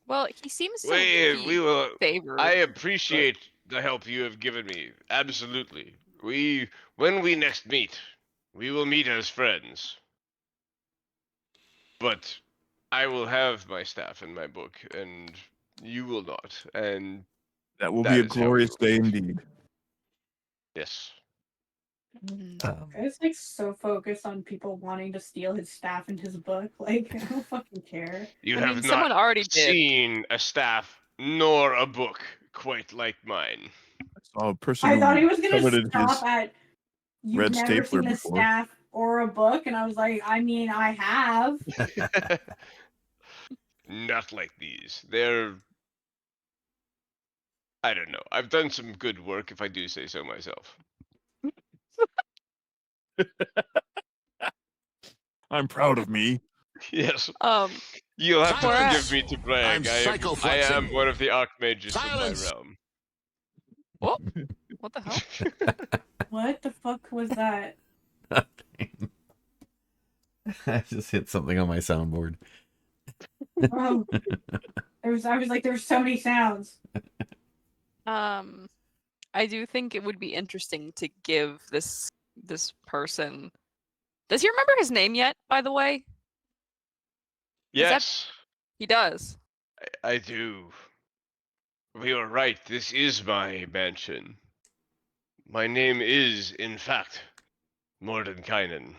Well, he seems to We be will. favored. I appreciate the help you have given me. Absolutely. When we next meet, we will meet as friends. But I will have my staff in my book, and you will not. And That will that be a is how we glorious will day meet. indeed. Yes. Guy's like so focused on people wanting to steal his staff and his book. Like, I don't fucking care. You I have mean, not someone already did. seen a staff nor a book quite like mine. I saw a person I thought he who was gonna coveted stop his at you've red never stapler seen a before. staff or a book, and I was like, I mean, I have. Not like these. They're. I don't know. I've done some good work, if I do say so myself. I'm proud of me. Yes. Um, You'll have to Silence! forgive me to brag. I'm I am psycho-flexing. one of the archmages Silence! of my realm. what the hell? What the fuck was that? I just hit something on my soundboard. Oh, I was like, there's so many sounds. I do think it would be interesting to give this person. Does he remember his name yet? By the way, Yes, he does. I do. You are right. This is my mansion. My name is, in fact, Mordenkainen.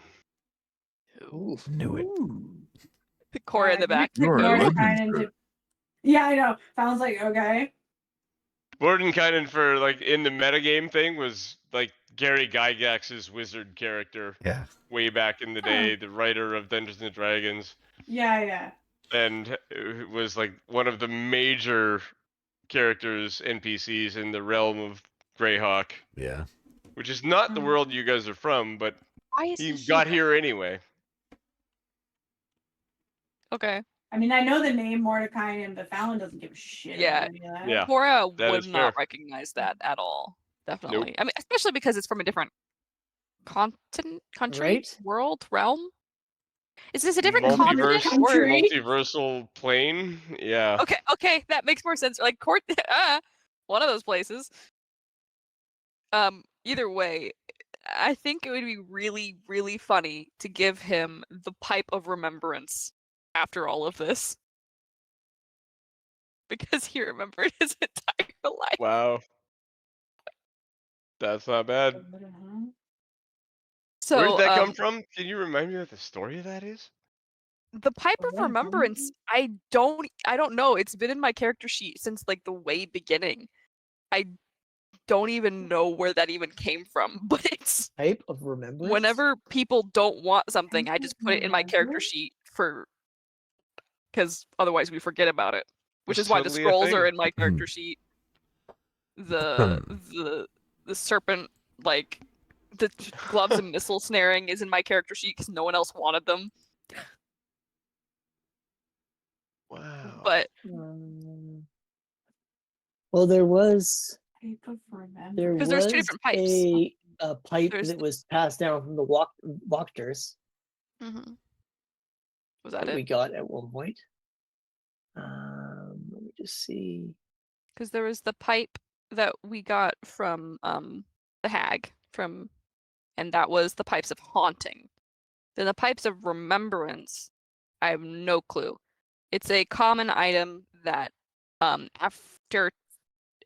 Ooh. Knew it. The Cora in the back. You're a legend, Mordenkainen sir. to... Yeah, I know. Sounds like, okay. Mordenkainen for, like, in the metagame thing was, like, Gary Gygax's wizard character Yeah. way back in the day, the writer of Dungeons & Dragons. Yeah. And it was, like, one of the major characters, NPCs in the realm of Greyhawk. Yeah. Which is not the world you guys are from, but Why is he he got here? here anyway. Okay. I mean, I know the name Mordekainen, but Fallon doesn't give a shit Yeah. about any of that. Yeah. Cora that would is not fair. recognize that at all. Definitely. Nope. I mean, especially because it's from a different continent, country, Right? world, realm. Is this a different continent or? Multiversal plane. Yeah. Okay, that makes more sense. Like court, one of those places. Either way, I think it would be really, really funny to give him the pipe of remembrance after all of this. Because he remembered his entire life. Wow. That's not bad. So, Where did that come from? Can you remind me what the story of that is? The pipe of remembrance, I don't know. It's been in my character sheet since like the way beginning. I don't even know where that even came from, but it's Type of remembrance. whenever people don't want something, I just put it in my character sheet because otherwise we forget about it. Which It's is why the totally a scrolls are thing. in my character sheet. The serpent, like the gloves and missile snaring is in my character sheet because no one else wanted them. Wow. But well, there was there 'Cause there's two was different pipes. a pipe There's that was passed down from the Wachters Was that we it? got at one point. Let me just see. Because there was the pipe that we got from the hag and that was the pipes of haunting. Then the pipes of remembrance, I have no clue. It's a common item that after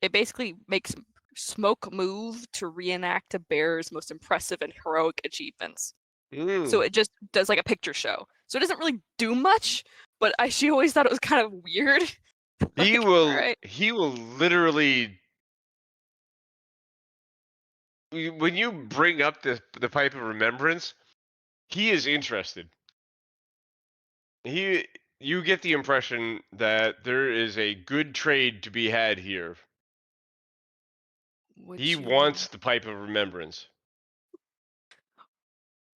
it basically makes smoke move to reenact a bear's most impressive and heroic achievements. So it just does like a picture show. So it doesn't really do much, but she always thought it was kind of weird. He will literally, when you bring up the pipe of remembrance, he is interested. You get the impression that there is a good trade to be had here. He wants the pipe of remembrance.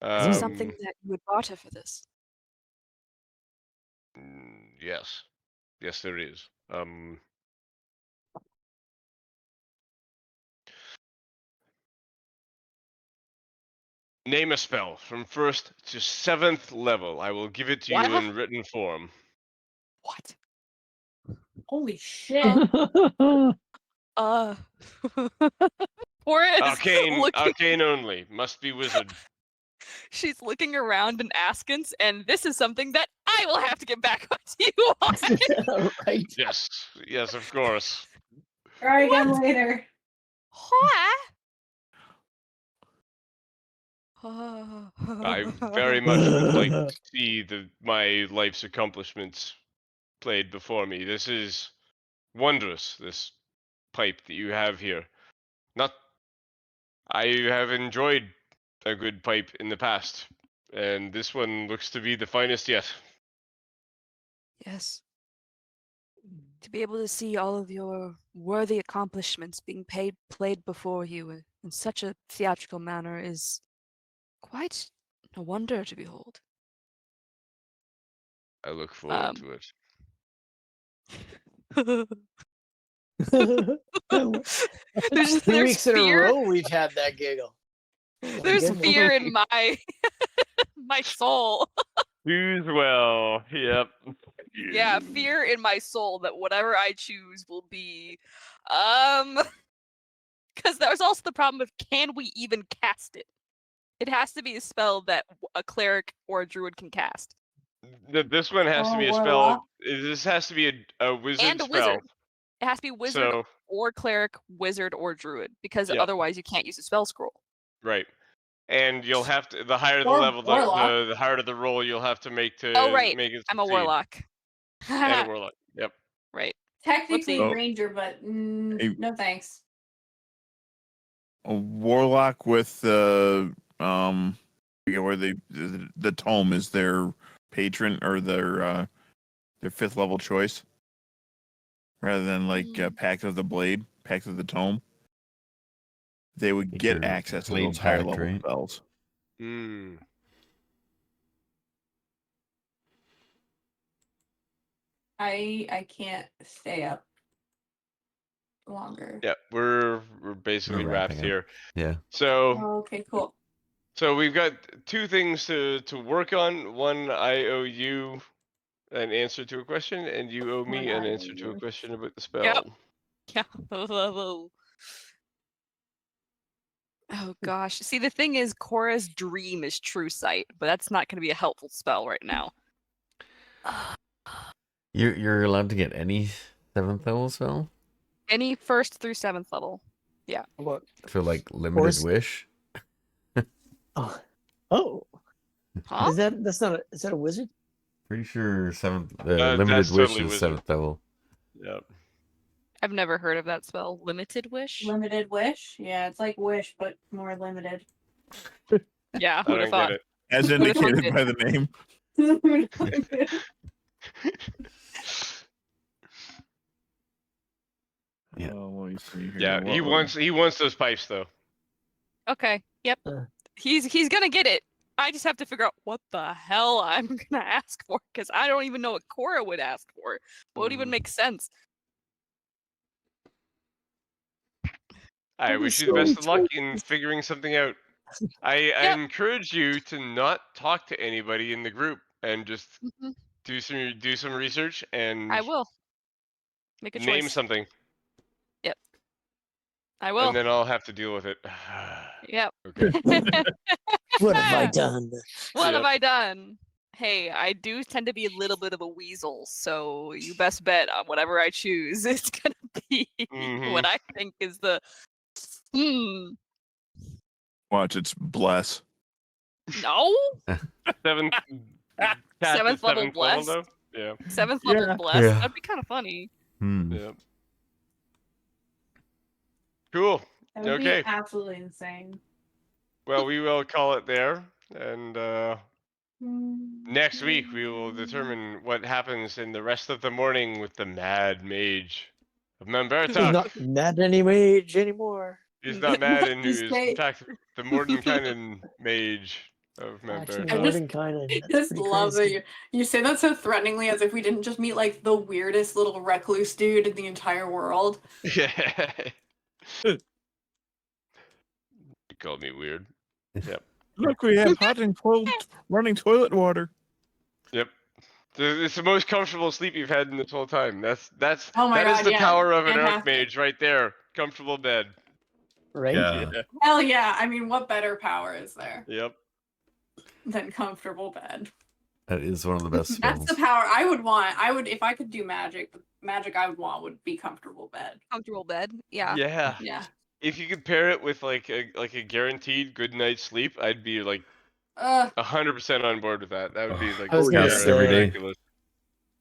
Is there something that you would barter for this? Yes. Yes, there is. Name a spell from 1st to 7th level. I will give it to you in written form. What? Holy shit. Poor is Arcane only. Must be wizard. She's looking around and askance, and this is something that I will have to get back to you on. Right. Yes, of course. Try again later. I very much would like to see my life's accomplishments played before me. This is wondrous, this pipe that you have here. I have enjoyed a good pipe in the past, and this one looks to be the finest yet. Yes. To be able to see all of your worthy accomplishments being played before you in such a theatrical manner is quite a wonder to behold. I look forward to it. There's 2 weeks in a fear. row we've had that giggle. There's fear in my soul. Choose well. Yep. Yeah, fear in my soul that whatever I choose will be because there's also the problem of can we even cast it? It has to be a spell that a cleric or a druid can cast. This one has to be a spell. This has to be a wizard and a spell. Wizard. It has to be wizard or cleric, wizard or druid, because otherwise you can't use a spell scroll. Right. And you'll have to, the higher the level, the higher the roll you'll have to make to make it succeed. I'm a warlock. And a warlock. Yep. Right. Technically ranger, but no thanks. A warlock with where the tome is their patron or their 5th level choice, rather than like Pact of the Blade, Pact of the Tome. They would get access to those higher level spells. I can't stay up longer. Yeah, we're basically wrapped here. Yeah. So okay, cool. So we've got two things to work on. One, I owe you an answer to a question, and you owe me an answer to a question about the spell. Yeah. Oh gosh. See, the thing is, Cora's dream is true sight, but that's not going to be a helpful spell right now. You're allowed to get any 7th level spell Any 1st through 7th level. Yeah. What? for like limited Course. wish. Oh, Huh? is that a wizard? Pretty sure 7th limited That's wish totally is wizard. 7th level. Yep. I've never heard of that spell. Limited wish? Limited wish? Yeah, it's like wish, but more limited. Yeah, I who'd have don't thought? get it. As Who'da thought indicated it? by the name. Yeah. Oh, let me see here. Yeah, he What- wants those pipes though. Okay. Yep. He's gonna get it. I just have to figure out what the hell I'm gonna ask for, because I don't even know what Cora would ask for. What would even Mhm. make sense? I That wish is you the so best of luck true. in figuring something out. I Yep. encourage you to not talk to anybody in the group and just Mhm. do some research and I will. Make a name choice. something, I will. and then I'll have to deal with it. Yep. Okay. What have I done? What have Yep. I done? Hey, I do tend to be a little bit of a weasel, so you best bet on whatever I choose, it's gonna be what I think is the Watch, it's bless. No? 7th. Cast at 7th level 7th level blessed? though. Yeah. 7th level Yeah. blessed? Yeah. That'd be kind of funny. Yep. Cool. That would Okay. be absolutely insane. Well, we will call it there, and next week we will determine what happens in the rest of the morning with the Mad Mage of Mount He's Baratok. not Mad Mage anymore. He's not mad, and You he is in say- fact the Mordenkainen Mage of Mount Actually, Baratok. Mordenkainen. That's Just pretty love crazy. that you say that so threateningly, as if we didn't just meet like the weirdest little recluse dude in the entire world. Yeah. You called me weird. Yep. Look, we have hot and cold running toilet water. Yep. It's the most comfortable sleep you've had in this whole time. That's Oh my that is God, the yeah. power of an Fantastic. archmage right there. Comfortable bed. Right? Yeah. Hell yeah! I mean, what better power is there Yep. than comfortable bed? That is one of the best That's spells. the power I would want. I would, if I could do magic. The magic I would want would be comfortable bed. Comfortable bed? Yeah. Yeah. Yeah. If you could pair it with like a guaranteed good night's sleep, I'd be like 100% on board with that. That would be like I was gonna Cast every day. ridiculous.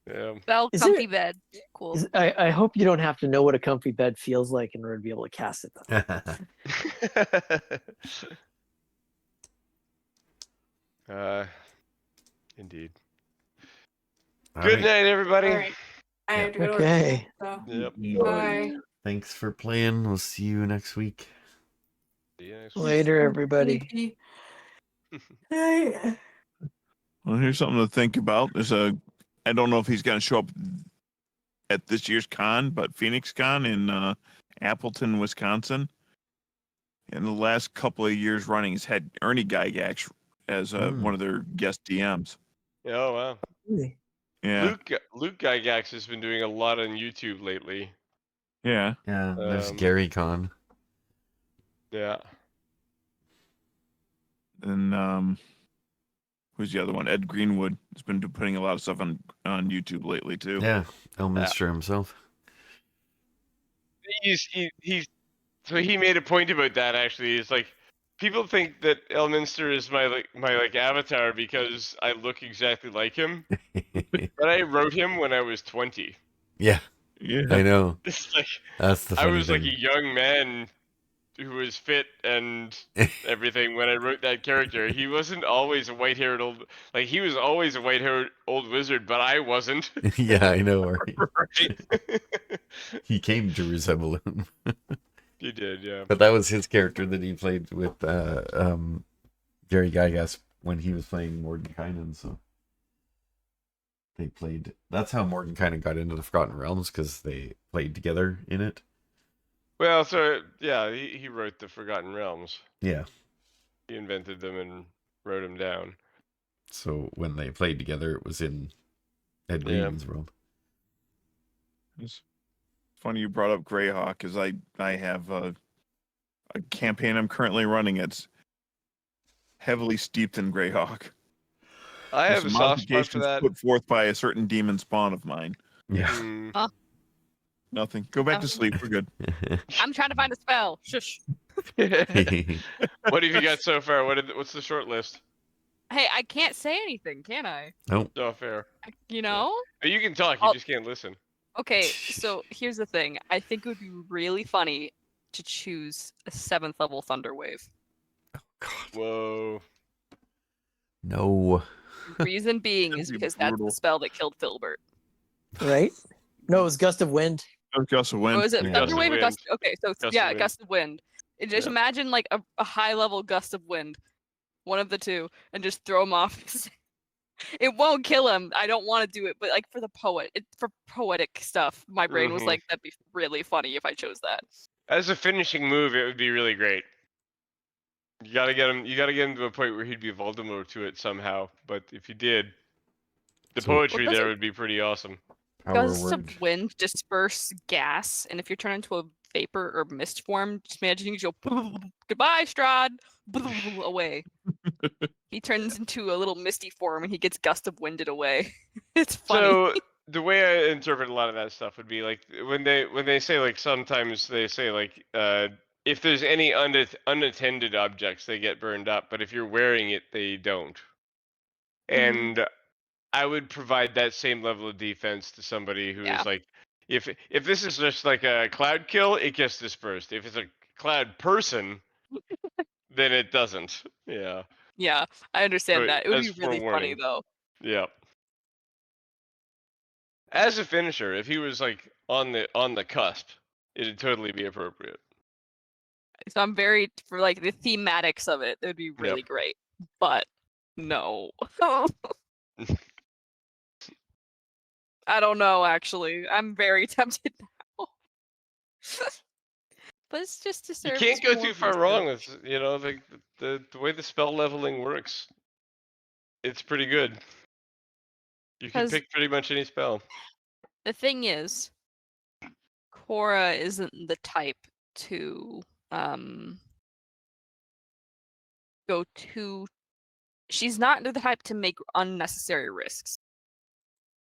Yeah. Spell Is comfy there- bed. Cool. I hope you don't have to know what a comfy bed feels like in order to be able to cast it. Though. Indeed. All Good right. night, everybody. All right. I have to go Okay. to work. Yep. So, bye. Thanks for playing. We'll see you next week. See you next week. Later, everybody. Hey. Well, here's something to think about. I don't know if he's going to show up at this year's con, but Phoenix Con in Appleton, Wisconsin. In the last couple of years running, has had Ernie Gygax as one of their guest DMs. Oh wow. Really? Yeah, Luke Gygax has been doing a lot on YouTube lately. yeah. Yeah, there's Um, Gary Con. Yeah. And who's the other one? Ed Greenwood has been putting a lot of stuff on YouTube lately too. Yeah, Elminster himself. So he made a point about that actually. It's like people think that Elminster is my avatar because I look exactly like him. But I wrote him when I was 20. Yeah, Yeah. I know. It's like That's the I funny was thing. like a young man who was fit and everything when I wrote that character. He wasn't always a white-haired old he was always a white-haired old wizard, but I wasn't. Yeah, I know. Right? Right. He came to resemble him. You did, yeah. But that was his character that he played with Gary Gygax when he was playing Mordenkainen. So they played. That's how Mordenkainen got into the Forgotten Realms, because they played together in it. Well, so yeah, he wrote the Forgotten Realms. Yeah. He invented them and wrote them down. So when they played together, it was in Ed Yeah. Regan's world. It's funny you brought up Greyhawk, because I have a campaign I'm currently running. It's heavily steeped in Greyhawk. I With have a some soft spot for modifications that. put forth by a certain demon spawn of mine. Yeah. Hmm. Nothing. Go back to Oh. sleep. We're good. I'm trying to find a spell. Shush. What have you got so far? What's the short list? Hey, I can't say anything, can I? Nope. Oh, fair. You know? You can talk. You I'll- just can't listen. Okay, so here's the thing. I think it would be really funny to choose a 7th level Thunder Wave. God. Whoa. No. Reason being That'd is be because that's brutal. the spell that killed Filbert. Right? No, it was Gust of Wind. Gust of Wind. Or is it Yeah. Thunder Gust of Wave or Wind. Gust? Okay, so Gust of yeah, Wind. Gust of Wind. And just Yeah. imagine like a high level Gust of Wind, one of the two, and just throw him off. It won't kill him. I don't want to do it, but like for poetic stuff, my brain was Mhm. like, that'd be really funny if I chose that. As a finishing move, it would be really great. You gotta get him. You gotta get him to a point where he'd be Voldemort to it somehow. But if you did, the So- poetry Well, there doesn't would be pretty awesome. Power Gusts word. of wind disperse gas, and if you're turned into a vapor or mist form, just imagine you go goodbye, Strahd, away. He turns into a little misty form, and he gets gust of winded away. It's funny. So the way I interpret a lot of that stuff would be like when they say like sometimes they say like if there's any unattended objects they get burned up, but if you're wearing it they don't. And I would provide that same level of defense to somebody who Yeah. is like, if this is just like a cloud kill, it gets dispersed. If it's a cloud person, then it doesn't. Yeah. Yeah, I understand So that. It would as be really funny forewarning. though. Yeah. As a finisher, if he was like on the cusp, it'd totally be appropriate. So I'm very for like the thematics of it. It would be really great, but no. I don't know. Actually, I'm very tempted now. But it's just to You serve. can't as go more too far research. wrong with the way the spell leveling works. It's pretty good. You can 'Cause- pick pretty much any spell. The thing is, Cora isn't the type to go too. She's not the type to make unnecessary risks.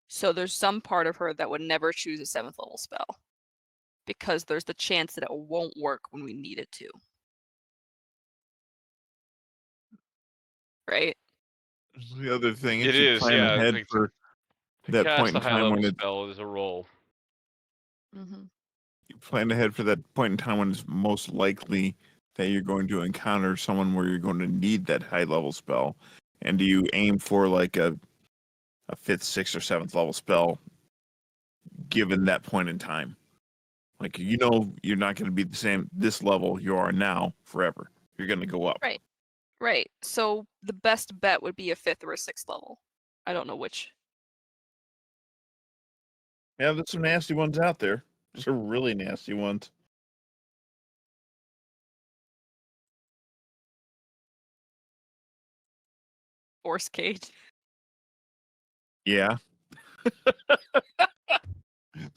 So there's some part of her that would never choose a 7th level spell because there's the chance that it won't work when we need it to. Right? The other thing, It if you is, plan yeah. ahead Like, for to that cast point a in high time level when it's spell is a roll. Mm-hmm. you plan ahead for that point in time when it's most likely that you're going to encounter someone where you're going to need that high level spell, and do you aim for like a 5th, 6th, or 7th level spell given that point in time? Like, you know, you're not going to be the same this level you are now forever. You're going to go up. Right. Right. So the best bet would be a 5th or a 6th level. I don't know which. Yeah, there's some nasty ones out there. Some really nasty ones. Force cage. Yeah.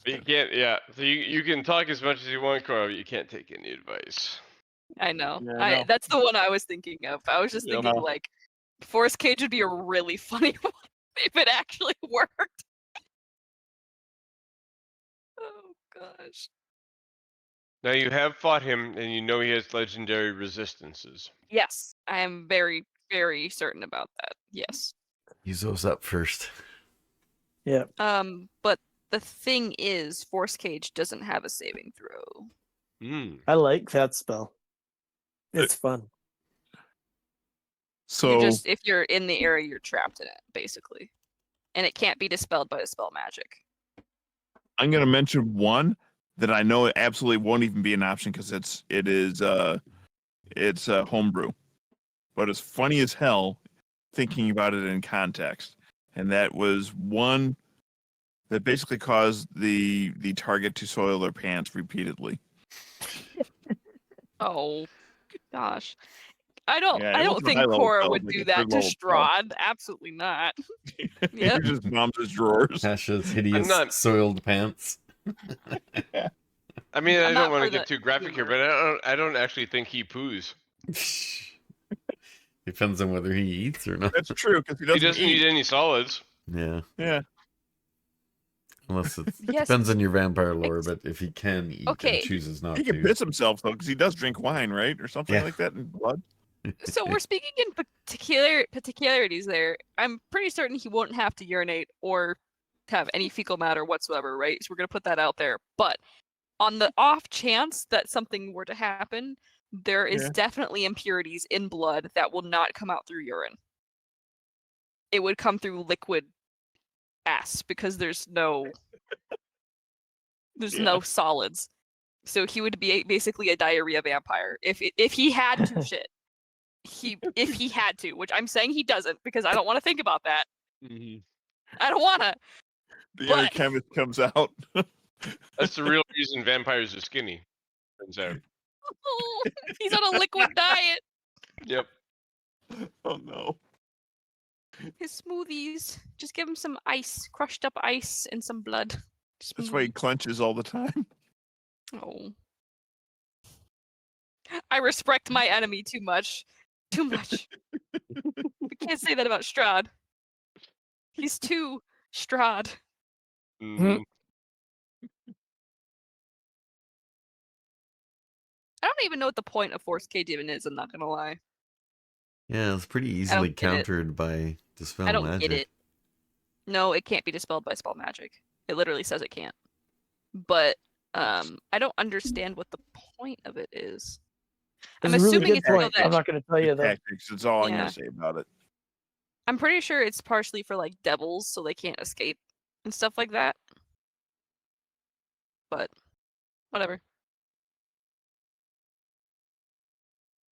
But you can't, yeah. So you can talk as much as you want, Cora, but you can't take any advice. I know. Yeah, I know. That's the one I was thinking of. I was just thinking Uh-huh. like Force cage would be a really funny one if it actually worked. Oh gosh. Now you have fought him, and you know he has legendary resistances. Yes, I am very, very certain about that. Yes. Use those up first. Yeah. But the thing is, Force Cage doesn't have a saving throw. I like that spell. It's fun. So You just if you're in the area, you're trapped in it, basically. And it can't be dispelled by a spell magic. I'm going to mention one that I know absolutely won't even be an option because it's homebrew, but it's funny as hell thinking about it in context. And that was one that basically caused the target to soil their pants repeatedly. Oh gosh. I don't Yeah, it I don't wasn't a think high-level Cora spell, would like do a that to third-level spell. Strahd. Absolutely not. He Yep. just bombs his drawers. Tasha's hideous not- soiled pants. I mean, I'm I not don't want for to get the too graphic here, humor. but I don't actually think he poos. Depends on whether he eats or not. That's true, because he He doesn't doesn't eat. eat any solids. Yeah, Yeah. unless it Yes. depends on your vampire lore. But if he can eat Okay. and chooses not He can to, piss himself, though, because he does drink wine, right? Or something Yeah. like that in blood. So we're speaking in particularities there. I'm pretty certain he won't have to urinate or have any fecal matter whatsoever, right? So we're gonna put that out there. But on the off chance that something were to happen, there is Yeah. definitely impurities in blood that will not come out through urine. It would come through liquid ass because there's no Yeah. solids. So he would be basically a diarrhea vampire if he had to shit. If he had to, which I'm saying he doesn't because I don't want to think about that. Mm-hmm. I don't want to. The inner But- chemist comes out. That's the real reason vampires are skinny. Turns out. He's on a liquid diet. Yep. Oh, no. His smoothies. Just give him some ice, crushed up ice, and some blood. That's why he clenches all the time. Oh. I respect my enemy too much. Too much. We can't say that about Strahd. He's too Strahd. Mhm. I don't even know what the point of Force Cage even is, I'm not gonna lie. yeah, it's pretty don't easily get it. countered by dispel I don't magic. get it. No, it can't be dispelled by spell magic. It literally says it can't. But I don't understand what the point of it is. I'm It's a really assuming good it's so point. that I'm not going to tell you though. Tactics. That's all I'm Yeah. going to say about it. I'm pretty sure it's partially for like devils so they can't escape and stuff like that. But whatever.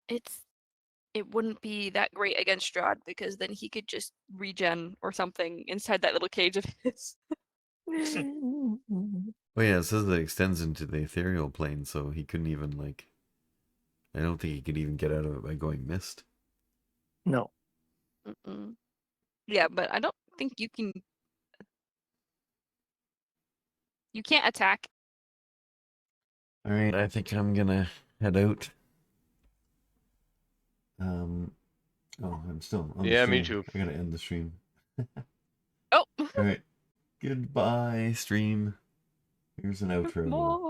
It wouldn't be that great against Strahd because then he could just regen or something inside that little cage of his. Well, yeah, it says that it extends into the ethereal plane, so he couldn't even like. I don't think he could even get out of it by going mist. No. Mm-mm. Yeah, but I don't think you can. You can't attack. All right, I think I'm gonna head out. Oh, I'm still on the Yeah, stream. me too. I gotta end the stream. Oh. All right, goodbye, stream. Here's an outro. More.